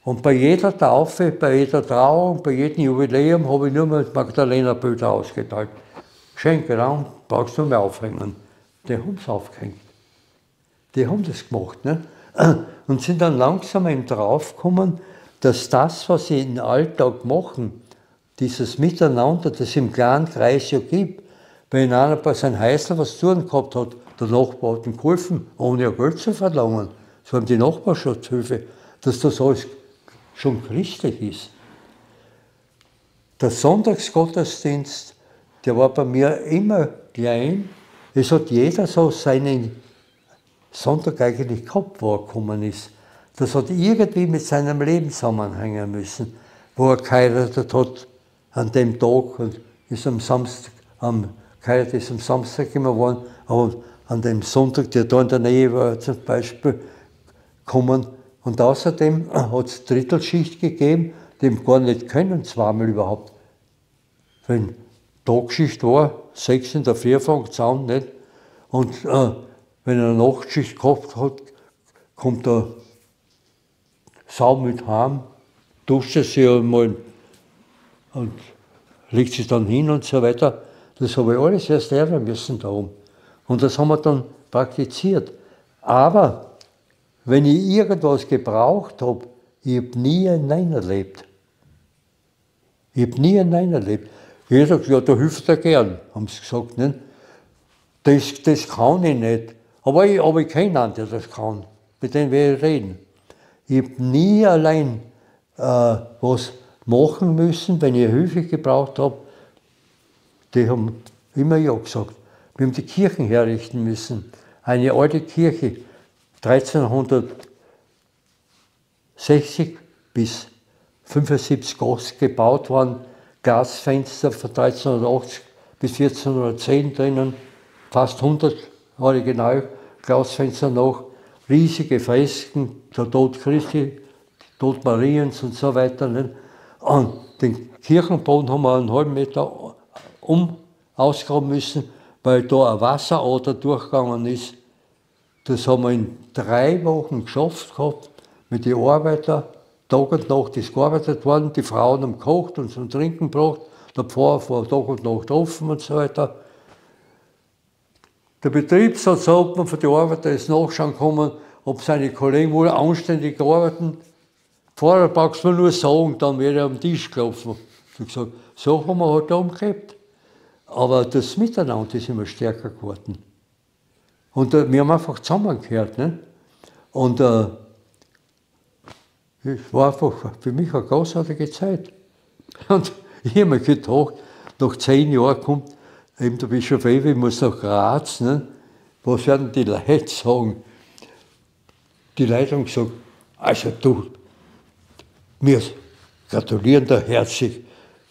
Speaker 1: Und bei jeder Taufe, bei jeder Trauung, bei jedem Jubiläum habe ich nur mal Magdalena-Bilder ausgeteilt. Schön genau, brauchst du nur mehr aufhängen. Die haben es aufgehängt. Die haben das gemacht. Ne? Und sind dann langsam eben draufgekommen, dass das, was sie im Alltag machen, dieses Miteinander, das es im kleinen Kreis ja gibt, wenn einer bei seinem Häusl was zu tun gehabt hat, der Nachbar hat ihm geholfen, ohne ja Geld zu verlangen. So haben die Nachbarschaftshilfe, dass das alles schon christlich ist. Der Sonntagsgottesdienst, der war bei mir immer klein. Es hat jeder so seinen Sonntag eigentlich gehabt, wo er gekommen ist. Das hat irgendwie mit seinem Leben zusammenhängen müssen, wo er geheiratet hat an dem Tag und ist am Samstag, geheiratet ist am Samstag immer geworden, aber an dem Sonntag, der da in der Nähe war, zum Beispiel, kommen. Und außerdem hat es Drittelschicht gegeben, die gar nicht können, zweimal überhaupt. Wenn Tagschicht war, 6 in der Früh fängt es an, nicht? Und wenn er eine Nachtschicht gehabt hat, kommt der Sau mit heim, duscht er sich einmal und legt sich dann hin und so weiter. Das habe ich alles erst lernen müssen da oben. Und das haben wir dann praktiziert. Aber wenn ich irgendwas gebraucht habe, ich habe nie ein Nein erlebt. Ich habe nie ein Nein erlebt. Jeder sagt, ja, da hilft er gern, haben sie gesagt. Nicht? Das kann ich nicht. Aber ich kenne einen, der das kann. Mit dem werde ich reden. Ich habe nie allein was machen müssen, wenn ich Hilfe gebraucht habe. Die haben immer ja gesagt. Wir haben die Kirchen herrichten müssen. Eine alte Kirche, 1360 bis 75 gebaut worden, Glasfenster von 1380 bis 1410 drinnen, fast 100 original Glasfenster noch, riesige Fresken, der Tod Christi, Tod Mariens und so weiter. Nicht? Und den Kirchenboden haben wir einen halben Meter ausgraben müssen, weil da eine Wasserader durchgegangen ist. Das haben wir in 3 Wochen geschafft gehabt, mit den Arbeitern. Tag und Nacht ist gearbeitet worden, die Frauen haben gekocht und zum Trinken gebracht, der Pfarrer war Tag und Nacht offen und so weiter. Der Betriebsratsobmann von den Arbeitern ist nachschauen gekommen, ob seine Kollegen wohl anständig arbeiten. Pfarrer brauchst du nur sagen, dann wäre er am Tisch gelaufen. Ich habe gesagt, so haben wir halt da umgekehrt. Aber das Miteinander ist immer stärker geworden. Und wir haben einfach zusammengehört. Ne? Und es war einfach für mich eine großartige Zeit. Und ich habe mir gedacht, nach 10 Jahren kommt eben der Bischof Ewi, muss nach Graz. Ne? Was werden die Leute sagen? Die Leute haben gesagt, also du, wir gratulieren dir herzlich,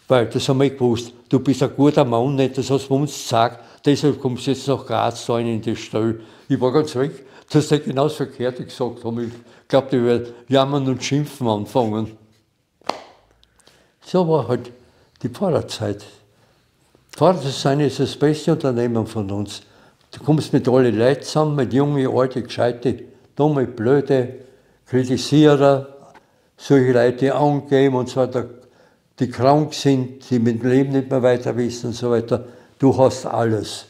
Speaker 1: weil das haben wir gewusst. Du bist ein guter Mann, nicht? Das hast du uns gesagt. Deshalb kommst du jetzt nach Graz da in die Stelle. Ich war ganz weg, dass die genau das Verkehrte gesagt haben. Ich glaube, die werden jammern und schimpfen anfangen. So war halt die Pfarrerzeit. Pfarrer zu sein ist das beste Unternehmen von uns. Du kommst mit allen Leuten zusammen, mit jungen, alten, gescheite, dumme, blöde, Kritisierer, solche Leute, die angeben und so weiter, die krank sind, die mit dem Leben nicht mehr weiter wissen und so weiter. Du hast alles.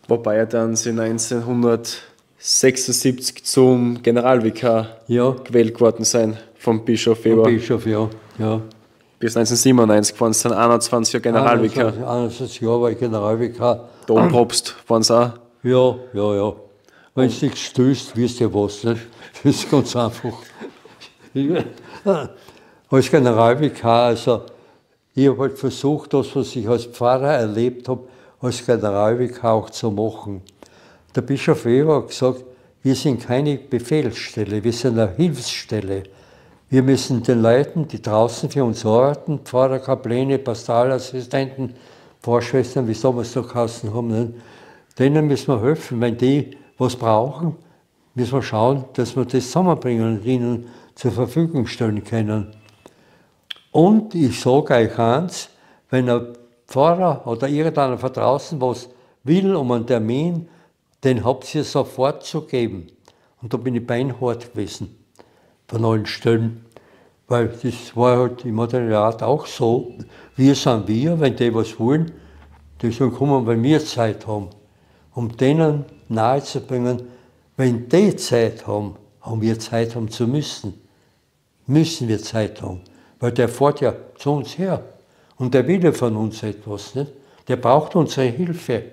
Speaker 2: Wobei er dann Sie 1976 zum Generalvikar gewählt geworden sein vom Bischof Weber.
Speaker 1: Vom Bischof, ja.
Speaker 2: Bis 1997 waren es dann 21 Jahre Generalvikar.
Speaker 1: 21 Jahre war ich Generalvikar.
Speaker 2: Dompropst waren es auch.
Speaker 1: Ja. Wenn du dich stößt, wirst du ja was. Nicht? Das ist ganz einfach. Als Generalvikar, also ich habe halt versucht, das, was ich als Pfarrer erlebt habe, als Generalvikar auch zu machen. Der Bischof Weber hat gesagt, wir sind keine Befehlsstelle, wir sind eine Hilfsstelle. Wir müssen den Leuten, die draußen für uns arbeiten, Pfarrer, Kapläne, Pastoralassistenten, Pfarrschwestern, wie es damals so geheißen haben, nicht? Denen müssen wir helfen. Wenn die was brauchen, müssen wir schauen, dass wir das zusammenbringen und ihnen zur Verfügung stellen können. Und ich sage euch eins, wenn ein Pfarrer oder irgendeiner von draußen was will um einen Termin, den habt ihr sofort zu geben. Und da bin ich beinhart gewesen, von allen Stellen. Weil das war halt im Modernat auch so, wir sind wir, wenn die was wollen, die sollen kommen, weil wir Zeit haben. Um denen nahezubringen, wenn die Zeit haben, haben wir Zeit haben zu müssen. Müssen wir Zeit haben. Weil der fährt ja zu uns her. Und der will ja von uns etwas. Nicht? Der braucht unsere Hilfe.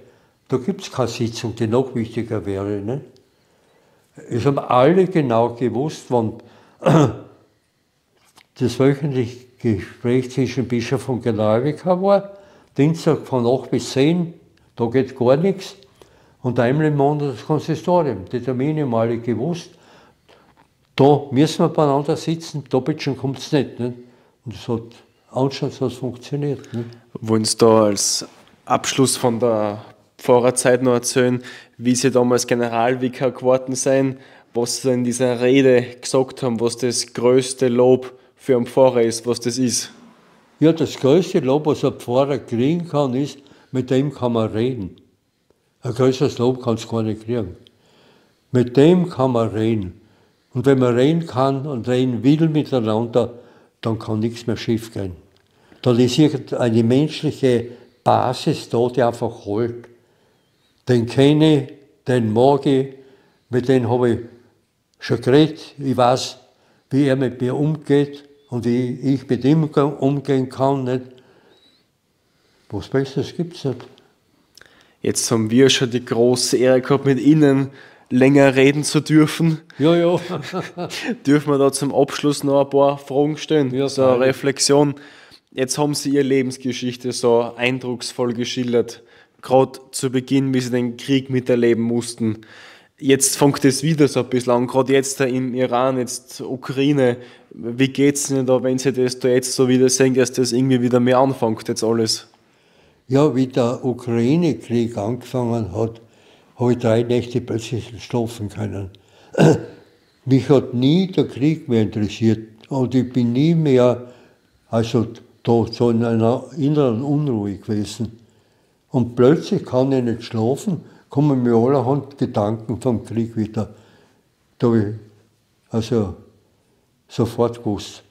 Speaker 1: Da gibt es keine Sitzung, die noch wichtiger wäre. Nicht? Es haben alle genau gewusst, wann das wöchentliche Gespräch zwischen Bischof und Generalvikar war. Dienstag von 8 bis 10, da geht gar nichts. Und einmal im Monat das Konsistorium. Die Termine haben alle gewusst. Da müssen wir beieinander sitzen, da bitte kommt es nicht. Und das hat anscheinend funktioniert. Nicht?
Speaker 2: Wollen Sie da als Abschluss von der Pfarrerzeit noch erzählen, wie Sie damals Generalvikar geworden sind, was Sie in dieser Rede gesagt haben, was das größte Lob für einen Pfarrer ist, was das ist?
Speaker 1: Ja, das größte Lob, was ein Pfarrer kriegen kann, ist, mit dem kann man reden. Ein größeres Lob kannst du gar nicht kriegen. Mit dem kann man reden. Und wenn man reden kann und reden will miteinander, dann kann nichts mehr schief gehen. Dann ist eine menschliche Basis da, die einfach hält. Den kenne ich, den mag ich, mit dem habe ich schon geredet. Ich weiß, wie er mit mir umgeht und wie ich mit ihm umgehen kann. Nicht? Was Besseres gibt es nicht.
Speaker 2: Jetzt haben wir schon die große Ehre gehabt, mit Ihnen länger reden zu dürfen.
Speaker 1: Ja, ja.
Speaker 2: Dürfen wir da zum Abschluss noch ein paar Fragen stellen?
Speaker 1: Ja,
Speaker 2: so eine Reflexion. Jetzt haben Sie Ihre Lebensgeschichte so eindrucksvoll geschildert. Gerade zu Beginn, wie Sie den Krieg miterleben mussten. Jetzt fängt es wieder so ein bisschen an, gerade jetzt im Iran, jetzt Ukraine. Wie geht es Ihnen da, wenn Sie das da jetzt so wieder sehen, dass das irgendwie wieder mehr anfängt, jetzt alles?
Speaker 1: Ja, wie der Ukraine-Krieg angefangen hat, habe ich 3 Nächte plötzlich schlafen können. Mich hat nie der Krieg mehr interessiert und ich bin nie mehr also da so in einer inneren Unruhe gewesen. Und plötzlich kann ich nicht schlafen, kommen mir allerhand Gedanken vom Krieg wieder. Da habe ich also sofort gewusst,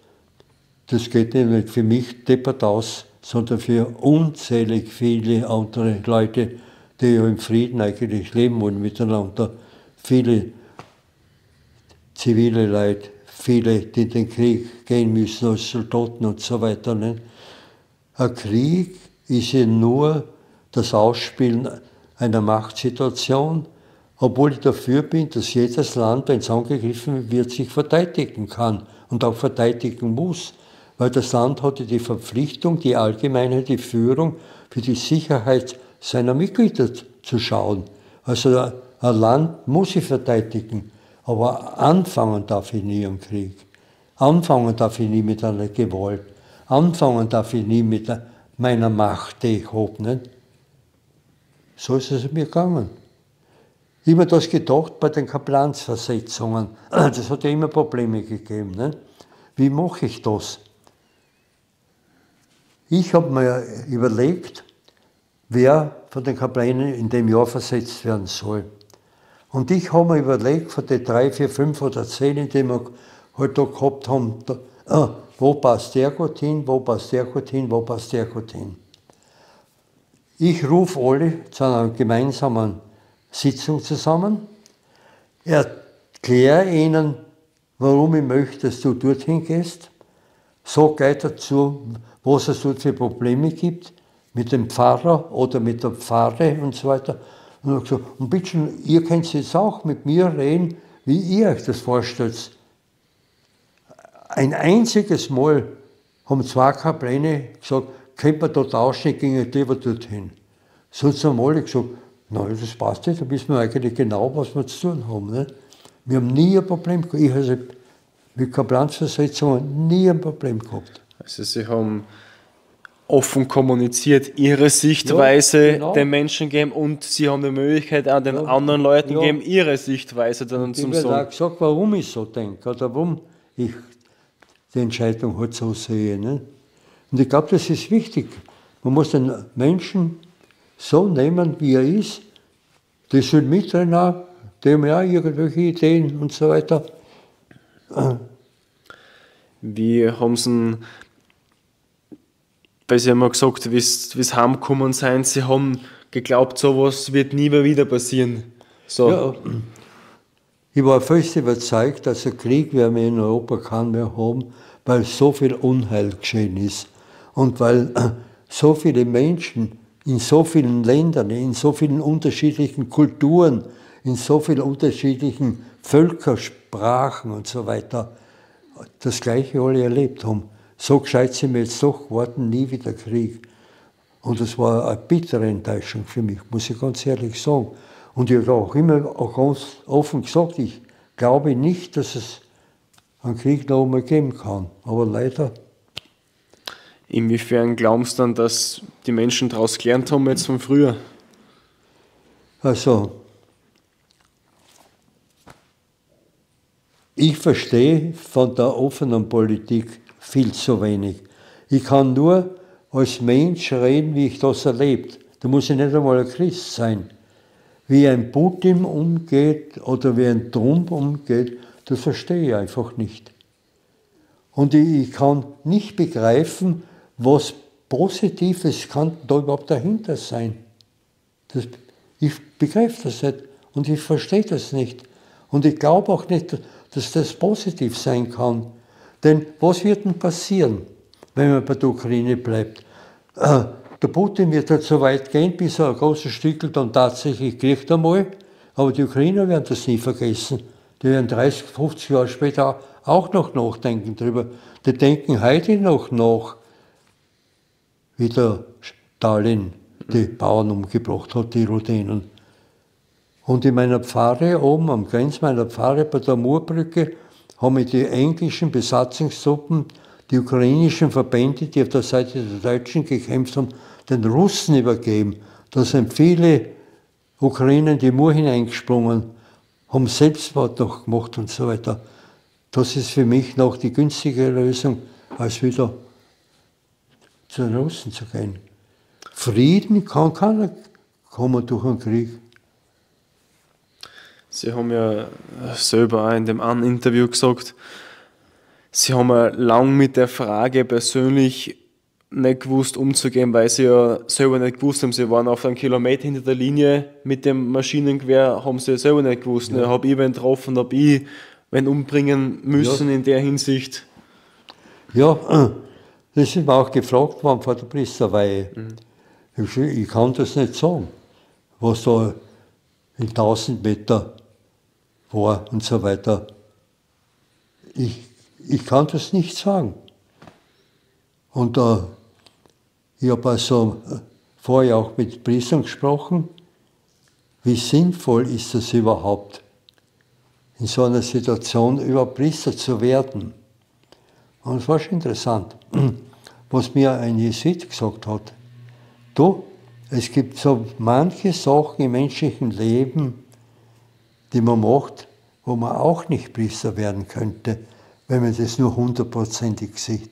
Speaker 1: das geht nicht für mich deppert aus, sondern für unzählig viele andere Leute, die ja im Frieden eigentlich leben wollen miteinander. Viele zivile Leute, viele, die in den Krieg gehen müssen als Soldaten und so weiter. Nicht? Ein Krieg ist ja nur das Ausspielen einer Machtsituation, obwohl ich dafür bin, dass jedes Land, wenn es angegriffen wird, sich verteidigen kann und auch verteidigen muss. Weil das Land hatte die Verpflichtung, die allgemeine die Führung für die Sicherheit seiner Mitglieder zu schauen. Also ein Land muss sich verteidigen, aber anfangen darf ich nie am Krieg. Anfangen darf ich nie mit einer Gewalt. Anfangen darf ich nie mit meiner Macht, die ich habe. Nicht? So ist es mir gegangen. Ich habe mir das gedacht bei den Kaplansversetzungen. Das hat ja immer Probleme gegeben. Nicht? Wie mache ich das? Ich habe mir überlegt, wer von den Kaplänen in dem Jahr versetzt werden soll. Und ich habe mir überlegt, von den 3, 4, 5 oder 10, die wir halt da gehabt haben, wo passt der gut hin, wo passt der gut hin, wo passt der gut hin. Ich rufe alle zu einer gemeinsamen Sitzung zusammen, erkläre ihnen, warum ich möchte, dass du dorthin gehst, sage gleich dazu, was es dort für Probleme gibt, mit dem Pfarrer oder mit der Pfarre und so weiter. Und hat gesagt, und bitte schön, ihr könnt jetzt auch mit mir reden, wie ihr euch das vorstellt. Ein einziges Mal haben 2 Kapläne gesagt, könnt man da tauschen, gehen lieber dorthin. Sonst haben alle gesagt, nein, das passt nicht, da wissen wir eigentlich genau, was wir zu tun haben. Nicht? Wir haben nie ein Problem gehabt. Ich also mit Kaplansversetzungen nie ein Problem gehabt.
Speaker 2: Also Sie haben offen kommuniziert, Ihre Sichtweise
Speaker 1: genau.
Speaker 2: den Menschen geben und Sie haben die Möglichkeit, auch den anderen Leuten geben, ihre Sichtweise dann zum
Speaker 1: Ich habe
Speaker 2: Sagen.
Speaker 1: auch gesagt, warum ich so denke oder warum ich die Entscheidung halt so sehe. Ne? Und ich glaube, das ist wichtig. Man muss den Menschen so nehmen, wie er ist. Die sollen mitreden auch, die haben ja auch irgendwelche Ideen und so weiter.
Speaker 2: Wie haben Sie, weil Sie haben ja gesagt, wie es heimgekommen sind, Sie haben geglaubt, sowas wird nie mehr wieder passieren. So.
Speaker 1: Ja, ich war fest überzeugt, dass ein Krieg werden wir in Europa keinen mehr haben, weil so viel Unheil geschehen ist. Und weil so viele Menschen in so vielen Ländern, in so vielen unterschiedlichen Kulturen, in so vielen unterschiedlichen Völkersprachen und so weiter das Gleiche alle erlebt haben. So gescheit sind wir jetzt doch geworden, nie wieder Krieg. Und das war eine bittere Enttäuschung für mich, muss ich ganz ehrlich sagen. Und ich habe auch immer auch ganz offen gesagt, ich glaube nicht, dass es einen Krieg noch einmal geben kann. Aber leider.
Speaker 2: Inwiefern glauben Sie dann, dass die Menschen daraus gelernt haben jetzt von früher?
Speaker 1: Also, ich verstehe von der offenen Politik viel zu wenig. Ich kann nur als Mensch reden, wie ich das erlebt. Da muss ich nicht einmal ein Christ sein. Wie ein Putin umgeht oder wie ein Trump umgeht, das verstehe ich einfach nicht. Und ich kann nicht begreifen, was Positives kann da überhaupt dahinter sein. Ich begreife das nicht und ich verstehe das nicht. Und ich glaube auch nicht, dass das positiv sein kann. Denn was wird denn passieren, wenn man bei der Ukraine bleibt? Der Putin wird halt so weit gehen, bis er ein großes Stück dann tatsächlich kriegt einmal. Aber die Ukrainer werden das nie vergessen. Die werden 30, 50 Jahre später auch noch nachdenken darüber. Die denken heute noch nach, wie der Stalin die Bauern umgebracht hat, die Rudenen. Und in meiner Pfarre, oben am Grenz meiner Pfarre bei der Murbrücke, haben die englischen Besatzungstruppen, die ukrainischen Verbände, die auf der Seite der Deutschen gekämpft haben, den Russen übergeben. Da sind viele Ukrainer in die Mur hineingesprungen, haben Selbstmord noch gemacht und so weiter. Das ist für mich noch die günstige Lösung, als wieder zu den Russen zu gehen. Frieden kann keiner kommen durch einen Krieg.
Speaker 2: Sie haben ja selber auch in dem einen Interview gesagt, Sie haben ja lang mit der Frage persönlich nicht gewusst umzugehen, weil Sie ja selber nicht gewusst haben. Sie waren auf einem Kilometer hinter der Linie mit dem Maschinengewehr, haben Sie ja selber nicht gewusst. Ja. Habe ich wen getroffen, habe ich wen umbringen müssen in der Hinsicht?
Speaker 1: Ja, das ist mir auch gefragt worden vor der Priesterweihe. Ich kann das nicht sagen, was da in 1000 Meter war und so weiter. Ich kann das nicht sagen. Und ich habe also vorher auch mit Priestern gesprochen, wie sinnvoll ist es überhaupt, in so einer Situation überhaupt Priester zu werden. Und es war schon interessant, was mir ein Jesuit gesagt hat. Du, es gibt so manche Sachen im menschlichen Leben, die man macht, wo man auch nicht Priester werden könnte, wenn man das nur 100%ig sieht.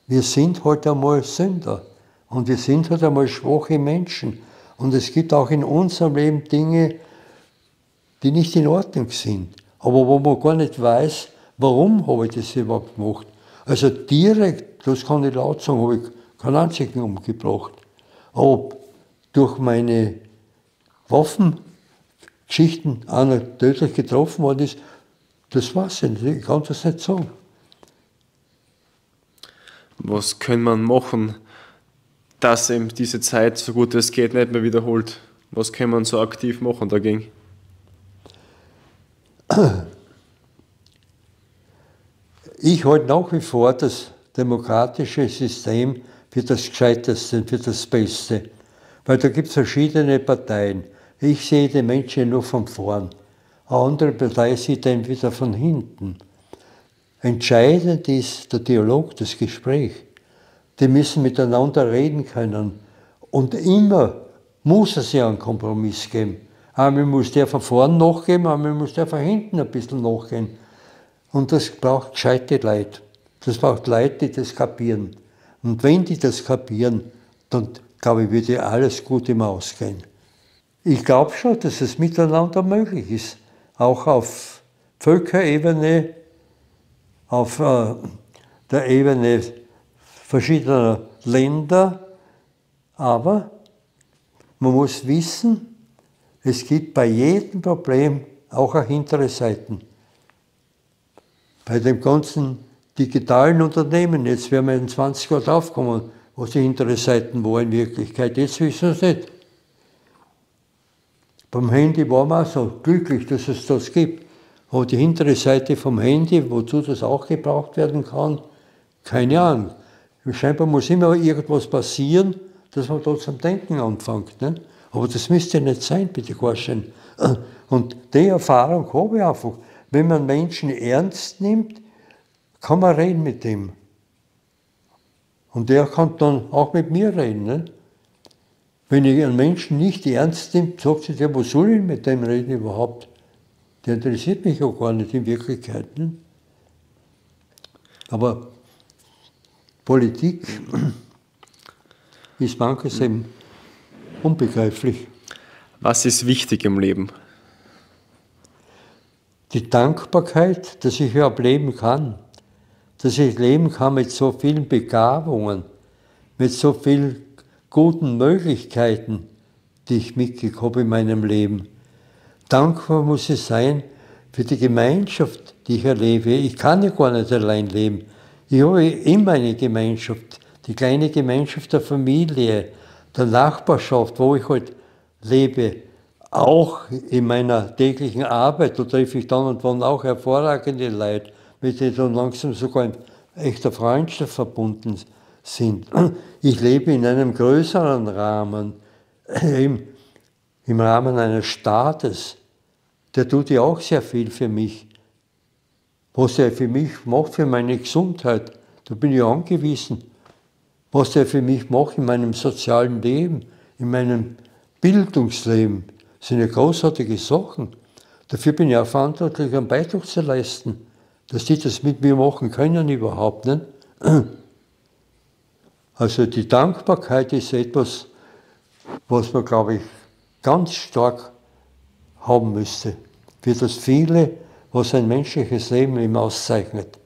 Speaker 1: Wir sind halt einmal Sünder und wir sind halt einmal schwache Menschen. Und es gibt auch in unserem Leben Dinge, die nicht in Ordnung sind, aber wo man gar nicht weiß, warum habe ich das überhaupt gemacht. Also direkt, das kann ich laut sagen, habe ich keinen einzigen umgebracht. Aber durch meine Waffengeschichten einer tödlich getroffen worden ist, das war's nicht. Ich kann das nicht sagen.
Speaker 2: Was kann man machen, dass eben diese Zeit, so gut es geht, nicht mehr wiederholt? Was kann man so aktiv machen dagegen?
Speaker 1: Ich halte nach wie vor das demokratische System für das Gescheiteste, für das Beste. Weil da gibt es verschiedene Parteien. Ich sehe die Menschen nur von vorn. Eine andere Partei sieht den wieder von hinten. Entscheidend ist der Dialog, das Gespräch. Die müssen miteinander reden können. Und immer muss es ja einen Kompromiss geben. Einmal muss der von vorn nachgeben, einmal muss der von hinten ein bisschen nachgehen. Und das braucht gescheite Leute. Das braucht Leute, die das kapieren. Und wenn die das kapieren, dann, glaube ich, würde alles gut immer ausgehen. Ich glaube schon, dass es miteinander möglich ist. Auch auf Völkerebene, auf der Ebene verschiedener Länder. Aber man muss wissen, es gibt bei jedem Problem auch eine hintere Seite. Bei dem ganzen digitalen Unternehmen, jetzt werden wir in 20 Jahren draufkommen, was die hintere Seiten waren in Wirklichkeit. Jetzt wissen wir es nicht. Beim Handy waren wir auch so glücklich, dass es das gibt. Aber die hintere Seite vom Handy, wozu das auch gebraucht werden kann, keine Ahnung. Scheinbar muss immer irgendwas passieren, dass man da zum Denken anfängt. Ne? Aber das müsste nicht sein, bitte vorstellen. Und die Erfahrung habe ich einfach. Wenn man Menschen ernst nimmt, kann man reden mit dem. Und der kann dann auch mit mir reden. Ne? Wenn ich einen Menschen nicht ernst nehme, sagt sich der, wo soll ich mit dem reden überhaupt? Der interessiert mich auch gar nicht in Wirklichkeit. Ne? Aber Politik ist manches eben unbegreiflich.
Speaker 2: Was ist wichtig im Leben?
Speaker 1: Die Dankbarkeit, dass ich überhaupt leben kann. Dass ich leben kann mit so vielen Begabungen, mit so vielen guten Möglichkeiten, die ich mitgekriegt habe in meinem Leben. Dankbar muss ich sein für die Gemeinschaft, die ich erlebe. Ich kann ja gar nicht allein leben. Ich habe immer eine Gemeinschaft, die kleine Gemeinschaft der Familie, der Nachbarschaft, wo ich halt lebe. Auch in meiner täglichen Arbeit, da treffe ich dann und wann auch hervorragende Leute, mit denen dann langsam sogar in echter Freundschaft verbunden sind. Ich lebe in einem größeren Rahmen, im Rahmen eines Staates. Der tut ja auch sehr viel für mich. Was er für mich macht, für meine Gesundheit, da bin ich angewiesen. Was er für mich macht in meinem sozialen Leben, in meinem Bildungsleben, sind ja großartige Sachen. Dafür bin ich auch verantwortlich, einen Beitrag zu leisten, dass die das mit mir machen können überhaupt nicht. Also die Dankbarkeit ist etwas, was man, glaube ich, ganz stark haben müsste. Für das Viele, was ein menschliches Leben ihm auszeichnet.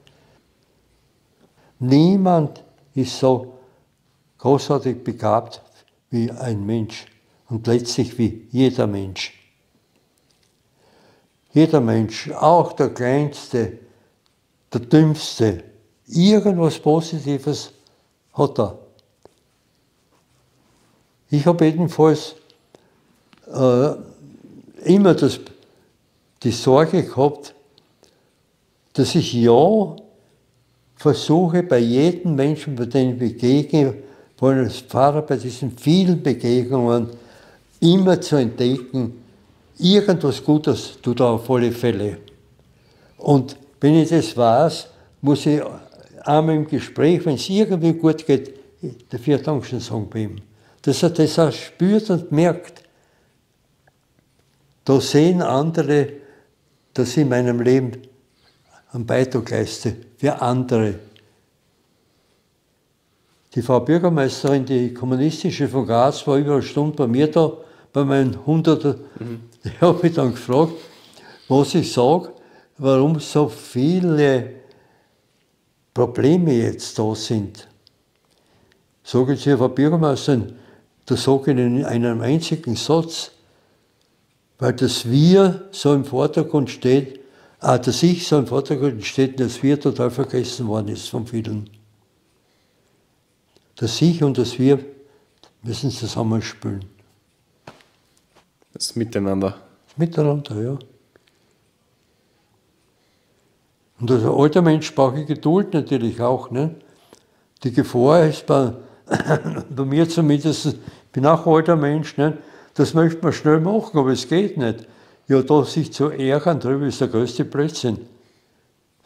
Speaker 1: Niemand ist so großartig begabt wie ein Mensch und letztlich wie jeder Mensch. Jeder Mensch, auch der Kleinste, der Dümmste, irgendwas Positives hat er. Ich habe jedenfalls immer die Sorge gehabt, dass ich ja versuche, bei jedem Menschen, bei dem ich begegne, vor allem als Pfarrer bei diesen vielen Begegnungen, immer zu entdecken, irgendwas Gutes tut er auf alle Fälle. Und wenn ich das weiß, muss ich einmal im Gespräch, wenn es irgendwie gut geht, dafür Dankeschön sagen bei ihm. Dass er das auch spürt und merkt. Da sehen andere, dass ich in meinem Leben einen Beitrag leiste für andere. Die Frau Bürgermeisterin, die kommunistische von Graz, war über eine Stunde bei mir da, bei meinen 100er. Ich habe mich dann gefragt, was ich sage, warum so viele Probleme jetzt da sind. Sage ich zu Frau Bürgermeisterin, das sage ich in einem einzigen Satz, weil das Wir so im Vordergrund steht, dass ich so im Vordergrund steht und das Wir total vergessen worden ist von vielen. Das Ich und das Wir müssen zusammenspielen.
Speaker 2: Das Miteinander.
Speaker 1: Miteinander, ja. Und als alter Mensch brauche ich Geduld natürlich auch. Ne? Die Gefahr ist bei mir zumindest, ich bin auch ein alter Mensch, ne? Das möchte man schnell machen, aber es geht nicht. Ja, da sich zu ärgern drüber ist der größte Blödsinn.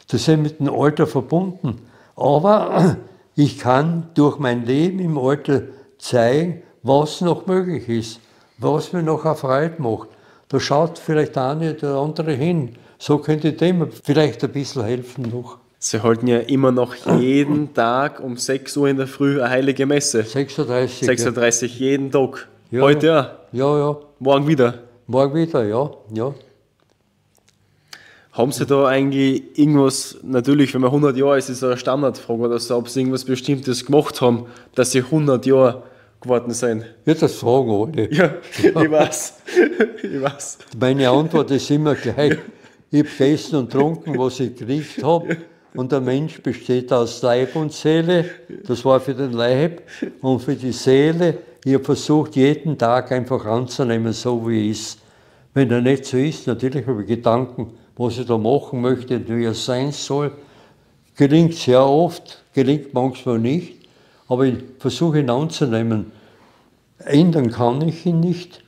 Speaker 1: Das ist mit dem Alter verbunden. Aber ich kann durch mein Leben im Alter zeigen, was noch möglich ist, was mir noch eine Freude macht. Da schaut vielleicht der eine oder andere hin. So könnte dem vielleicht ein bisschen helfen noch.
Speaker 2: Sie halten ja immer noch jeden Tag um 6 Uhr in der Früh eine heilige Messe.
Speaker 1: 36.
Speaker 2: 36 jeden Tag.
Speaker 1: Ja.
Speaker 2: Heute ja.
Speaker 1: Ja, ja.
Speaker 2: Morgen wieder.
Speaker 1: Morgen wieder, ja. Ja.
Speaker 2: Haben Sie da eigentlich irgendwas, natürlich, wenn man 100 Jahre ist, ist es eine Standardfrage oder so, ob Sie irgendwas Bestimmtes gemacht haben, dass Sie 100 Jahre geworden sind?
Speaker 1: Ja, das fragen alle.
Speaker 2: Ja, ich weiß. Ich weiß.
Speaker 1: Meine Antwort ist immer gleich. Ich habe gegessen und getrunken, was ich gekriegt habe. Und der Mensch besteht aus Leib und Seele. Das war für den Leib und für die Seele. Ich habe versucht, jeden Tag einfach anzunehmen, so wie er ist. Wenn er nicht so ist, natürlich habe ich Gedanken, was ich da machen möchte und wie er sein soll. Gelingt sehr oft, gelingt manchmal nicht. Aber ich versuche ihn anzunehmen. Ändern kann ich ihn nicht.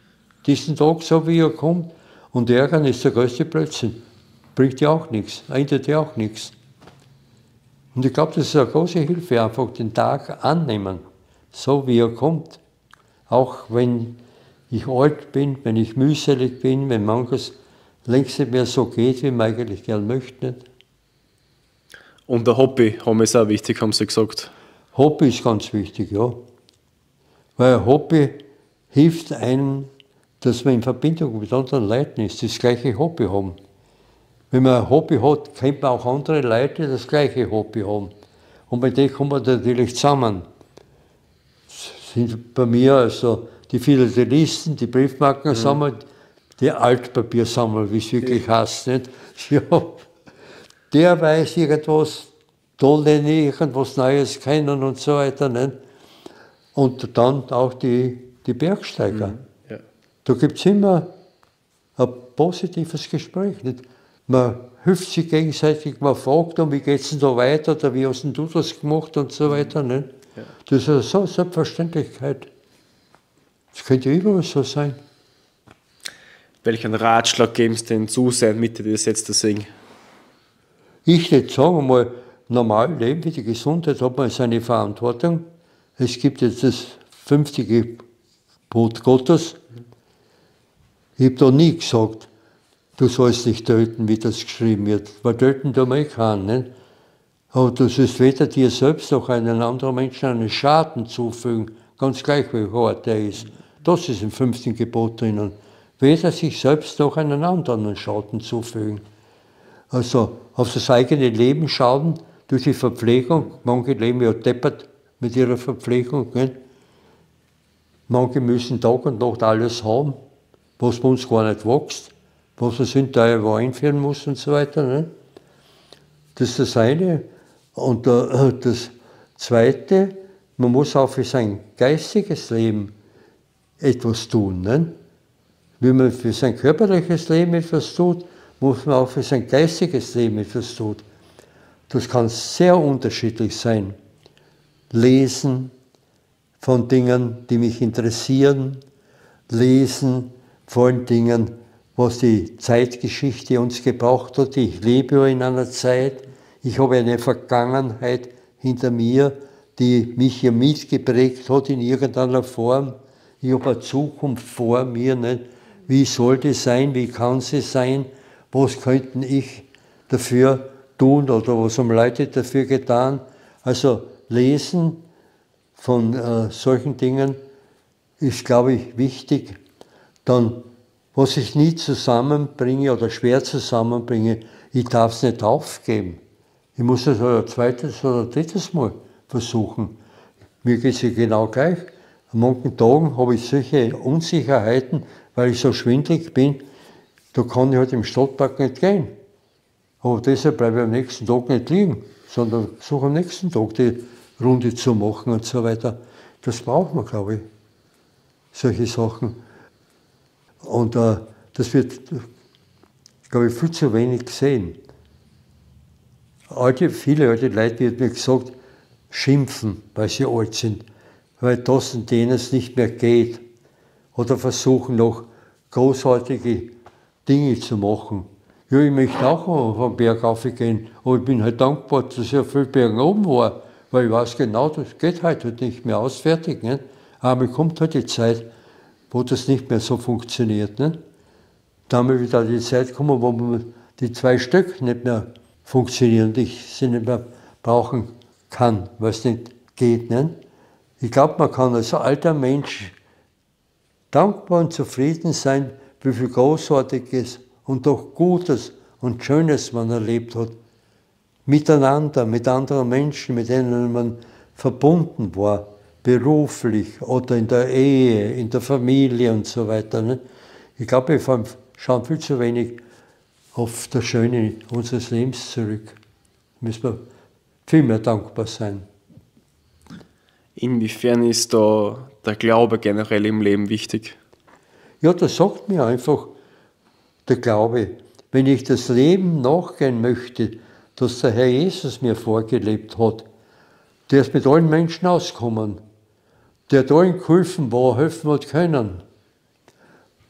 Speaker 1: Diesen Tag so, wie er kommt. Und ärgern ist der größte Blödsinn. Bringt ja auch nichts, ändert ja auch nichts. Und ich glaube, das ist eine große Hilfe, einfach den Tag annehmen, so wie er kommt. Auch wenn ich alt bin, wenn ich mühselig bin, wenn manches längst nicht mehr so geht, wie man eigentlich gern möchte.
Speaker 2: Und der Hobby haben ist auch wichtig, haben Sie gesagt.
Speaker 1: Hobby ist ganz wichtig, ja. Weil ein Hobby hilft einem, dass man in Verbindung mit anderen Leuten ist, die das gleiche Hobby haben. Wenn man ein Hobby hat, kennt man auch andere Leute, die das gleiche Hobby haben. Und bei denen kommt man natürlich zusammen. Das sind bei mir also die Philatelisten, die Briefmarkensammler, die Altpapiersammler, wie es wirklich heißt. Nicht? Ja, der weiß irgendwas, tolle irgendwas Neues kennen und so weiter. Nicht? Und dann auch die Bergsteiger.
Speaker 2: Ja.
Speaker 1: Da gibt es immer ein positives Gespräch. Nicht? Man hilft sich gegenseitig, man fragt, wie geht es denn da weiter, oder wie hast denn du das gemacht und so weiter. Nicht?
Speaker 2: Ja.
Speaker 1: Das ist so eine Selbstverständlichkeit. Das könnte überall so sein.
Speaker 2: Welchen Ratschlag geben Sie den Zusehern Mitte des jetzt deswegen?
Speaker 1: Ich würde sagen, mal, normal leben wie die Gesundheit hat man seine Verantwortung. Es gibt jetzt das 5. Gebot Gottes. Ich habe da nie gesagt, du sollst nicht töten, wie das geschrieben wird. Weil töten tun wir keinen. Nicht? Aber du sollst weder dir selbst noch einem anderen Menschen einen Schaden zufügen, ganz gleich wie hart der ist. Das ist im 5. Gebot drinnen. Weder sich selbst noch einen anderen einen Schaden zufügen. Also auf das eigene Leben schauen durch die Verpflegung. Manche leben ja deppert mit ihrer Verpflegung. Nicht? Manche müssen Tag und Nacht alles haben, was bei uns gar nicht wächst, was man hinterher einführen muss und so weiter. Nicht? Das ist das eine. Und das Zweite, man muss auch für sein geistiges Leben etwas tun. Nicht? Wie man für sein körperliches Leben etwas tut, muss man auch für sein geistiges Leben etwas tun. Das kann sehr unterschiedlich sein. Lesen von Dingen, die mich interessieren, lesen von Dingen, was die Zeitgeschichte uns gebracht hat. Ich lebe in einer Zeit, ich habe eine Vergangenheit hinter mir, die mich hier mitgeprägt hat in irgendeiner Form. Ich habe eine Zukunft vor mir. Nicht? Wie soll die sein? Wie kann sie sein? Was könnten ich dafür tun oder was haben Leute dafür getan? Also Lesen von solchen Dingen ist, glaube ich, wichtig. Dann, was ich nie zusammenbringe oder schwer zusammenbringe, ich darf es nicht aufgeben. Ich muss es ein zweites oder drittes Mal versuchen. Mir geht es ja genau gleich. An manchen Tagen habe ich solche Unsicherheiten, weil ich so schwindelig bin, da kann ich halt im Stadtpark nicht gehen. Aber deshalb bleibe ich am nächsten Tag nicht liegen, sondern versuche am nächsten Tag die Runde zu machen und so weiter. Das braucht man, glaube ich, solche Sachen. Und das wird, glaube ich, viel zu wenig gesehen. Viele alte Leute, wird mir gesagt, schimpfen, weil sie alt sind, weil das und jenes nicht mehr geht. Oder versuchen noch großartige Dinge zu machen. Ja, ich möchte auch auf den Berg raufgehen, aber ich bin halt dankbar, dass ich auf vielen Bergen oben war, weil ich weiß genau, das geht heute halt nicht mehr aus, fertig. Nicht? Aber mir kommt halt die Zeit, wo das nicht mehr so funktioniert. Nicht? Dann wird wieder die Zeit kommen, wo die 2 Stück nicht mehr funktionieren und ich sie nicht mehr brauchen kann, weil es nicht geht. Nicht? Ich glaube, man kann als alter Mensch dankbar und zufrieden sein, wie viel Großartiges und doch Gutes und Schönes man erlebt hat. Miteinander, mit anderen Menschen, mit denen man verbunden war, beruflich oder in der Ehe, in der Familie und so weiter. Ne? Ich glaube, wir schauen viel zu wenig auf das Schöne unseres Lebens zurück. Müssen wir viel mehr dankbar sein.
Speaker 2: Inwiefern ist da der Glaube generell im Leben wichtig?
Speaker 1: Ja, das sagt mir einfach der Glaube. Wenn ich das Leben nachgehen möchte, das der Herr Jesus mir vorgelebt hat, der ist mit allen Menschen ausgekommen, der hat allen geholfen, wo er helfen hat können,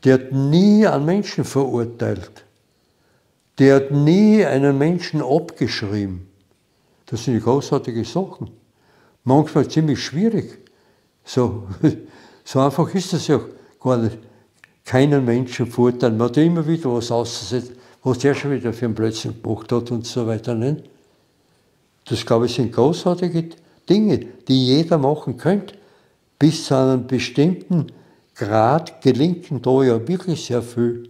Speaker 1: der hat nie einen Menschen verurteilt, der hat nie einen Menschen abgeschrieben. Das sind großartige Sachen. Manchmal ziemlich schwierig. So einfach ist das ja gar nicht. Keinen Menschen verurteilen. Man hat immer wieder was auszusetzen, was der schon wieder für einen Blödsinn gemacht hat und so weiter. Nicht? Das, glaube ich, sind großartige Dinge, die jeder machen könnte. Bis zu einem bestimmten Grad gelingt da ja wirklich sehr viel.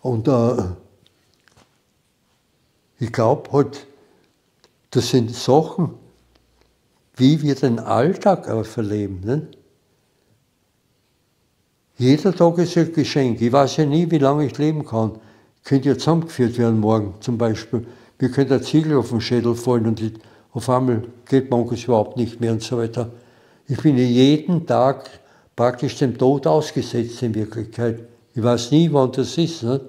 Speaker 1: Und ich glaube halt, das sind Sachen, wie wir den Alltag auch verleben. Nicht? Jeder Tag ist ein Geschenk. Ich weiß ja nie, wie lange ich leben kann. Könnte ja zusammengeführt werden morgen zum Beispiel. Mir könnte ein Ziegel auf den Schädel fallen und auf einmal geht manches überhaupt nicht mehr und so weiter. Ich bin jeden Tag praktisch dem Tod ausgesetzt in Wirklichkeit. Ich weiß nie, wann das ist. Nicht?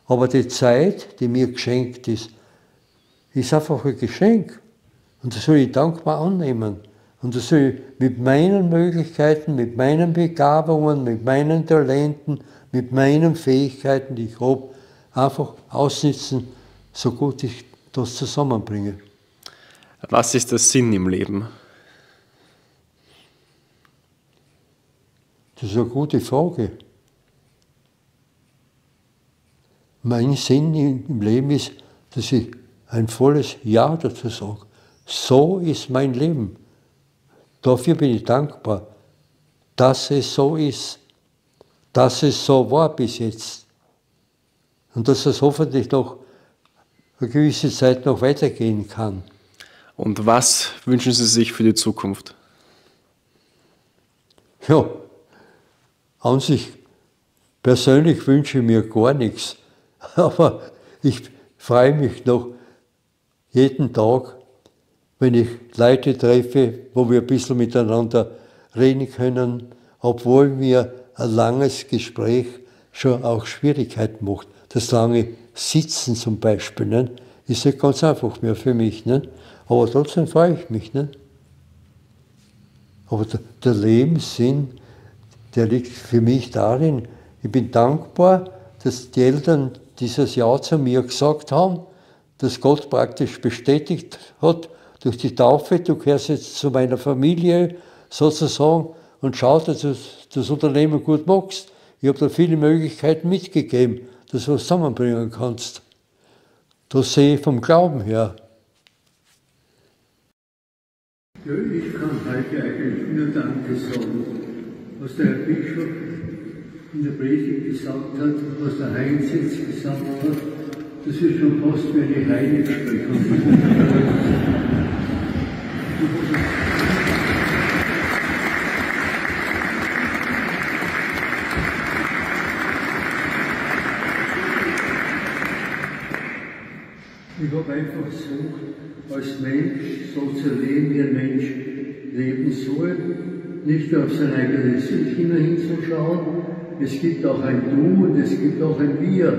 Speaker 1: Aber die Zeit, die mir geschenkt ist einfach ein Geschenk. Und das soll ich dankbar annehmen. Und das soll ich mit meinen Möglichkeiten, mit meinen Begabungen, mit meinen Talenten, mit meinen Fähigkeiten, die ich habe, einfach ausnutzen, so gut ich das zusammenbringe.
Speaker 2: Was ist der Sinn im Leben?
Speaker 1: Das ist eine gute Frage. Mein Sinn im Leben ist, dass ich ein volles Ja dazu sage. So ist mein Leben. Dafür bin ich dankbar, dass es so ist, dass es so war bis jetzt und dass es hoffentlich noch eine gewisse Zeit noch weitergehen kann.
Speaker 2: Und was wünschen Sie sich für die Zukunft?
Speaker 1: Ja, an sich persönlich wünsche ich mir gar nichts, aber ich freue mich noch jeden Tag, wenn ich Leute treffe, wo wir ein bisschen miteinander reden können, obwohl mir ein langes Gespräch schon auch Schwierigkeiten macht. Das lange Sitzen zum Beispiel, ne, ist nicht ganz einfach mehr für mich. Ne? Aber trotzdem freue ich mich. Ne? Aber der Lebenssinn, der liegt für mich darin, ich bin dankbar, dass die Eltern dieses Ja zu mir gesagt haben, dass Gott praktisch bestätigt hat, durch die Taufe, du gehörst jetzt zu meiner Familie sozusagen und schau, dass du das Unternehmen gut machst. Ich habe dir viele Möglichkeiten mitgegeben, dass du was zusammenbringen kannst. Das sehe ich vom Glauben her.
Speaker 5: Ja, ich kann heute eigentlich nur Danke sagen, was der Herr Bischof in der Predigt gesagt hat, was der Heinz jetzt gesagt hat. Das ist schon fast wie eine Heiligsprechung. Ich habe einfach versucht, als Mensch so zu leben, wie ein Mensch leben soll. nicht nur auf sein eigenes Ich immer hinzuschauen. Es gibt auch ein Du und es gibt auch ein Wir.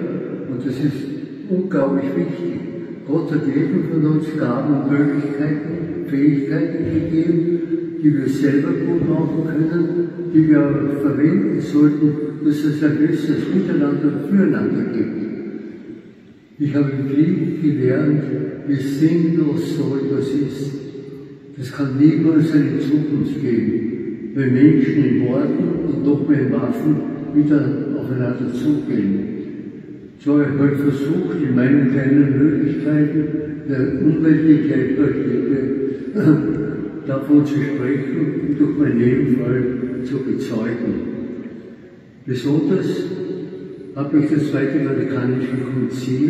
Speaker 5: Und das ist unglaublich wichtig. Gott hat jedem von uns Gaben und Möglichkeiten, Fähigkeiten gegeben, die wir selber gut machen können, die wir verwenden sollten, dass es ein besseres Miteinander und Füreinander gibt. Ich habe im Krieg gelernt, wie sinnlos so etwas ist. Das kann niemals eine Zukunft geben, wenn Menschen in Worten und noch mehr in Waffen wieder aufeinander zugehen. So habe ich halt versucht, in meinen kleinen Möglichkeiten der Umweltgleichheit davon zu sprechen und durch meinen Nebenfall zu bezeugen. Besonders habe ich das Zweite Vatikanische Konzil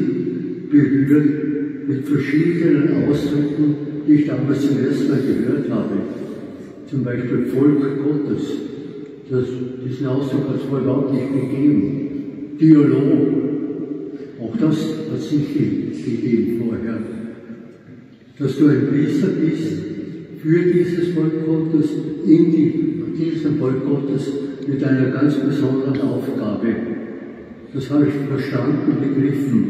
Speaker 5: berührt mit verschiedenen Ausdrücken, die ich damals zum ersten Mal gehört habe. Zum Beispiel Volk Gottes. Diesen Ausdruck hat es vorher überhaupt nicht gegeben. Dialog. Auch das hat es nicht gegeben vorher. Dass du ein Priester bist für dieses Volk Gottes, in diesem Volk Gottes mit einer ganz besonderen Aufgabe. Das habe ich verstanden, begriffen.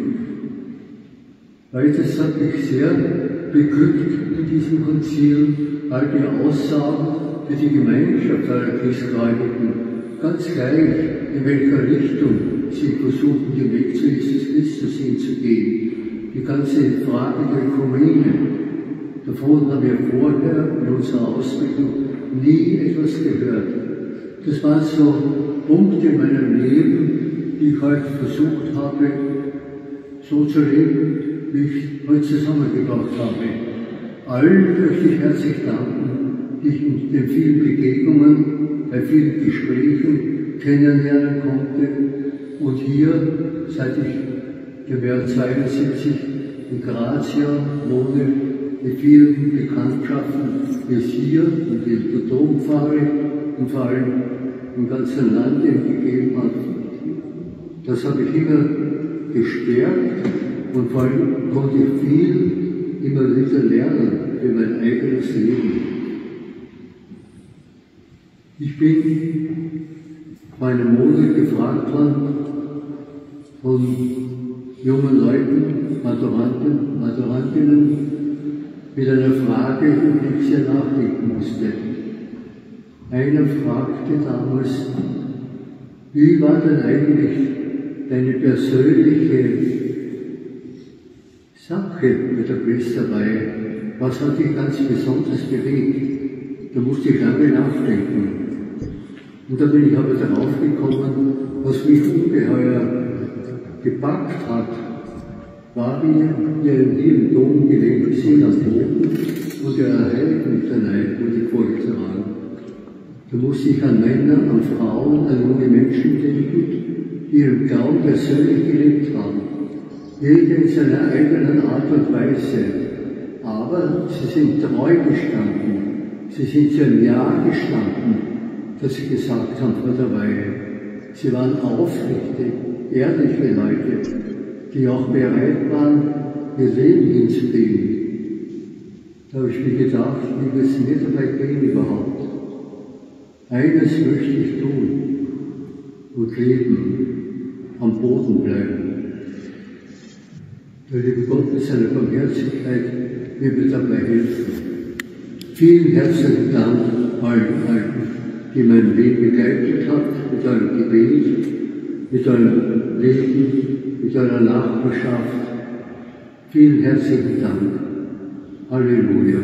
Speaker 5: Weiters hat mich sehr beglückt in diesem Konzil all die Aussagen für die Gemeinschaft aller Christgläubigen, ganz gleich in welcher Richtung sie versuchen, den Weg zu Jesus Christus hinzugehen. Die ganze Frage der Ökumene, davon haben wir vorher in unserer Ausbildung nie etwas gehört. Das waren so Punkte in meinem Leben, die ich heute versucht habe, so zu leben, wie ich heute zusammengebracht habe. Allen möchte ich herzlich danken, die ich in den vielen Begegnungen, bei vielen Gesprächen kennenlernen konnte. Und hier, seit ich im Jahr 72 in Graz wohne, mit vielen Bekanntschaften, die es hier und in der Dompfarre und vor allem im ganzen Land gegeben hat. Das habe ich immer gestärkt und vor allem konnte ich viel immer wieder lernen für mein eigenes Leben. Ich bin vor einem Monat gefragt worden von jungen Leuten, Maturantinnen, mit einer Frage, über die ich sehr nachdenken musste. Einer fragte damals, wie war denn eigentlich deine persönliche Sache mit der Priesterweihe? Was hat dich ganz besonders bewegt? Da musste ich lange nachdenken. Und da bin ich aber darauf gekommen, was mich ungeheuer gepackt hat, war, wie wir hier im Dom gelebt sind, am Boden, und der Erhalt mit der Leib und die Volk daran. Da musste ich an Männer, an Frauen, an junge Menschen denken, die ihren Glauben persönlich gelebt haben. Jeder in seiner eigenen Art und Weise. Aber sie sind treu gestanden. Sie sind zu einem Ja gestanden, das sie gesagt haben vor der Weihe. Sie waren aufrichtig, ehrliche Leute, die auch bereit waren, ihr Leben hinzugeben. Da habe ich mir gedacht, wie wird es mir dabei gehen überhaupt? Eines möchte ich tun und leben, am Boden bleiben. Der liebe Gott mit seiner Barmherzigkeit wird dabei helfen. Vielen herzlichen Dank allen, die mein Leben begleitet habt, mit eurem Gebet, mit eurem Leben, mit eurer Nachbarschaft. Vielen herzlichen Dank. Halleluja.